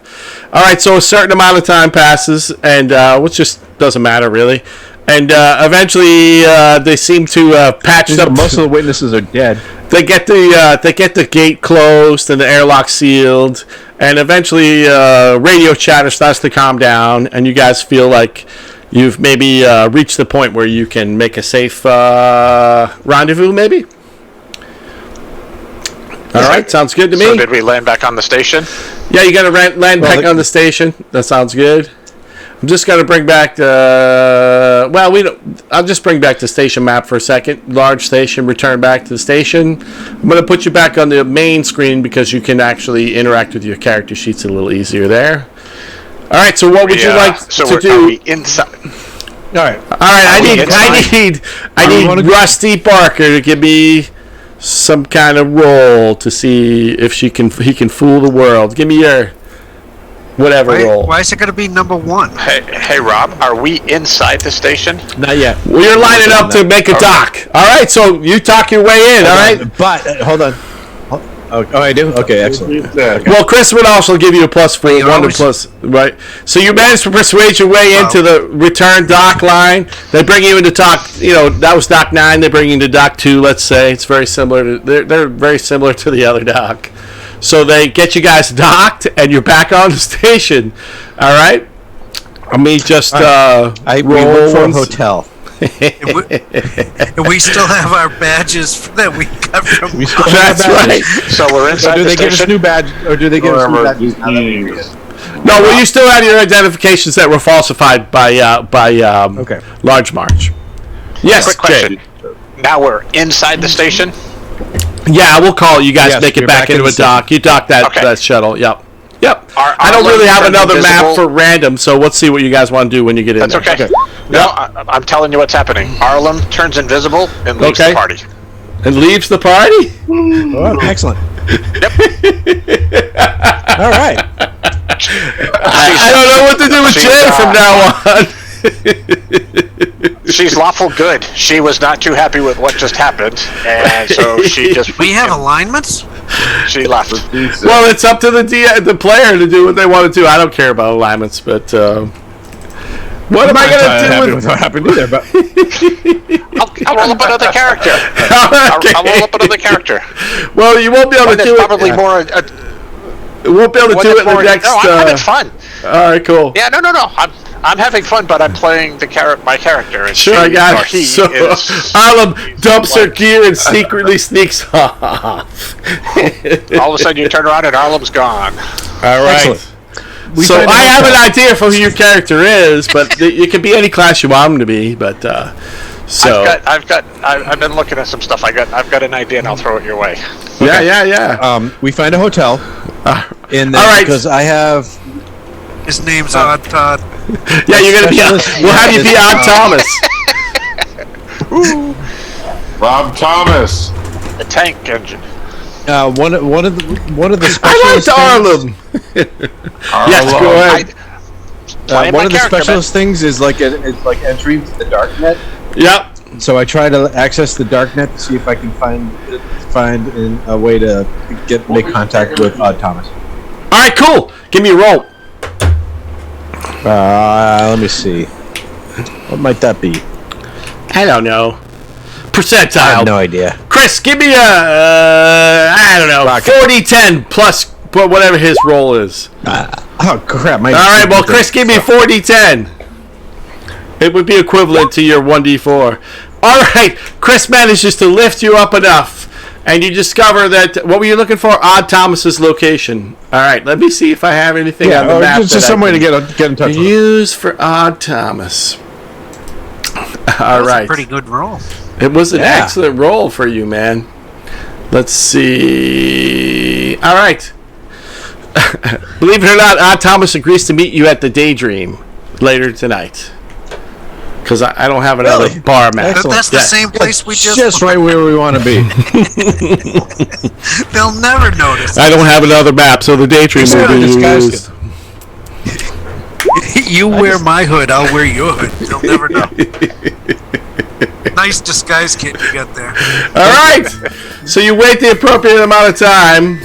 Speaker 2: All right, so a certain amount of time passes, and which just doesn't matter really. And eventually, they seem to patch up.
Speaker 4: Most of the witnesses are dead.
Speaker 2: They get the gate closed and the airlock sealed, and eventually radio chatter starts to calm down, and you guys feel like you've maybe reached the point where you can make a safe rendezvous, maybe. All right, sounds good to me.
Speaker 5: So did we land back on the station?
Speaker 2: Yeah, you got to land back on the station. That sounds good. I'm just gonna bring back the. Well, we don't. I'll just bring back the station map for a second. Large station. Return back to the station. I'm gonna put you back on the main screen because you can actually interact with your character sheets a little easier there. All right. So what would you like
Speaker 5: so
Speaker 2: to
Speaker 5: Are
Speaker 2: do?
Speaker 5: we inside?
Speaker 4: All right.
Speaker 2: All right. I need Rusty Barker to give me some kind of roll to see if he can fool the world. Give me your whatever roll.
Speaker 7: Why is it going to be number one?
Speaker 5: Hey, Rob, are we inside the station?
Speaker 4: Not yet.
Speaker 2: Well, you're lining up to make a dock. All right, so you talk your way in. All right.
Speaker 4: But hold on. Oh, I do. Okay, excellent.
Speaker 2: Well, Chris would also give you a plus for one to plus, right? So you managed to persuade your way into the return dock line. They bring you into dock. You know that was dock 9. They bring you into dock 2. Let's say it's very similar to. They're very similar to the other dock. So they get you guys docked, and you're back on the station. All right. Let me just
Speaker 4: we
Speaker 2: roll
Speaker 4: look for a
Speaker 2: once.
Speaker 4: hotel.
Speaker 7: And we still have our badges that we got from.
Speaker 4: We still have
Speaker 2: That's
Speaker 4: badges.
Speaker 2: right.
Speaker 5: So we're
Speaker 4: So
Speaker 5: inside
Speaker 4: do
Speaker 5: the
Speaker 4: they give us
Speaker 5: station?
Speaker 4: new badge, or do they give us new
Speaker 6: Wherever
Speaker 4: badges? now that we
Speaker 6: he
Speaker 4: do
Speaker 6: is.
Speaker 4: it?
Speaker 2: No, well, you still have your identifications that were falsified by
Speaker 4: Okay.
Speaker 2: Large March. Yes,
Speaker 5: Quick question.
Speaker 2: Jay.
Speaker 5: now we're inside the station.
Speaker 2: Yeah, we'll call you guys.
Speaker 4: Yes,
Speaker 2: make it
Speaker 4: you're
Speaker 2: back
Speaker 4: back in
Speaker 2: into
Speaker 4: the
Speaker 2: a dock. You dock that
Speaker 5: Okay.
Speaker 2: that shuttle. Yep.
Speaker 5: Our
Speaker 2: I don't really have
Speaker 5: turns
Speaker 2: another map
Speaker 5: invisible.
Speaker 2: for random, so let's see what you guys want to do when you get in
Speaker 5: That's
Speaker 2: there.
Speaker 5: okay. No, I'm telling you what's happening. Arlen turns invisible and leaves
Speaker 2: Okay.
Speaker 5: the party.
Speaker 2: And leaves the party.
Speaker 4: Oh, excellent.
Speaker 5: Yep.
Speaker 4: All right.
Speaker 2: I don't know what to do with
Speaker 5: she's,
Speaker 2: Jen from now on.
Speaker 5: She's lawful good. She was not too happy with what just happened, and so she just
Speaker 7: We have alignments?
Speaker 5: she left.
Speaker 2: Well, it's up to the player to do what they want to do. I don't care about alignments, but what am I going to do with
Speaker 4: what happened either? But
Speaker 5: I'll roll up another character. I'll roll up another character.
Speaker 2: Well, you won't be able
Speaker 5: One
Speaker 2: to
Speaker 5: that's
Speaker 2: do
Speaker 5: probably
Speaker 2: it.
Speaker 5: more.
Speaker 2: You won't be able to
Speaker 5: One
Speaker 2: do
Speaker 5: that's
Speaker 2: it in the
Speaker 5: more.
Speaker 2: next.
Speaker 5: No, I'm having fun.
Speaker 2: All right, cool.
Speaker 5: Yeah, no. I'm having fun, but I'm playing my character. And
Speaker 2: Sure, I got it.
Speaker 5: he
Speaker 2: So,
Speaker 5: is
Speaker 2: Arlen dumps her gear and secretly sneaks off.
Speaker 5: all of a sudden you turn around and Arlem's gone.
Speaker 2: All right.
Speaker 4: Excellent.
Speaker 2: So
Speaker 4: find
Speaker 2: I
Speaker 4: out
Speaker 2: have an
Speaker 4: that-
Speaker 2: idea for who your character is, but it can be any class you want him to be. But so
Speaker 5: I've been looking at some stuff. I've got an idea, and I'll throw it your way.
Speaker 2: yeah.
Speaker 4: we find a hotel in there
Speaker 2: all right.
Speaker 4: because I have.
Speaker 7: His name's Odd Todd.
Speaker 2: Yeah, you're gonna be.
Speaker 4: Specialist-
Speaker 2: We'll have you be on Thomas.
Speaker 6: Rob Thomas.
Speaker 5: The tank engine.
Speaker 4: One of the
Speaker 2: I
Speaker 4: specialist
Speaker 2: liked
Speaker 4: things-
Speaker 2: Arlen. Yes, go ahead.
Speaker 5: Playing
Speaker 4: one
Speaker 5: my
Speaker 4: of the
Speaker 5: character, man.
Speaker 4: specialist things is like it's like entry to the darknet.
Speaker 2: Yep.
Speaker 4: So I try to access the darknet to see if I can find a way to make contact with Odd Thomas.
Speaker 2: All right, cool. Give me a roll.
Speaker 4: Let me see. What might that be?
Speaker 2: I don't know. Percentile.
Speaker 4: I have no idea.
Speaker 2: Chris, give me a I don't know,
Speaker 4: Rocket.
Speaker 2: 40-10 plus whatever his roll is.
Speaker 4: Oh crap!
Speaker 2: All right, well, Chris, give me 40-10. It would be equivalent to your 1d4. All right, Chris manages to lift you up enough, and you discover that what were you looking for? Odd Thomas's location. All right, let me see if I have anything on the map.
Speaker 4: just some way to get in touch with him.
Speaker 2: use for Odd Thomas. All
Speaker 7: That's
Speaker 2: right,
Speaker 7: a pretty good roll.
Speaker 2: it was an
Speaker 4: Yeah.
Speaker 2: excellent roll for you, man. Let's see. All right. Believe it or not, Odd Thomas agrees to meet you at the Daydream later tonight. Because I don't have another
Speaker 4: Really?
Speaker 2: bar map.
Speaker 4: Excellent.
Speaker 7: That's the
Speaker 2: Yeah.
Speaker 7: same place we just...
Speaker 4: Just right where we want to be.
Speaker 7: They'll never notice.
Speaker 2: I don't have another map, so the Daydream
Speaker 4: Just
Speaker 2: will
Speaker 4: gotta
Speaker 2: be
Speaker 4: disguise
Speaker 2: used.
Speaker 7: You wear my hood, I'll wear your hood. They'll never know. Nice disguise kit you got there.
Speaker 2: All right. So you wait the appropriate amount of time.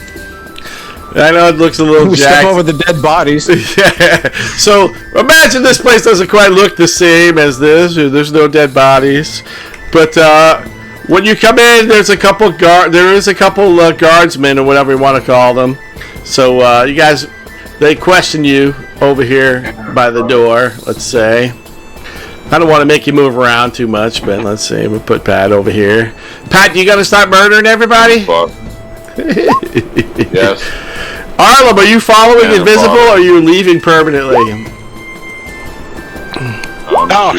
Speaker 2: I know it looks a little
Speaker 4: We step
Speaker 2: jacked.
Speaker 4: over the dead bodies.
Speaker 2: Yeah. So imagine this place doesn't quite look the same as this. There's no dead bodies, but when you come in, there's a couple guardsmen or whatever you want to call them. So you guys, they question you over here by the door. Let's say. I don't want to make you move around too much, but let's see. We'll put Pat over here. Pat, you gonna start murdering everybody?
Speaker 6: Fuck. Yes.
Speaker 2: Arlen, are you following
Speaker 6: Yeah,
Speaker 2: invisible
Speaker 6: follow.
Speaker 2: or are you leaving permanently?
Speaker 5: No,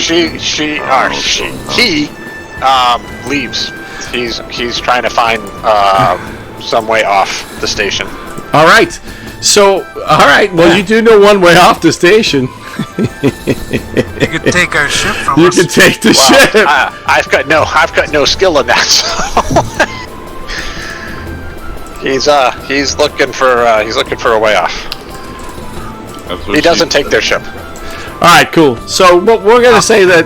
Speaker 5: he leaves. He's trying to find some way off the station.
Speaker 2: All right. So, all right. Well, you do know one way off the station.
Speaker 7: You could take our ship from
Speaker 2: You
Speaker 7: us.
Speaker 2: can take the ship.
Speaker 5: I've got no skill in that. So. He's looking for a way off.
Speaker 6: That's what
Speaker 5: He doesn't
Speaker 6: she
Speaker 5: take their ship.
Speaker 2: All right, cool. So we're going to say that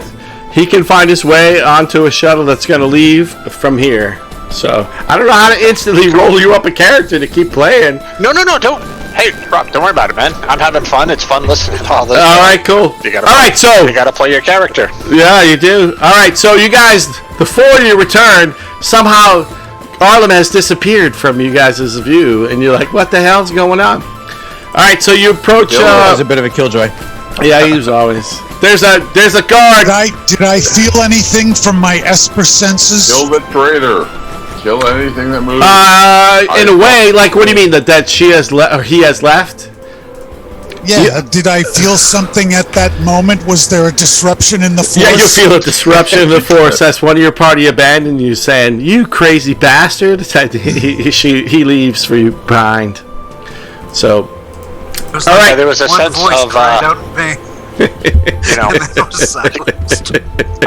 Speaker 2: he can find his way onto a shuttle that's going to leave from here. So I don't know how to instantly roll you up a character to keep playing.
Speaker 5: No, don't. Hey, Rob, don't worry about it, man. I'm having fun. It's fun listening to all this.
Speaker 2: All right, cool.
Speaker 5: You gotta
Speaker 2: All right, so
Speaker 5: you gotta play your character.
Speaker 2: yeah, you do. All right, so you guys, the four of you return. Somehow, Arlen has disappeared from you guys' view, and you're like, "What the hell's going on?" All right, so you approach.
Speaker 4: That was a bit of a killjoy.
Speaker 2: Yeah, he was always. There's a guard.
Speaker 3: Did I feel anything from my Esper senses?
Speaker 6: Kill the traitor. Kill anything that moves.
Speaker 2: In a way, like, what do you mean that she has or he has left?
Speaker 3: Yeah, did I feel something at that moment? Was there a disruption in the force?
Speaker 2: Yeah, you feel a disruption in the force. That's one of your party abandoned you, saying, "You crazy bastard!" He leaves for you behind. So,
Speaker 7: All
Speaker 5: right, there was a
Speaker 7: one
Speaker 5: sense
Speaker 7: voice
Speaker 5: of,
Speaker 7: cried out in vain.
Speaker 5: you know,
Speaker 7: And then it was silenced.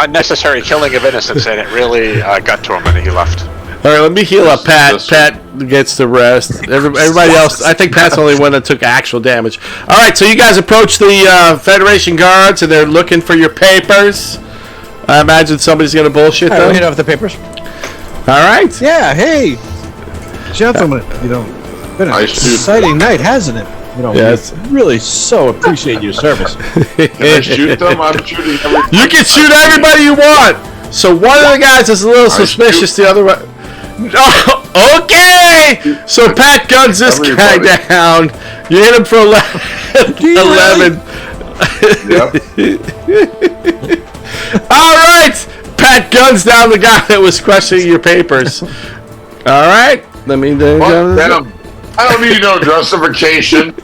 Speaker 5: unnecessary killing of innocents, and it really got to him, and he left.
Speaker 2: all right, let me heal up Pat. Pat gets the rest. Everybody else, I think Pat's the only one that took actual damage. All right, so you guys approach the Federation guards, and they're looking for your papers. I imagine somebody's going to bullshit
Speaker 4: All right,
Speaker 2: them.
Speaker 4: we'll hit off the papers.
Speaker 2: All right.
Speaker 4: Yeah, hey, gentlemen, been an
Speaker 6: I shoot.
Speaker 4: exciting night, hasn't it?
Speaker 2: Yes.
Speaker 4: We really so appreciate your service.
Speaker 6: Can I shoot them? I'm shooting everybody.
Speaker 2: You can shoot everybody you want. So one of the guys is a little suspicious. The other one. Oh, okay. So Pat guns this guy down. You hit him for 11.
Speaker 6: Yep.
Speaker 2: All right. Pat guns down the guy that was questioning your papers. All right. Let me do.
Speaker 6: Fuck them. I don't need no justification.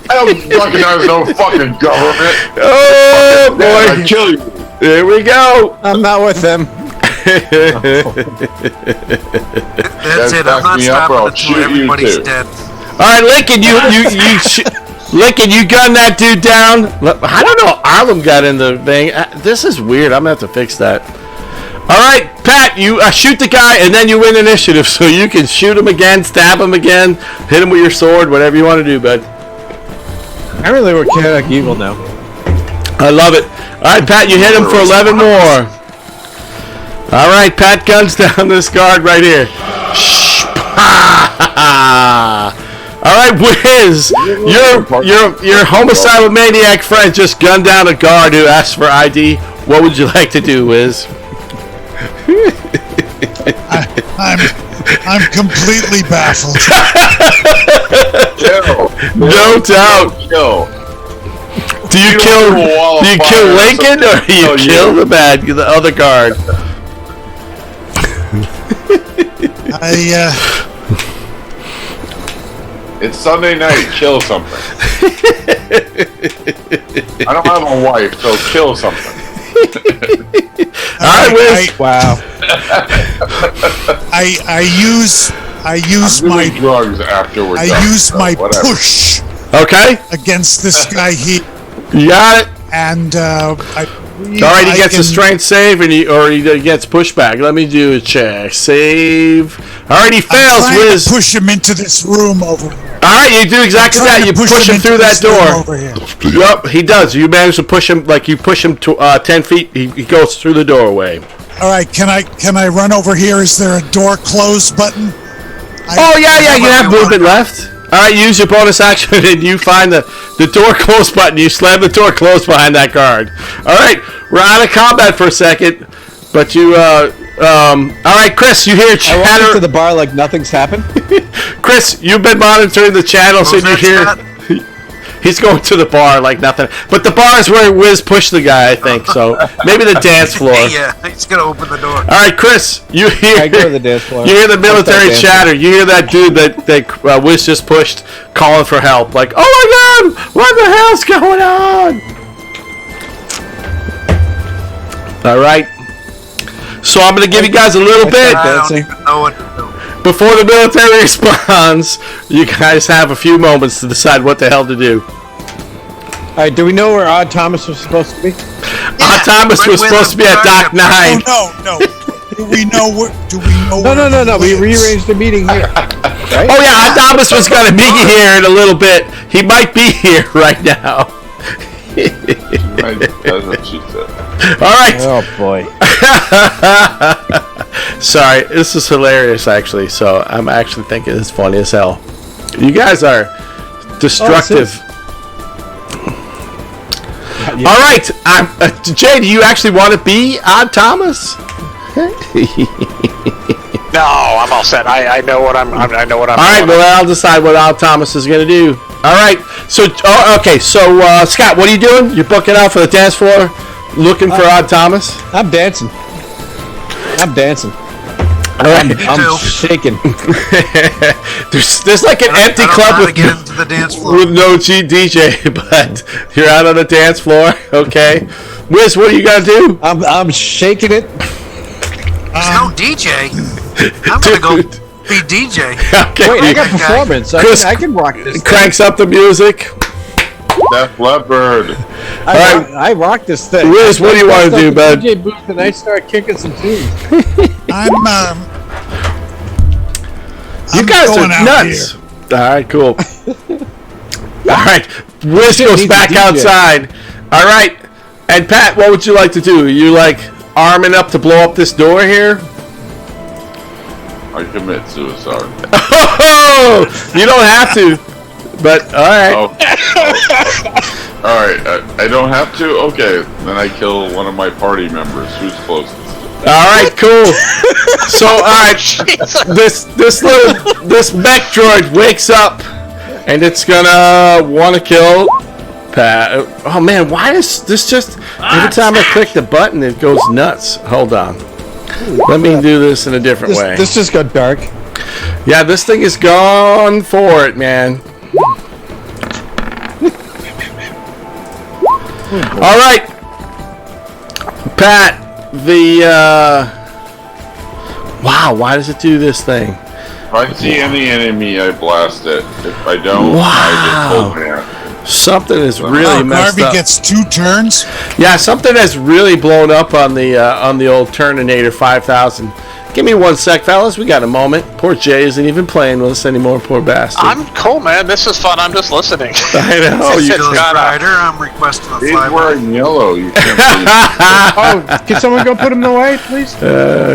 Speaker 6: I don't recognize no fucking government.
Speaker 2: Oh
Speaker 6: I
Speaker 2: boy.
Speaker 6: kill you.
Speaker 2: There we go.
Speaker 4: I'm not with them.
Speaker 7: That's it. I'm
Speaker 6: back
Speaker 7: not
Speaker 6: me up or I'll
Speaker 7: stopping
Speaker 6: shoot
Speaker 7: until
Speaker 6: you
Speaker 7: everybody's
Speaker 6: too.
Speaker 7: dead.
Speaker 2: All right, Lincoln, Lincoln, you gun that dude down. I don't know how Arlen got in the thing. This is weird. I'm gonna have to fix that. All right, Pat, you shoot the guy, and then you win initiative, so you can shoot him again, stab him again, hit him with your sword, whatever you want to do, bud.
Speaker 4: I really were chaotic evil now.
Speaker 2: I love it. All right, Pat, you hit him for 11 more. All right, Pat guns down this guard right here. All right, Wiz, your homicidal maniac friend just gunned down a guard who asked for ID. What would you like to do, Wiz?
Speaker 3: I'm completely baffled.
Speaker 2: No doubt. Do you kill Lincoln or do you kill the other guard?
Speaker 6: It's Sunday night. Kill something. I don't have a wife, so kill something.
Speaker 2: Alright, Wiz.
Speaker 4: Wow.
Speaker 3: I use my
Speaker 6: drugs after we're done,
Speaker 3: I use
Speaker 6: so
Speaker 3: my
Speaker 6: whatever.
Speaker 3: push
Speaker 2: Okay.
Speaker 3: against this guy here,
Speaker 2: You got it.
Speaker 3: and
Speaker 2: Alright, he gets a strength save and he gets pushback. Let me do a check. Save. Alright, he fails,
Speaker 3: I'm trying
Speaker 2: Wiz.
Speaker 3: to push him into this room over here.
Speaker 2: Alright, you do exactly that. You push him through that door.
Speaker 3: Over here.
Speaker 2: Yep, he does. You manage to push him, like you push him to 10 feet. He goes through the doorway.
Speaker 3: All right, can I run over here? Is there a door close button?
Speaker 2: Oh, yeah, you have movement left. Alright, use your bonus action and you find the door close button. You slam the door closed behind that guard. Alright, we're out of combat for a second. But you, alright, Chris, you hear
Speaker 4: I
Speaker 2: chatter.
Speaker 4: walk into the bar like nothing's happened.
Speaker 2: Chris, you've been monitoring the channel, so you hear. He's going to the bar like nothing. But the bar is where Wiz pushed the guy, I think. So maybe the dance floor.
Speaker 7: Yeah, he's gonna open the door.
Speaker 2: All right, Chris, you hear.
Speaker 4: I go to the dance floor.
Speaker 2: You hear the military
Speaker 4: Fuck that
Speaker 2: chatter. You hear that dude that Wiz just pushed calling for help. Like, oh my God, what the hell's going on? All right. So I'm gonna give you guys a little bit.
Speaker 7: I don't even know what to do.
Speaker 2: Before the military responds, you guys have a few moments to decide what the hell to do.
Speaker 4: All right, do we know where Odd Thomas was supposed to be?
Speaker 2: Odd Thomas was supposed to be at Dock 9.
Speaker 3: Oh no. Do we know what?
Speaker 4: No. We rearranged the meeting here. Right?
Speaker 2: Oh yeah, Odd Thomas was going to be here in a little bit. He might be here right now.
Speaker 6: That's what she said.
Speaker 2: All right.
Speaker 4: Oh boy.
Speaker 2: Sorry, this is hilarious actually. So I'm actually thinking it's funny as hell. You guys are destructive.
Speaker 4: Yeah.
Speaker 2: All right, Jay, do you actually want to be Odd Thomas?
Speaker 5: No, I'm all set. I know what I'm. I know what I'm.
Speaker 2: All right,
Speaker 5: doing.
Speaker 2: well, I'll decide what Odd Thomas is going to do. All right, so okay, so Scott, what are you doing? You're booking out for the dance floor, looking for Odd Thomas.
Speaker 4: I'm dancing. I'm shaking.
Speaker 2: there's like an empty club with,
Speaker 7: get into the dance floor.
Speaker 2: with no DJ, but you're out on the dance floor. Okay, Wiz, what are you gonna do?
Speaker 4: I'm shaking it.
Speaker 7: There's no DJ. I'm gonna go be DJ.
Speaker 2: Okay,
Speaker 4: Wait, I got performance.
Speaker 2: Chris
Speaker 4: I can rock this.
Speaker 2: cranks up the music.
Speaker 6: Def Leppard.
Speaker 4: I rock this thing.
Speaker 2: Wiz, what do you want to do, bud?
Speaker 4: DJ booth and I start kicking some tunes.
Speaker 2: You guys are
Speaker 3: going out
Speaker 2: nuts. All right, cool. All right, Wiz goes back outside. All right, and Pat, what would you like to do? You like arming up to blow up this door here?
Speaker 6: I commit suicide.
Speaker 2: Oh, you don't have to, but all right.
Speaker 6: All right. I don't have to. Okay, then I kill one of my party members. Who's closest?
Speaker 2: All right, cool. So, all right, this mech droid wakes up, and it's gonna want to kill Pat. Oh man, why is this just every time I click the button it goes nuts? Hold on, let me do this in a different way.
Speaker 4: This just got dark.
Speaker 2: Yeah, this thing is gone for it, man. All right, Pat. Wow, why does it do this thing?
Speaker 6: If I see any enemy, I blast it. If I don't, I just hold man.
Speaker 2: Something is really messed
Speaker 3: Garvey
Speaker 2: up.
Speaker 3: gets 2 turns.
Speaker 2: Yeah, something has really blown up on the old Turninator 5000. Give me 1 sec, fellas. We got a moment. Poor Jay isn't even playing with us anymore. Poor bastard.
Speaker 5: I'm cool, man. This is fun. I'm just listening.
Speaker 2: I know.
Speaker 5: It's
Speaker 2: You,
Speaker 5: got
Speaker 7: Rider, I'm requesting a
Speaker 6: He's
Speaker 7: fly.
Speaker 6: wearing yellow. You can't
Speaker 4: Oh, can someone go put him away, please?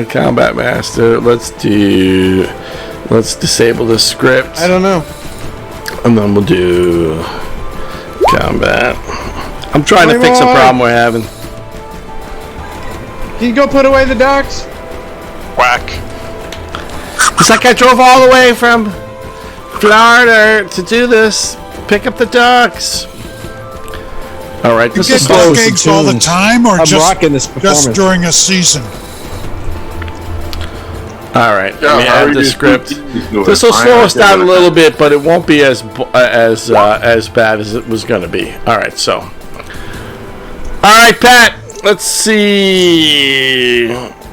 Speaker 2: Combat Master. Let's disable the script.
Speaker 4: I don't know.
Speaker 2: And then we'll do combat. I'm trying to fix a problem we're having.
Speaker 4: Can you go put away the ducks?
Speaker 5: Whack.
Speaker 2: It's like I drove all the way from Florida to do this. Pick up the ducks. All right,
Speaker 3: You
Speaker 2: this
Speaker 3: get
Speaker 2: is
Speaker 3: duck
Speaker 2: slow.
Speaker 3: eggs all the time, or
Speaker 4: I'm
Speaker 3: just
Speaker 4: rocking this performance.
Speaker 3: during a season?
Speaker 2: All right,
Speaker 6: Yeah,
Speaker 2: let me
Speaker 6: how
Speaker 2: add
Speaker 6: are
Speaker 2: the
Speaker 6: you
Speaker 2: script.
Speaker 6: doing?
Speaker 2: This will
Speaker 6: I
Speaker 2: slow us
Speaker 6: get
Speaker 2: down a
Speaker 6: it.
Speaker 2: little bit, but it won't be as bad as it was going to be. All right, so. All right, Pat. Let's see.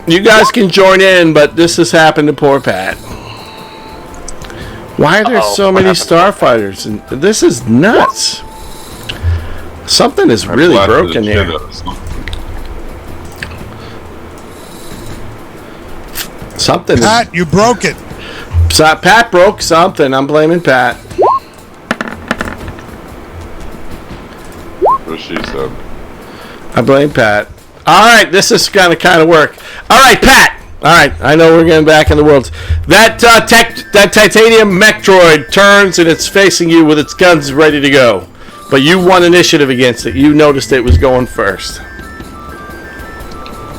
Speaker 2: You guys can join in, but this has happened to poor Pat. Why are there so many starfighters? And this is nuts. Something is really broken here. Something.
Speaker 3: Pat, you broke it.
Speaker 2: Pat broke something. I'm blaming Pat.
Speaker 6: What she said.
Speaker 2: I blame Pat. All right, this is gonna kind of work. All right, Pat. All right, I know we're getting back in the world. That titanium mech droid turns and it's facing you with its guns ready to go. But you won initiative against it. You noticed it was going first.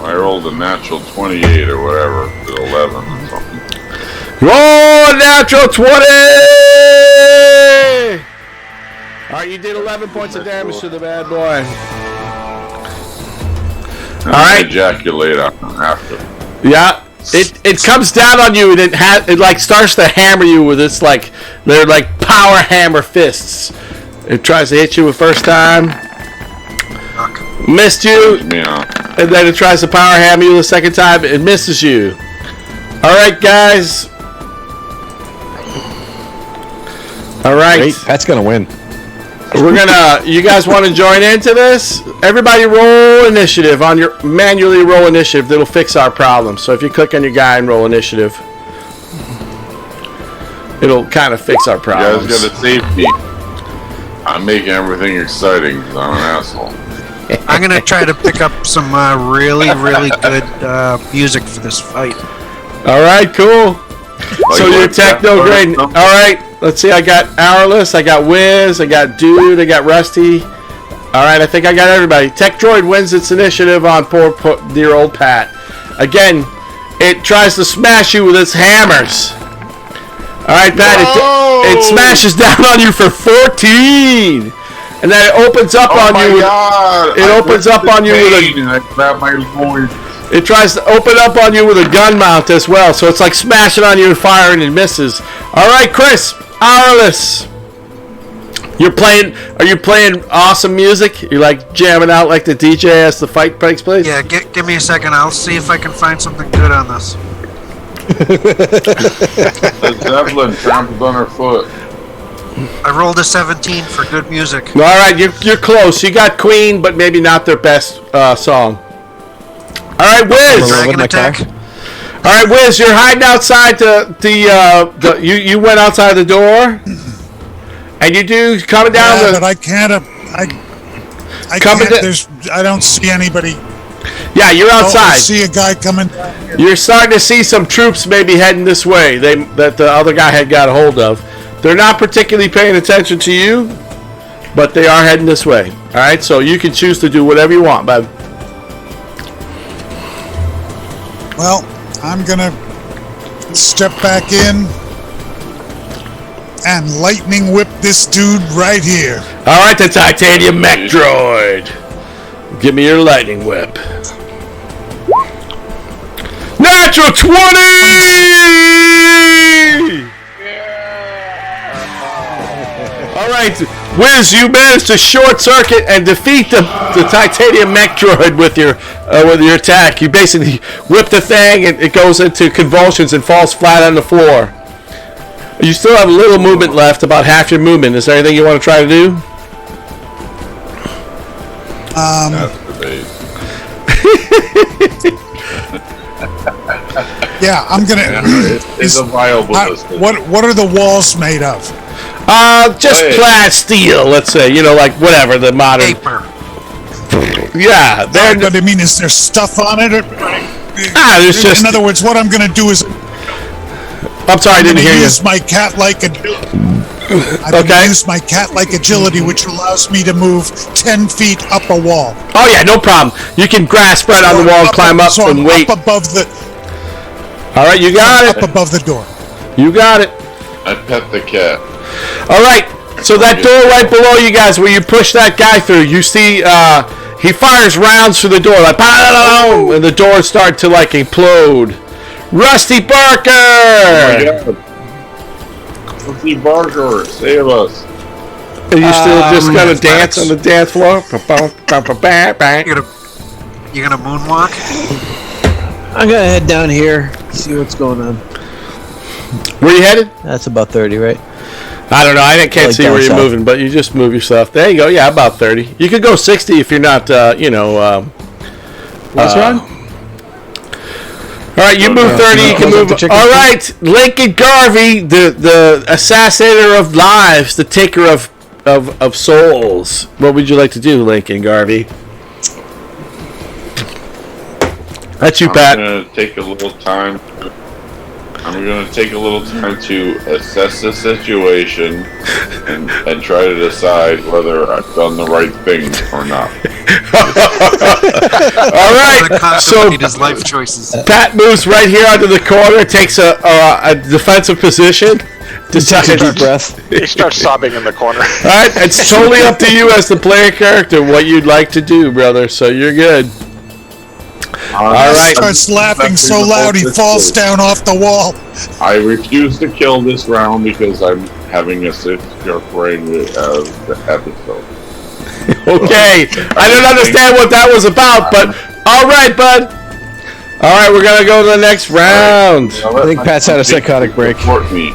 Speaker 6: I rolled a natural 28 or whatever, to 11 or something.
Speaker 2: Roll a natural 20! All right, you did 11 points of damage to the bad boy.
Speaker 6: All right. Ejaculate after.
Speaker 2: Yeah, it comes down on you and it like starts to hammer you with its like they're like power hammer fists. It tries to hit you the first time, missed you, and then it tries to power hammer you the second time. It misses you. All right, guys. All right.
Speaker 4: Wait, Pat's gonna win.
Speaker 2: We're gonna. You guys want to join into this? Everybody, roll initiative on your manually roll initiative. That'll fix our problem. So if you click on your guy and roll initiative, it'll kind of fix our
Speaker 6: You
Speaker 2: problems.
Speaker 6: guys gotta save me. I'm making everything exciting because I'm an asshole.
Speaker 7: I'm gonna try to pick up some really good music for this fight.
Speaker 2: All right, cool. So
Speaker 6: Like
Speaker 2: you're
Speaker 6: what,
Speaker 2: techno
Speaker 6: Jack?
Speaker 2: grade. All right, let's see. I got Hourless, I got Wiz, I got Dude, I got Rusty. All right, I think I got everybody. Tech Droid wins its initiative on poor dear old Pat. Again, it tries to smash you with its hammers. All right, Pat, it smashes down on you for 14. And then it opens up on you with...
Speaker 6: God.
Speaker 2: It opens up on you with a...
Speaker 6: I grab my voice.
Speaker 2: It tries to open up on you with a gun mount as well, so it's like smashing on you and firing and misses. All right, Chris, Arliss. Are you playing awesome music? You're like jamming out like the DJ as the fight takes place?
Speaker 7: Yeah, give me a second. I'll see if I can find something good on this.
Speaker 6: The Zeppelin trampled on her foot.
Speaker 7: I rolled a 17 for good music.
Speaker 2: All right, you're close. You got Queen, but maybe not their best song. All right, Wiz.
Speaker 7: Dragon attack.
Speaker 2: All right, Wiz, you're hiding outside you went outside the door, and you do coming down
Speaker 3: but I can't. I can't. I don't see anybody.
Speaker 2: Yeah, you're outside.
Speaker 3: I see a guy coming down here.
Speaker 2: You're starting to see some troops maybe heading this way. That the other guy had got a hold of. They're not particularly paying attention to you, but they are heading this way. All right, so you can choose to do whatever you want, bud.
Speaker 3: Well, I'm gonna step back in and lightning whip this dude right here.
Speaker 2: All right, the titanium mech droid. Give me your lightning whip. Natural 20! All right, Wiz, you managed to short circuit and defeat the titanium mech droid with your attack. You basically whip the thing and it goes into convulsions and falls flat on the floor. You still have a little movement left, about half your movement. Is there anything you want to try to do?
Speaker 6: That's the base.
Speaker 3: Yeah, I'm gonna.
Speaker 6: It's a viable system.
Speaker 3: What are the walls made of?
Speaker 2: Just plaid steel, let's say. Like whatever the modern.
Speaker 7: Paper.
Speaker 2: Yeah,
Speaker 3: But I mean, is there stuff on it?
Speaker 2: There's just.
Speaker 3: In other words, what I'm gonna do is.
Speaker 2: I'm sorry, I didn't hear you.
Speaker 3: Use my cat-like agility. Use my cat-like agility, which allows me to move 10 feet up a wall.
Speaker 2: Oh yeah, no problem. You can grasp right on the wall and climb up and wait.
Speaker 3: Up above the.
Speaker 2: All right, you got it.
Speaker 3: Up above the door.
Speaker 2: You got it.
Speaker 6: I pet the cat.
Speaker 2: All right, so that door right below you guys, where you push that guy through, you see he fires rounds through the door, like pow, and the doors start to like implode. Rusty Barker!
Speaker 6: Oh my God. Rusty Barker, save us.
Speaker 2: Are you still just gonna dance on the dance floor?
Speaker 7: You gonna moonwalk?
Speaker 4: I'm gonna head down here, see what's going on.
Speaker 2: Where you headed?
Speaker 4: That's about 30, right?
Speaker 2: I don't know. I can't
Speaker 4: Like
Speaker 2: see where you're
Speaker 4: south.
Speaker 2: moving, but you just move yourself. There you go. Yeah, about 30. You could go 60 if you're not,
Speaker 4: What's wrong?
Speaker 2: All right, you move 30. You can move. All right, Lincoln Garvey, the assassinator of lives, the taker of souls. What would you like to do, Lincoln Garvey? That's you, Pat.
Speaker 6: I'm gonna take a little time to assess the situation and try to decide whether I've done the right thing or not.
Speaker 2: All right, so
Speaker 7: his life choices.
Speaker 2: Pat moves right here onto the corner, takes a defensive position.
Speaker 4: Take a deep breath.
Speaker 5: He starts sobbing in the corner.
Speaker 2: All right, it's totally up to you as the player character what you'd like to do, brother. So you're good. All right.
Speaker 3: Starts laughing so loud he falls down off the wall.
Speaker 6: I refuse to kill this round because I'm having a schizophrenia episode.
Speaker 2: Okay, I don't understand what that was about, but all right, bud. All right, we're gonna go to the next round.
Speaker 4: I think Pat's had a psychotic break.
Speaker 6: Report me.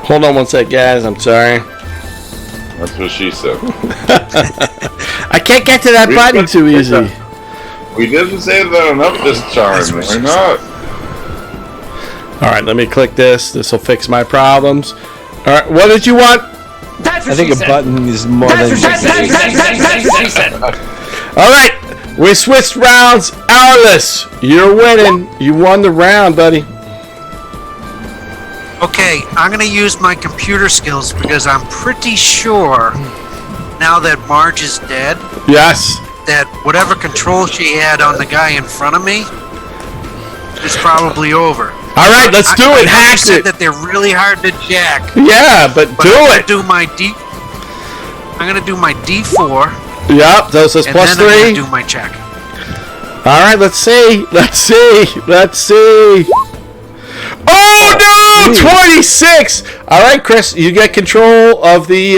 Speaker 2: Hold on one sec, guys. I'm sorry.
Speaker 6: That's what she said.
Speaker 2: I can't get to that button too easy.
Speaker 6: We didn't say that enough this time. Why not?
Speaker 2: All right, let me click this. This will fix my problems. All right, what did you want?
Speaker 4: I think a button is more than just
Speaker 2: All right, we switched rounds. Arliss, you're winning. You won the round, buddy.
Speaker 7: Okay, I'm gonna use my computer skills because I'm pretty sure now that Marge is dead,
Speaker 2: Yes.
Speaker 7: that whatever control she had on the guy in front of me is probably over.
Speaker 2: All right, let's do it.
Speaker 7: I
Speaker 2: Hack
Speaker 7: said
Speaker 2: it.
Speaker 7: that they're really hard to jack.
Speaker 2: Yeah, but do
Speaker 7: I'm
Speaker 2: it.
Speaker 7: gonna do my I'm gonna do my D4.
Speaker 2: Yep, those is
Speaker 7: And
Speaker 2: plus
Speaker 7: then I'm
Speaker 2: 3.
Speaker 7: gonna do my check.
Speaker 2: All right, let's see. Oh no, 26. All right, Chris, you get control of the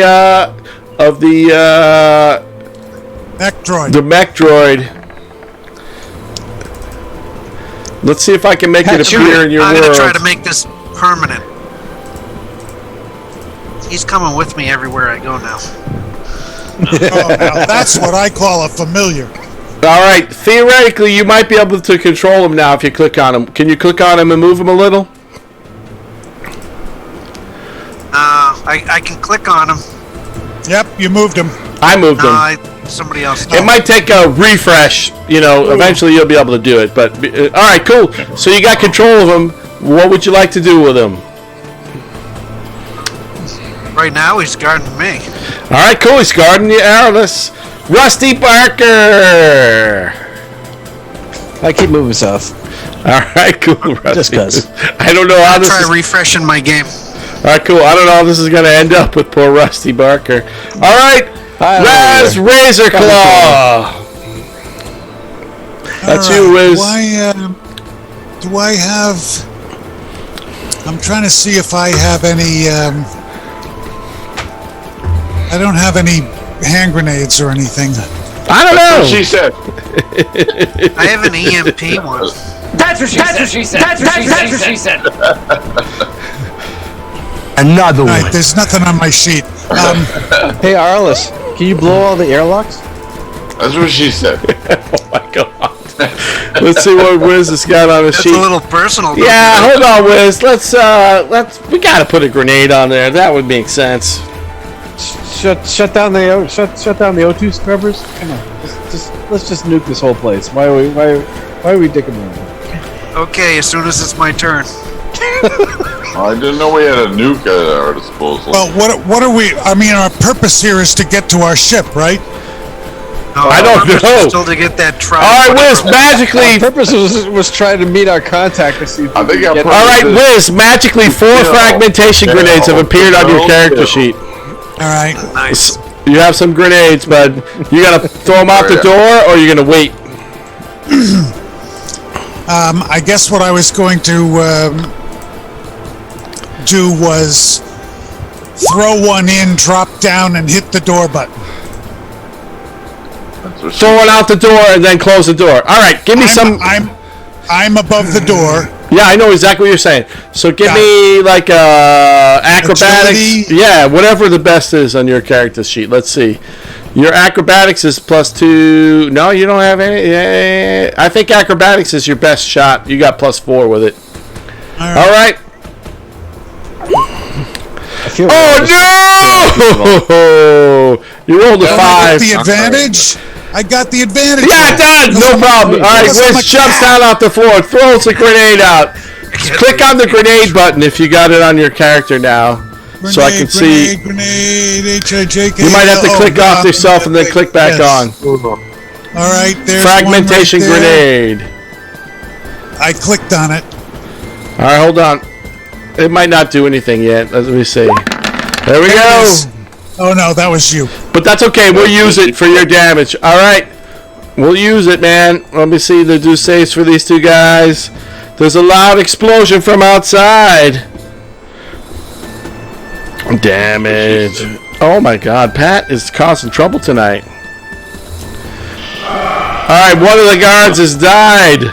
Speaker 3: Mech droid.
Speaker 2: the mech droid. Let's see if I can make it appear in your
Speaker 7: I'm
Speaker 2: world.
Speaker 7: gonna try to make this permanent. He's coming with me everywhere I go now.
Speaker 3: Oh, now that's what I call a familiar.
Speaker 2: All right, theoretically, you might be able to control him now if you click on him. Can you click on him and move him a little?
Speaker 7: I can click on him.
Speaker 3: Yep, you moved him.
Speaker 2: I moved him.
Speaker 7: Somebody else.
Speaker 2: It might take a refresh. You know, eventually you'll be able to do it. But all right, cool. So you got control of him. What would you like to do with him?
Speaker 7: Right now, he's guarding me.
Speaker 2: All right, cool. He's guarding the airless. Rusty Barker.
Speaker 4: I keep moving stuff.
Speaker 2: All right, cool. Rusty.
Speaker 4: Just 'cause.
Speaker 2: I don't know how
Speaker 7: I'll
Speaker 2: this
Speaker 7: try
Speaker 2: is.
Speaker 7: refreshing my game.
Speaker 2: All right, cool. I don't know how this is going to end up with poor Rusty Barker. All right, Raz Razor Claw. That's
Speaker 3: All
Speaker 2: you,
Speaker 3: right,
Speaker 2: Wiz.
Speaker 3: Do I have... I'm trying to see if I have any... I don't have any hand grenades or anything.
Speaker 2: I don't know.
Speaker 6: She said.
Speaker 7: I have an EMP one.
Speaker 8: That's what she said. That's what she said.
Speaker 9: Another
Speaker 3: All
Speaker 9: one.
Speaker 3: right, there's nothing on my sheet.
Speaker 4: Hey, Arliss, can you blow all the airlocks?
Speaker 6: That's what she said.
Speaker 2: Oh my god. Let's see what Wiz has got on his
Speaker 7: That's
Speaker 2: sheet.
Speaker 7: a little personal.
Speaker 2: Yeah, hold on, Wiz. Let's we gotta put a grenade on there. That would make sense.
Speaker 4: Shut down the O2 scrubbers. Come on, let's just nuke this whole place. Why are we dicking around?
Speaker 7: Okay, as soon as it's my turn.
Speaker 6: I didn't know we had a nuke at our disposal.
Speaker 3: Well, what are we... I mean, our purpose here is to get to our ship, right?
Speaker 7: No,
Speaker 2: I don't
Speaker 7: purpose
Speaker 2: know.
Speaker 7: is still to get that tri.
Speaker 2: All right, Wiz, magically.
Speaker 4: Our purpose was trying to meet our contact to see if
Speaker 6: I think
Speaker 4: we
Speaker 6: our
Speaker 4: could get...
Speaker 2: All right, Wiz, magically 4 fragmentation grenades have appeared on your character sheet.
Speaker 3: All right.
Speaker 7: Nice.
Speaker 2: You have some grenades, bud. You gotta throw them out the door, or you gonna wait?
Speaker 3: I guess what I was going to do was throw one in, drop down, and hit the door button.
Speaker 6: That's what she
Speaker 2: Throw it out the door and then close the door. All right, give me some.
Speaker 3: I'm above the door.
Speaker 2: Yeah, I know exactly what you're saying. So give
Speaker 3: Got
Speaker 2: me like acrobatics.
Speaker 3: Agility.
Speaker 2: Yeah, whatever the best is on your character sheet. Let's see. Your acrobatics is +2. No, you don't have any. Yeah, I think acrobatics is your best shot. You got +4 with it. All right.
Speaker 4: I feel
Speaker 2: Oh no! You rolled a 5.
Speaker 3: The advantage. I got the advantage.
Speaker 2: Yeah, done. No problem. All right, Wiz jumps down off the floor, throws a grenade out. Click on the grenade button if you got it on your character now, so I can see.
Speaker 3: Grenade, H-I-J-K.
Speaker 2: You might have to click off yourself and then click back on.
Speaker 3: All right, there's
Speaker 2: Fragmentation
Speaker 3: one right there.
Speaker 2: grenade.
Speaker 3: I clicked on it.
Speaker 2: All right, hold on. It might not do anything yet. Let me see. There we go.
Speaker 3: Oh no, that was you.
Speaker 2: But that's okay. We'll use it for your damage. All right. We'll use it, man. Let me see the do saves for these two guys. There's a loud explosion from outside. Damage. Oh my god. Pat is causing trouble tonight. Alright, one of the guards has died.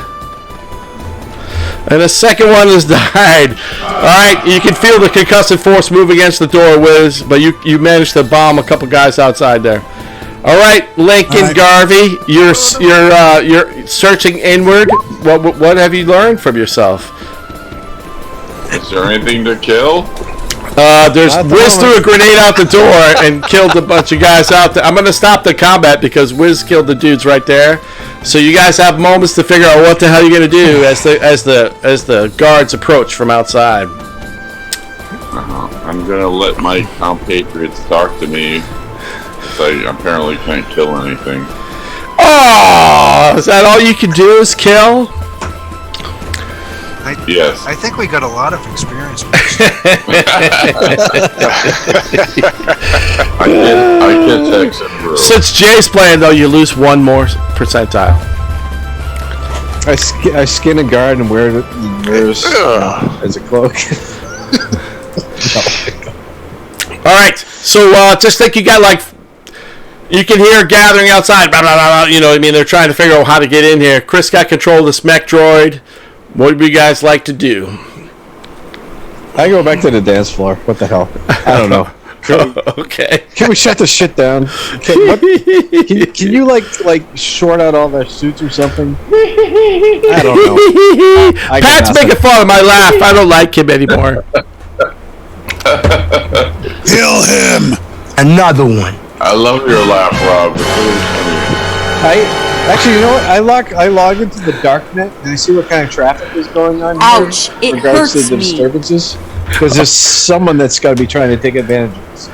Speaker 2: And the second one has died. Alright, you can feel the concussive force move against the door, Wiz, but you managed to bomb a couple guys outside there. Alright, Lincoln Garvey, you're searching inward. What have you learned from yourself?
Speaker 6: Is there anything to kill?
Speaker 2: There's Wiz threw a grenade out the door and killed a bunch of guys out there. I'm gonna stop the combat because Wiz killed the dudes right there. So you guys have moments to figure out what the hell you're gonna do as the guards approach from outside.
Speaker 6: I'm gonna let my compatriots talk to me. I apparently can't kill anything.
Speaker 2: Oh, is that all you can do is kill?
Speaker 6: Yes.
Speaker 7: I think we got a lot of experience.
Speaker 6: I can't text it, bro.
Speaker 2: Since Jay's playing, though, you lose 1 more percentile.
Speaker 4: I skin a guard and wear it as a cloak.
Speaker 2: All right, so just think you got you can hear gathering outside, blah, blah, blah, blah, you know what I mean? They're trying to figure out how to get in here. Chris got control of this mech droid. What would you guys like to do?
Speaker 4: I go back to the dance floor. What the hell? I don't know.
Speaker 2: Okay.
Speaker 4: Can we shut this shit down? Can you like short out all their suits or something? I don't know.
Speaker 2: Pat's making fun of my laugh. I don't like him anymore.
Speaker 3: Kill him!
Speaker 9: Another one.
Speaker 6: I love your laugh, Rob. It's really funny.
Speaker 4: Actually, you know what? I log into the darknet and I see what kind of traffic is going on.
Speaker 10: Ouch!
Speaker 4: Here
Speaker 10: It
Speaker 4: in regards
Speaker 10: hurts
Speaker 4: to the
Speaker 10: me.
Speaker 4: disturbances. Because there's someone that's got to be trying to take advantage of this.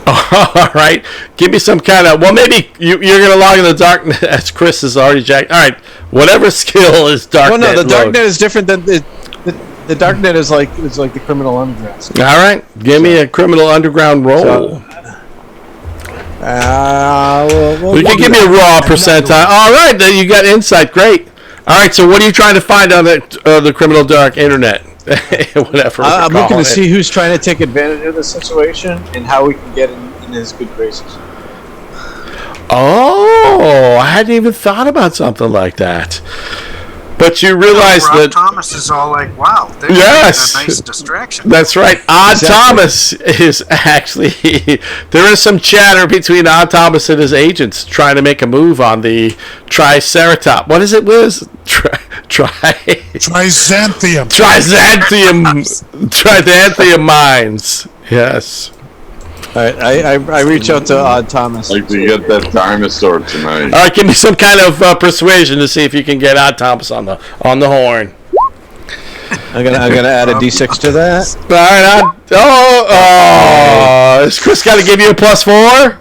Speaker 2: All right. Give me some kind of... Well, maybe you're going to log in the darknet as Chris has already jacked. All right. Whatever skill is darknet.
Speaker 4: Well, no, the
Speaker 2: load.
Speaker 4: darknet is different than... The darknet is like the criminal underground.
Speaker 2: All right. Give me a criminal underground roll. You can give me a raw percentile. All right. Then you got insight. Great. All right. So what are you trying to find on the criminal dark internet? Whatever.
Speaker 4: I'm looking to see who's trying to take advantage of the situation and how we can get in his good graces.
Speaker 2: Oh, I hadn't even thought about something like that. But you realize
Speaker 7: Rob
Speaker 2: that
Speaker 7: Thomas is all like, wow, there's
Speaker 2: Yes.
Speaker 7: a nice distraction.
Speaker 2: that's right. Odd Thomas is actually there is some chatter between Odd Thomas and his agents trying to make a move on the Triceratop. What is it, Wiz?
Speaker 3: Trisamthhmimm.
Speaker 2: Trisamthhmimm mines. Yes.
Speaker 4: All right, I reach out to Odd Thomas.
Speaker 6: Like to get that dinosaur tonight.
Speaker 2: All right, give me some kind of persuasion to see if you can get Odd Thomas on the horn.
Speaker 4: I'm gonna add a d6 to that.
Speaker 2: All right, Odd. Is Chris got to give you a +4?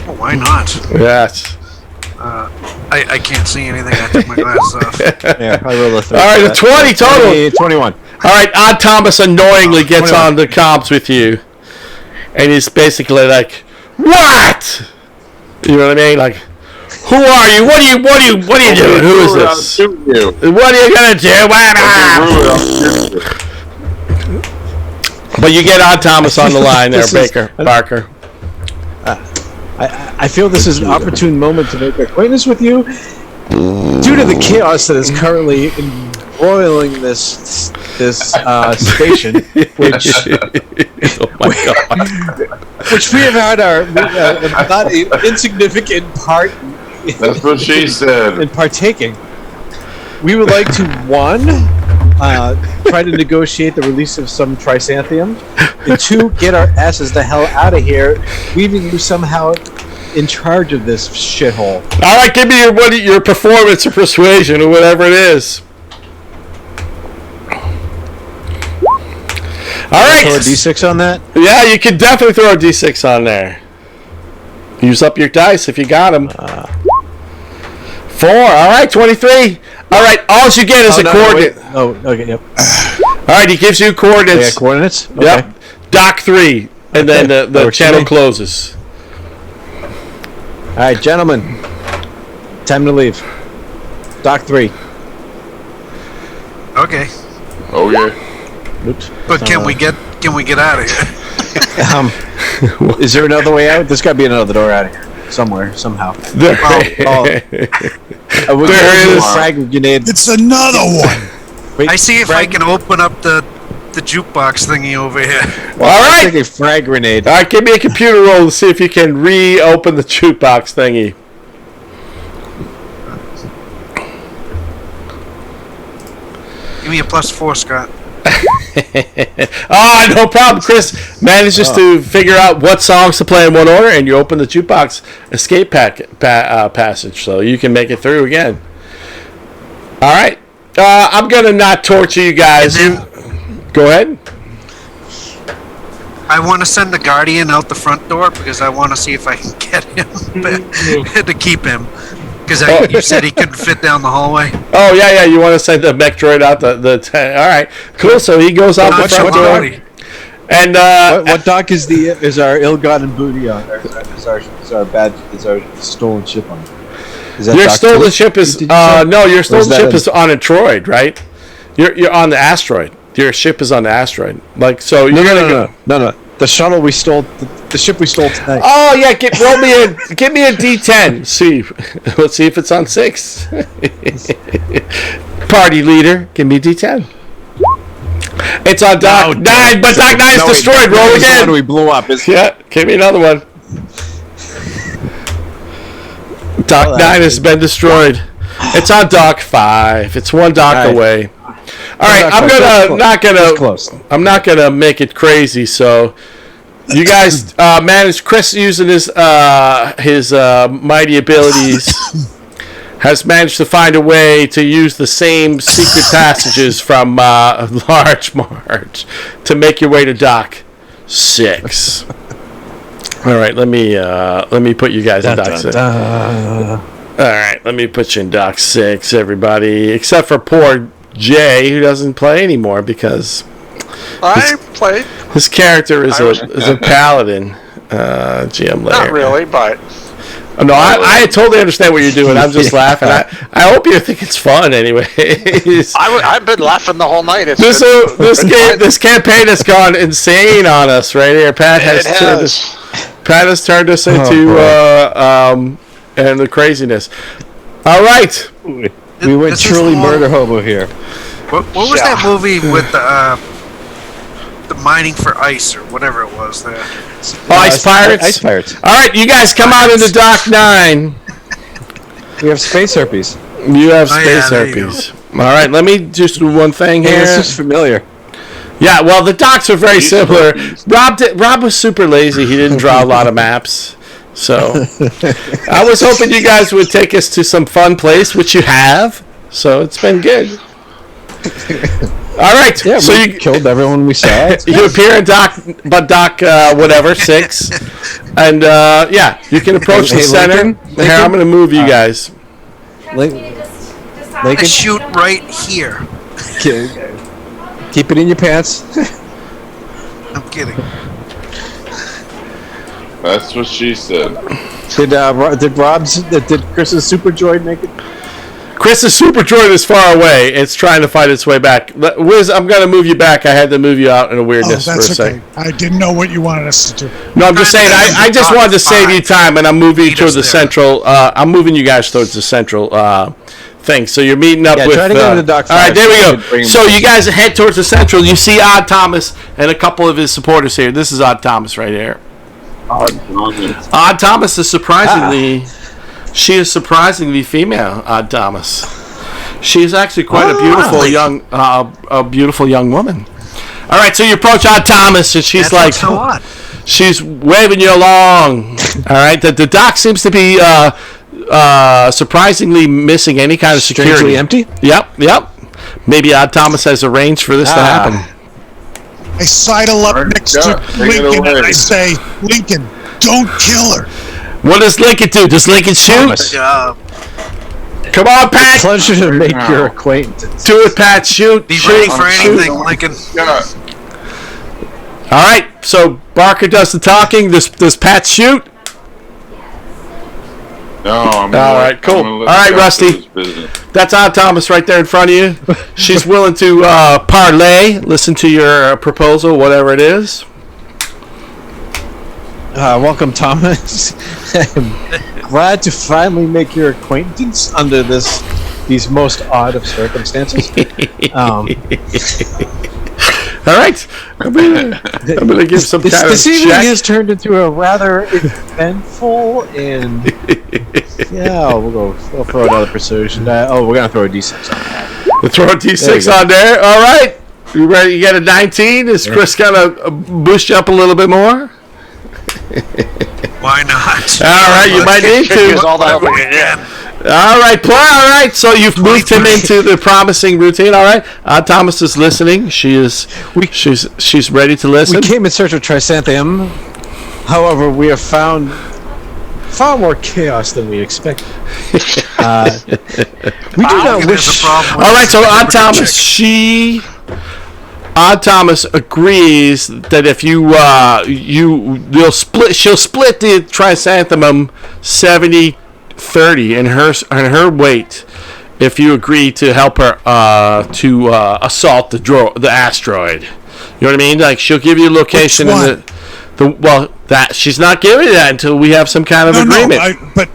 Speaker 7: Oh, why not?
Speaker 2: Yes.
Speaker 7: I can't see anything. I took my glasses off.
Speaker 4: Yeah, I roll a 3.
Speaker 2: All right, a 20 total.
Speaker 4: 21.
Speaker 2: All right, Odd Thomas annoyingly gets on the comps with you, and he's basically like, "What?" You know what I mean? Like, "Who are you? What are you doing? Who is this? What are you gonna do?" But you get Odd Thomas on the line there, Barker.
Speaker 4: I feel this is an opportune moment to make acquaintance with you. Due to the chaos that is currently embroiling this station, which
Speaker 2: Oh my God.
Speaker 4: which we have had our not insignificant part
Speaker 6: That's what she said.
Speaker 4: in partaking. We would like to try to negotiate the release of some trisamthhmimm, and 2, get our asses the hell out of here, leaving you somehow in charge of this shithole.
Speaker 2: All right, give me your performance or persuasion or whatever it is. All right.
Speaker 4: Throw a d6 on that?
Speaker 2: Yeah, you can definitely throw a d6 on there. Use up your dice if you got them. 4. All right, 23. All right, all you get is a coordinate.
Speaker 4: Oh, okay, yep.
Speaker 2: All right, he gives you coordinates.
Speaker 4: Yeah, coordinates? Okay.
Speaker 2: Yep. Dock 3, and then the channel closes.
Speaker 4: All right, gentlemen. Time to leave. Dock 3.
Speaker 7: Okay,
Speaker 6: Okay.
Speaker 4: Oops.
Speaker 7: but can we get out of here?
Speaker 4: Is there another way out? There's got to be another door out of here. Somewhere, somehow.
Speaker 2: There
Speaker 4: There
Speaker 2: is.
Speaker 4: frag grenade.
Speaker 3: It's another one.
Speaker 4: Wait,
Speaker 7: I see if I can open up the jukebox thingy over here.
Speaker 2: All right.
Speaker 4: Take a frag grenade.
Speaker 2: All right, give me a computer roll to see if you can reopen the jukebox thingy.
Speaker 7: Give me a +4, Scott.
Speaker 2: No problem. Chris manages to figure out what songs to play in what order, and you open the jukebox escape passage, so you can make it through again. All right. I'm going to not torture you guys. Go ahead.
Speaker 7: I want to send the Guardian out the front door because I want to see if I can get him to keep him. Because you said he couldn't fit down the hallway.
Speaker 2: Oh yeah. You want to send the mech droid out the all right, cool. So he goes out the front door. And
Speaker 4: what dock is our ill-gotten booty on? Is our stolen ship on? Is that
Speaker 2: your
Speaker 4: dock
Speaker 2: stolen
Speaker 4: two?
Speaker 2: ship is no. Your stolen ship is on a droid, right? You're on the asteroid. Your ship is on the asteroid. Like so. You're
Speaker 4: No. The shuttle we stole. The ship we stole tonight.
Speaker 2: Oh yeah, give me a D10. See, let's see if it's on 6. Party leader, give me a D10. It's on Dock 9, but Dock 9 is destroyed. Roll again.
Speaker 4: We blew up.
Speaker 2: Yeah, give me another one. Dock 9 has been destroyed. It's on Dock 5. It's one dock away. All right, I'm not gonna make it crazy. So, you guys managed. Chris using his mighty abilities has managed to find a way to use the same secret passages from Large March to make your way to Dock 6. All right, let me put you guys in Dock 6. All right, let me put you in Dock 6, everybody, except for poor Jay, who doesn't play anymore because
Speaker 5: I played.
Speaker 2: his character is a paladin. GM layer.
Speaker 5: Not really, but
Speaker 2: no, I totally understand what you're doing. I'm just laughing. I hope you think it's fun anyway.
Speaker 5: I've been laughing the whole night.
Speaker 2: This campaign has gone insane on us right here. Pat has turned us into and the craziness. All right.
Speaker 4: We went truly murder hobo here.
Speaker 7: What was that movie with the mining for ice or whatever it was?
Speaker 2: Ice Pirates?
Speaker 4: Ice Pirates.
Speaker 2: All right, you guys come out into Dock 9.
Speaker 4: We have space herpes.
Speaker 2: You have space herpes. All right, let me just do one thing here.
Speaker 4: This is familiar.
Speaker 2: Yeah, well, the docks are very similar. Rob was super lazy. He didn't draw a lot of maps. So I was hoping you guys would take us to some fun place, which you have. So it's been good. All right.
Speaker 4: Yeah,
Speaker 2: so
Speaker 4: you killed everyone we saw.
Speaker 2: You appear in Dock 6, and you can approach the center.
Speaker 4: Lincoln?
Speaker 2: Here, I'm going to move you guys.
Speaker 7: Lincoln, shoot right here.
Speaker 4: Keep it in your pants.
Speaker 7: I'm kidding.
Speaker 6: That's what she said.
Speaker 4: Did Chris's super droid make it?
Speaker 2: Chris's super droid is far away. It's trying to find its way back. Wiz, I'm going to move you back. I had to move you out in a weirdness for a second.
Speaker 3: I didn't know what you wanted us to do.
Speaker 2: No, I'm just saying. I just wanted to save you time, and I'm moving you towards the central. I'm moving you guys towards the central thing. So you're meeting up with.
Speaker 4: Try to go to Dock 5.
Speaker 2: All right, there we go. So you guys head towards the central. You see Odd Thomas and a couple of his supporters here. This is Odd Thomas right here. Odd Thomas is surprisingly. She is surprisingly female, Odd Thomas. She is actually quite a beautiful young woman. All right, so you approach Odd Thomas, and she's she's waving you along. All right, the dock seems to be surprisingly missing any kind of security.
Speaker 4: Strangely empty.
Speaker 2: Yep. Maybe Odd Thomas has arranged for this to happen.
Speaker 3: I sidle up next to Lincoln and I say, Lincoln, don't kill her.
Speaker 2: What does Lincoln do? Does Lincoln shoot? Come on, Pat.
Speaker 4: Pleasure to make your acquaintance.
Speaker 2: Do it, Pat. Shoot.
Speaker 7: Be ready for anything, Lincoln.
Speaker 2: All right. So Barker does the talking. Does Pat shoot?
Speaker 6: No, I'm
Speaker 2: all right, cool. All right, Rusty. That's Odd Thomas right there in front of you. She's willing to parlay, listen to your proposal, whatever it is.
Speaker 4: Welcome, Thomas. I'm glad to finally make your acquaintance under these most odd of circumstances.
Speaker 2: All right, I'm gonna give some kind of
Speaker 4: this evening
Speaker 2: check.
Speaker 4: has turned into a rather eventful and we'll throw another persuasion. We're gonna throw a d6 on that.
Speaker 2: We'll throw a d6 on there. All right, you ready? You got a 19. Is Chris gonna boost you up a little bit more?
Speaker 7: Why not?
Speaker 2: All right, you might need to. All right, so you've moved him into the promising routine. All right, Thomas is listening. She's ready to listen.
Speaker 4: We came in search of trisamthhmimm. However, we have found far more chaos than we expected. We do not wish.
Speaker 2: All right, so Odd Thomas agrees that if she'll split the trisamthhmimm 70-30 in her weight if you agree to help her to assault the asteroid. You know what I mean? Like, she'll give you a location in that she's not giving you that until we have some kind of agreement.
Speaker 3: But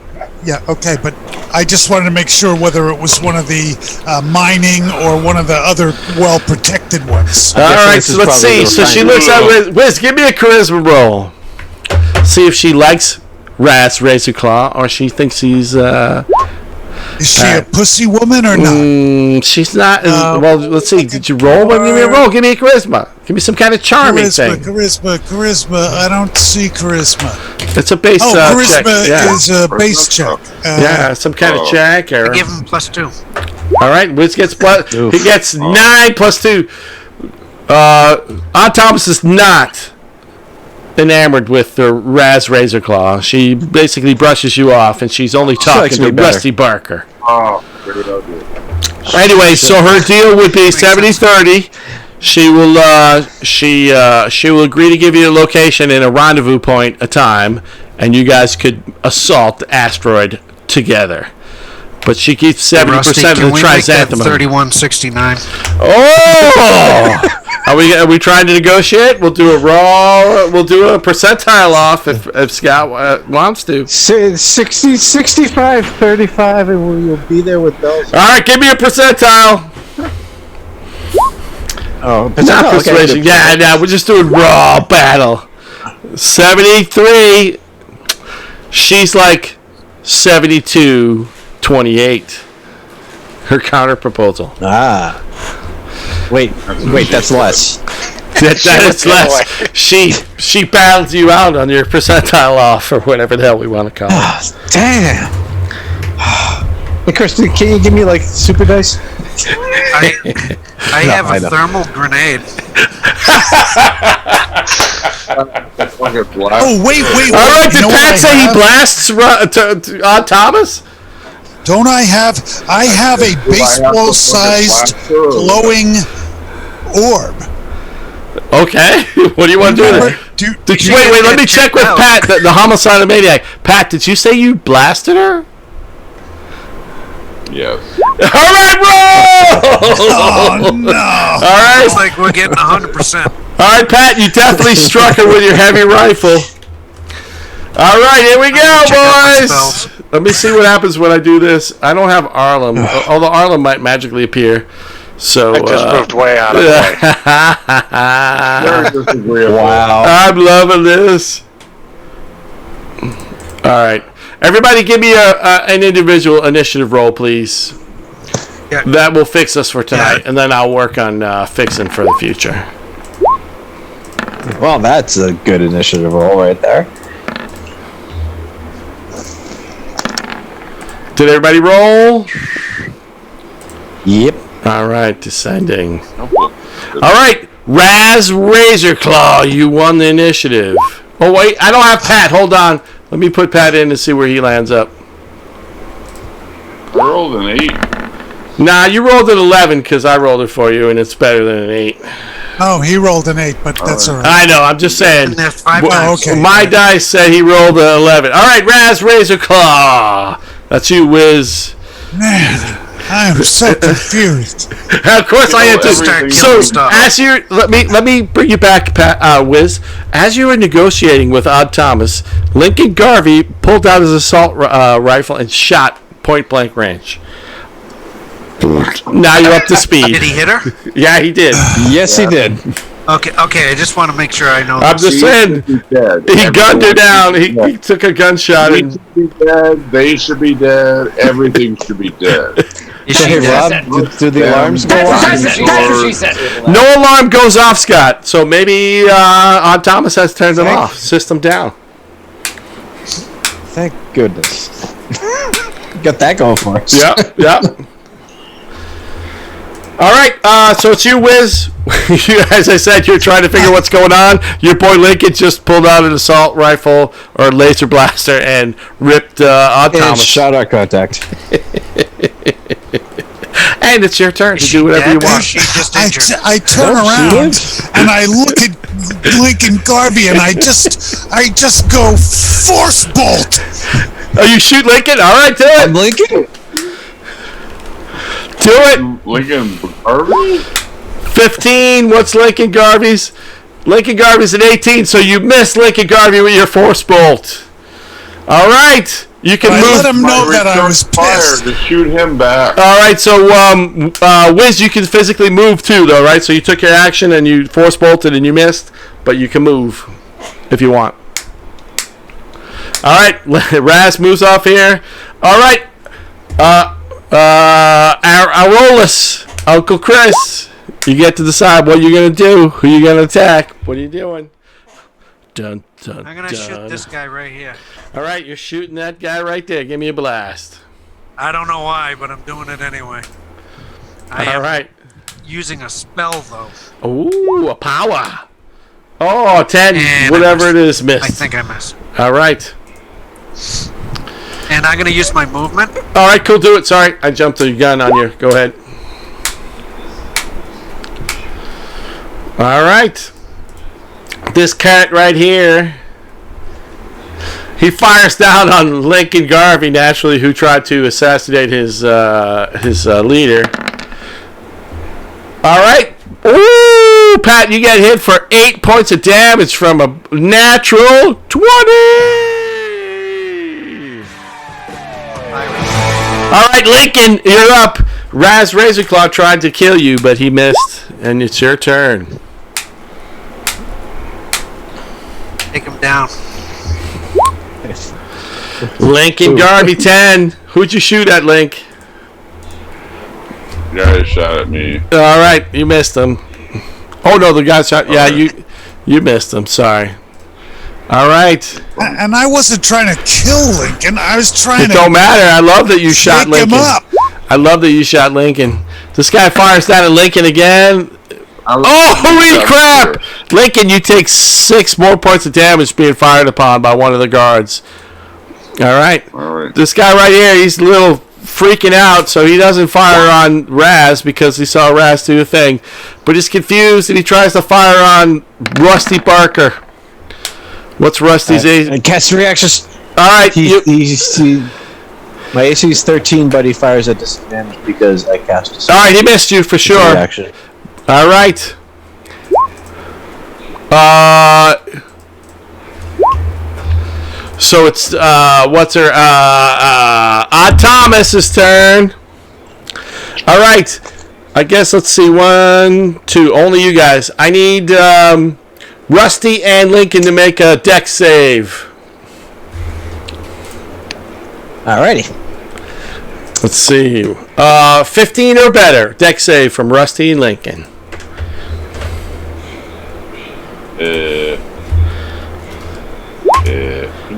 Speaker 3: I just wanted to make sure whether it was one of the mining or one of the other well-protected ones.
Speaker 2: All right, so let's see. So she looks at Wiz. Give me a charisma roll. See if she likes Raz Razorclaw or she thinks he's.
Speaker 3: Is she a pussy woman or not?
Speaker 2: She's not. Well, let's see. Did you roll? Give me a roll. Give me a charisma. Give me some kind of charming thing.
Speaker 3: Charisma. I don't see charisma.
Speaker 2: It's a base check.
Speaker 3: Charisma is a base check.
Speaker 2: Some kind of check. Or...
Speaker 7: I give him +2.
Speaker 2: All right, Wiz gets He gets 9 + 2. Aunt Thomas is not enamored with the Raz Razorclaw. She basically brushes you off, and she's only talking to Rusty Barker.
Speaker 6: Oh, very ugly.
Speaker 2: Anyway, so her deal would be 70-30. She will agree to give you a location and a rendezvous point a time, and you guys could assault the asteroid together. But she keeps 70% of the trisamthhmimm.
Speaker 7: 3169.
Speaker 2: Oh! Are we trying to negotiate? We'll do a percentile off if Scott wants to.
Speaker 4: 65-35, and we'll be there with bells.
Speaker 2: All right, give me a percentile.
Speaker 4: Oh,
Speaker 2: not persuasion. Okay. Yeah, we're just doing raw battle. 73. She's like 72-28. Her counter proposal.
Speaker 4: Wait, that's less.
Speaker 2: That is less. She battles you out on your percentile off, or whatever the hell we want to call it.
Speaker 4: Damn. Hey, Kristen, can you give me like super dice?
Speaker 7: I have a thermal grenade.
Speaker 3: Oh, wait.
Speaker 2: All right, did Pat say he blasts Odd Thomas?
Speaker 3: Don't I have a baseball-sized glowing orb.
Speaker 2: Okay. What do you want to do there? Wait, let me check with Pat, the homicidal maniac. Pat, did you say you blasted her?
Speaker 6: Yes.
Speaker 2: All right, roll!
Speaker 3: Oh, no.
Speaker 2: All right.
Speaker 7: It's like we're getting 100%.
Speaker 2: All right, Pat, you definitely struck her with your heavy rifle. All right, here we go, boys. Let me see what happens when I do this. I don't have Arlen, although Arlen might magically appear. So
Speaker 5: I just moved way out of the way.
Speaker 4: Wow.
Speaker 2: I'm loving this. All right. Everybody give me an individual initiative roll, please.
Speaker 7: Yeah.
Speaker 2: That will fix us for tonight, and then I'll work on fixing for the future.
Speaker 4: Well, that's a good initiative roll right there.
Speaker 2: Did everybody roll?
Speaker 4: Yep.
Speaker 2: All right, descending. All right, Raz Razorclaw, you won the initiative. Oh, wait, I don't have Pat. Hold on. Let me put Pat in and see where he lands up.
Speaker 6: I rolled an 8.
Speaker 2: Nah, you rolled an 11 because I rolled it for you, and it's better than an 8.
Speaker 3: Oh, he rolled an 8, but that's all right.
Speaker 2: I know, I'm just saying.
Speaker 3: Okay.
Speaker 2: My dice say he rolled an 11. All right, Raz Razorclaw. That's you, Wiz.
Speaker 3: Man, I'm so confused.
Speaker 2: Of course I am too. So, as you let me bring you back, Wiz. As you were negotiating with Odd Thomas, Lincoln Garvey pulled out his assault rifle and shot point blank range. Now you're up to speed.
Speaker 7: Did he hit her?
Speaker 2: Yeah, he did.
Speaker 4: Yes, he did.
Speaker 7: Okay. I just want to make sure I know.
Speaker 2: I'm just saying. He gunned her down. He took a gunshot.
Speaker 6: We should be dead. They should be dead. Everything should be dead.
Speaker 4: Hey, Rob, do the alarms go off?
Speaker 8: That's what she said.
Speaker 2: No alarm goes off, Scott. So maybe Odd Thomas has turned it off. System down.
Speaker 4: Thank goodness. Got that going for us.
Speaker 2: Yep. All right, so it's you, Wiz. As I said, you're trying to figure what's going on. Your boy Lincoln just pulled out an assault rifle or laser blaster and ripped
Speaker 4: And
Speaker 2: Thomas.
Speaker 4: shot our contact.
Speaker 2: And it's your turn to do whatever you want.
Speaker 7: She just injured.
Speaker 3: I turn around and I look at Lincoln Garvey and I just go force bolt.
Speaker 2: Oh, you shoot Lincoln? All right, do it.
Speaker 4: Lincoln?
Speaker 2: Do it.
Speaker 6: Lincoln Harvey?
Speaker 2: 15. What's Lincoln Garvey's? Lincoln Garvey's an 18, so you missed Lincoln Garvey with your force bolt. All right. You can
Speaker 3: I
Speaker 2: move.
Speaker 3: let him know that I was
Speaker 6: Fire
Speaker 3: pissed.
Speaker 6: to shoot him back.
Speaker 2: All right, so Wiz, you can physically move too, though, right? So you took your action and you force bolted and you missed, but you can move if you want. All right, Raz moves off here. All right, Aurolus, Uncle Chris, you get to decide what you're gonna do. Who you gonna attack? What are you doing? Dun dun.
Speaker 7: I'm gonna shoot this guy right here.
Speaker 2: All right, you're shooting that guy right there. Give me a blast.
Speaker 7: I don't know why, but I'm doing it anyway. I
Speaker 2: All
Speaker 7: am
Speaker 2: right.
Speaker 7: using a spell though.
Speaker 2: Ooh, a power. Oh, 10,
Speaker 7: And
Speaker 2: whatever
Speaker 7: I
Speaker 2: it is, missed.
Speaker 7: I think I missed.
Speaker 2: All right.
Speaker 7: And I'm gonna use my movement.
Speaker 2: All right, cool. Do it. Sorry, I jumped the gun on you. Go ahead. All right. This cat right here. He fires down on Lincoln Garvey, naturally, who tried to assassinate his leader. All right. Ooh, Pat, you get hit for 8 points of damage from a natural 20. All right, Lincoln, you're up. Raz Razorclaw tried to kill you, but he missed, and it's your turn.
Speaker 7: Take him down.
Speaker 2: Lincoln Garvey 10. Who'd you shoot at, Link?
Speaker 6: Guy shot at me.
Speaker 2: All right, you missed him. Oh no, the guy shot. Yeah, you missed him. Sorry. All right.
Speaker 3: And I wasn't trying to kill Lincoln. I was trying
Speaker 2: It
Speaker 3: to
Speaker 2: don't matter. I love that you shot
Speaker 3: shake him
Speaker 2: Lincoln.
Speaker 3: up.
Speaker 2: I love that you shot Lincoln. This guy fires down at Lincoln again. Oh, holy crap! Lincoln, you take 6 more points of damage being fired upon by one of the guards. All right. This guy right here, he's a little freaking out, so he doesn't fire on Raz because he saw Raz do a thing. But he's confused, and he tries to fire on Rusty Barker. What's Rusty's age?
Speaker 4: And cast reactions.
Speaker 2: All right.
Speaker 4: My AC is 13, but he fires at disadvantage because I cast.
Speaker 2: All right, he missed you for sure.
Speaker 4: Reaction.
Speaker 2: All right. So it's what's her Odd Thomas's turn. All right. I guess let's see. 1, 2. Only you guys. I need Rusty and Lincoln to make a dex save.
Speaker 4: Alrighty.
Speaker 2: Let's see. 15 or better. Dex save from Rusty and Lincoln.
Speaker 6: Can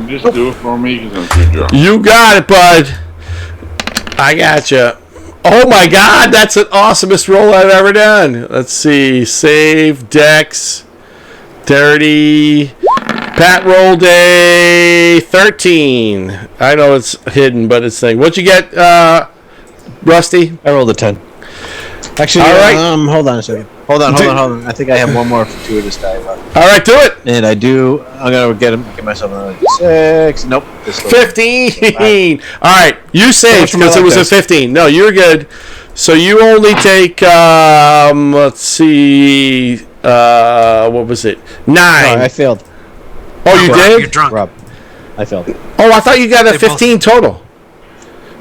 Speaker 6: you just do it for me? Because I'm too drunk.
Speaker 2: You got it, bud. I got you. Oh my God, that's an awesomest roll I've ever done. Let's see. Save, Dex, dirty. Pat rolled a 13. I know it's hidden, but it's thing. What'd you get, Rusty?
Speaker 4: I rolled a 10. Actually,
Speaker 2: all right.
Speaker 4: Hold on a second. Hold on. I think I have one more fortuitous die left.
Speaker 2: All right, do it.
Speaker 4: And I do. I'm gonna get myself another 6. Nope.
Speaker 2: 15. All right, you saved because it was a 15. No, you're good. So you only take. Let's see. What was it? 9.
Speaker 4: No, I failed.
Speaker 2: Oh, you did?
Speaker 7: You're drunk.
Speaker 4: Rob, I failed.
Speaker 2: Oh, I thought you got a 15 total.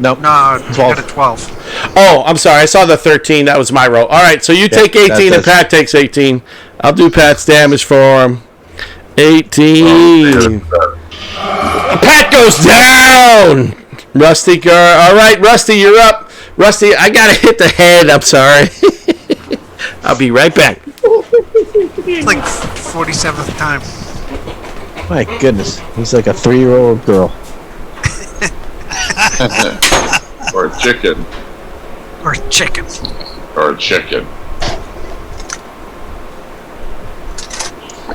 Speaker 4: Nope.
Speaker 7: No, you got a 12.
Speaker 2: Oh, I'm sorry. I saw the 13. That was my roll. All right, so you take 18 and Pat takes 18. I'll do Pat's damage for him. 18. Pat goes down. Rusty, all right, Rusty, you're up. Rusty, I got to hit the head. I'm sorry. I'll be right back.
Speaker 7: It's like 47th time.
Speaker 4: My goodness, he's like a 3-year-old girl.
Speaker 6: Or chicken.
Speaker 7: Or chicken.
Speaker 6: or a chicken.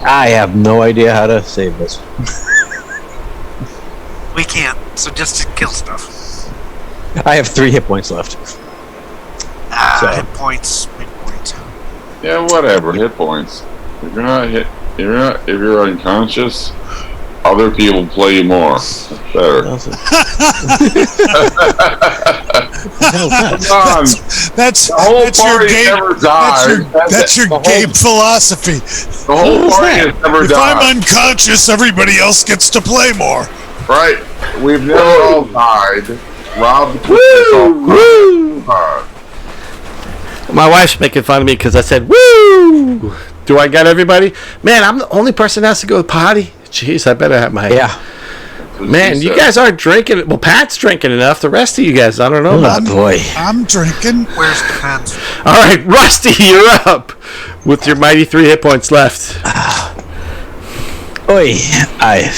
Speaker 4: I have no idea how to save this.
Speaker 7: We can't, so just kill stuff.
Speaker 4: I have 3 hit points left.
Speaker 7: Hit points. Hit points.
Speaker 6: Yeah, whatever. Hit points. If you're not hit, if you're unconscious, other people play you more. That's better. Come on.
Speaker 3: That's
Speaker 6: The whole
Speaker 3: that's your
Speaker 6: party
Speaker 3: game.
Speaker 6: never died.
Speaker 3: That's your game philosophy.
Speaker 6: The whole party has never
Speaker 3: If
Speaker 6: died.
Speaker 3: I'm unconscious, everybody else gets to play more.
Speaker 6: Right. We've never all died. Rob keeps us all alive.
Speaker 2: My wife's making fun of me because I said, woo! Do I got everybody? Man, I'm the only person that has to go to the potty. Jeez, I better have my...
Speaker 4: Yeah.
Speaker 2: Man, you guys aren't drinking... Well, Pat's drinking enough. The rest of you guys, I don't know about.
Speaker 4: Boy.
Speaker 3: I'm drinking.
Speaker 7: Where's the pants?
Speaker 2: All right, Rusty, you're up with your mighty 3 hit points left.
Speaker 4: Oi, I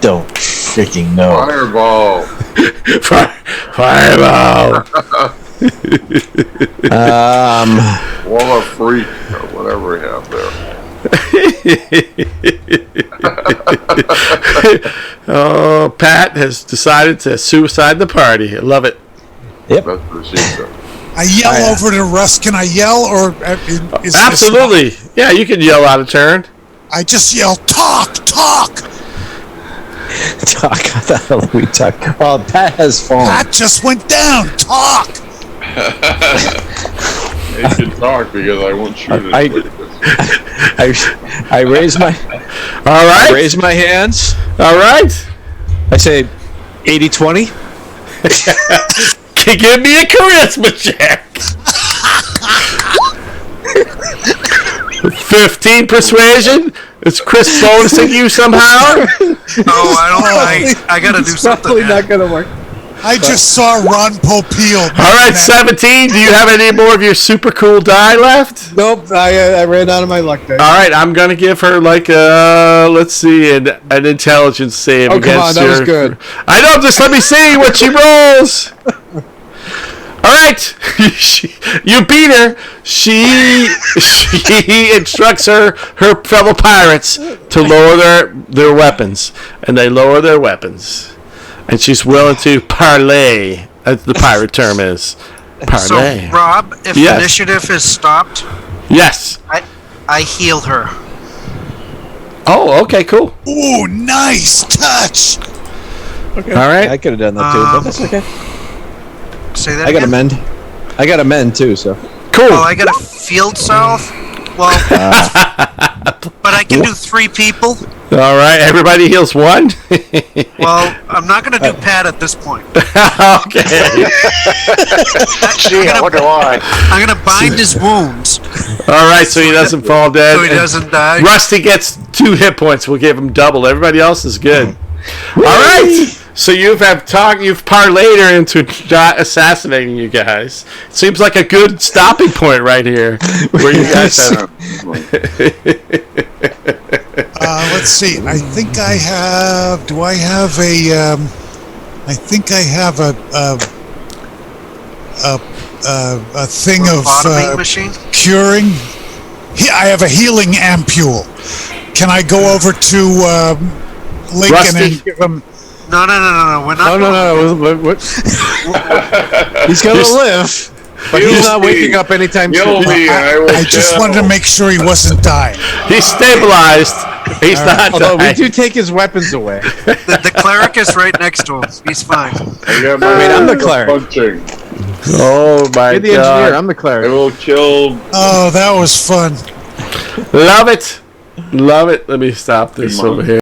Speaker 4: don't freaking know.
Speaker 6: Fireball.
Speaker 2: Fireball.
Speaker 6: What a freak, or whatever we have there.
Speaker 2: Oh, Pat has decided to suicide the party. I love it.
Speaker 4: Yep.
Speaker 6: That's what she said.
Speaker 3: I yell over to Russ. Can I yell or is
Speaker 2: Absolutely. Yeah, you can yell out of turn.
Speaker 3: I just yell, talk.
Speaker 4: Talk. How the hell are we talking? Oh, Pat has fallen.
Speaker 3: Pat just went down. Talk.
Speaker 6: You can talk because I won't shoot it.
Speaker 4: I raise my
Speaker 2: All right.
Speaker 4: I raise my hands.
Speaker 2: All right.
Speaker 4: I say 80-20.
Speaker 2: Give me a charisma check. 15 persuasion. Is Chris bonusing you somehow?
Speaker 7: I gotta do something.
Speaker 4: Probably
Speaker 7: Man.
Speaker 4: not gonna work.
Speaker 3: I just saw Ron Popeil.
Speaker 2: All right, 17. Do you have any more of your super cool die left?
Speaker 4: Nope. I ran out of my luck there.
Speaker 2: All right, I'm gonna give her like a let's see an intelligence save
Speaker 4: Oh, come on,
Speaker 2: against
Speaker 4: that was
Speaker 2: your-
Speaker 4: good.
Speaker 2: I know. Just let me see what she rolls. All right, you beat her. She instructs her fellow pirates to lower their weapons, and they lower their weapons, and she's willing to parlay, as the pirate term is. Parlay.
Speaker 7: So, Rob, if
Speaker 2: Yes.
Speaker 7: initiative is stopped,
Speaker 2: Yes.
Speaker 7: I heal her.
Speaker 2: Oh, okay, cool.
Speaker 3: Ooh, nice touch.
Speaker 4: Okay.
Speaker 2: All right.
Speaker 4: I could have done that too, but that's okay.
Speaker 7: Say that
Speaker 4: I got
Speaker 7: again?
Speaker 4: amend. I got amend too, so.
Speaker 2: Cool.
Speaker 7: Oh, I got a field salve? Well, but I can do 3 people.
Speaker 2: All right, everybody heals 1.
Speaker 7: Well, I'm not going to do Pat at this point.
Speaker 2: Okay.
Speaker 1: Gee, I wonder why.
Speaker 7: I'm going to bind his wounds
Speaker 2: All right, so he doesn't fall dead.
Speaker 7: so he doesn't die.
Speaker 2: Rusty gets 2 hit points. We'll give him double. Everybody else is good. All right. So you've parlayed her into assassinating you guys. Seems like a good stopping point right here, where you guys have.
Speaker 3: Let's see. I think I have. Do I have a? I think I have a thing of
Speaker 7: Lobotomy machine?
Speaker 3: curing. I have a healing ampule. Can I go over to Lincoln
Speaker 2: Rusty?
Speaker 3: and give him?
Speaker 7: No. We're not.
Speaker 4: No. What? He's gonna live, but he's not waking up anytime
Speaker 6: Kill
Speaker 4: soon.
Speaker 6: me and I will
Speaker 3: I just
Speaker 6: kill.
Speaker 3: wanted to make sure he wasn't dying.
Speaker 2: He's stabilized. He's not.
Speaker 4: Although we
Speaker 2: dying.
Speaker 4: do take his weapons away.
Speaker 7: The cleric is right next to him. He's fine.
Speaker 6: I got my
Speaker 4: Wait, I'm the cleric.
Speaker 6: punching.
Speaker 2: Oh my
Speaker 4: You're the
Speaker 2: god!
Speaker 4: engineer. I'm the
Speaker 6: I
Speaker 4: cleric.
Speaker 6: will kill.
Speaker 3: Oh, that was fun.
Speaker 2: Love it. Love it. Let me stop this
Speaker 6: Come on.
Speaker 2: over here.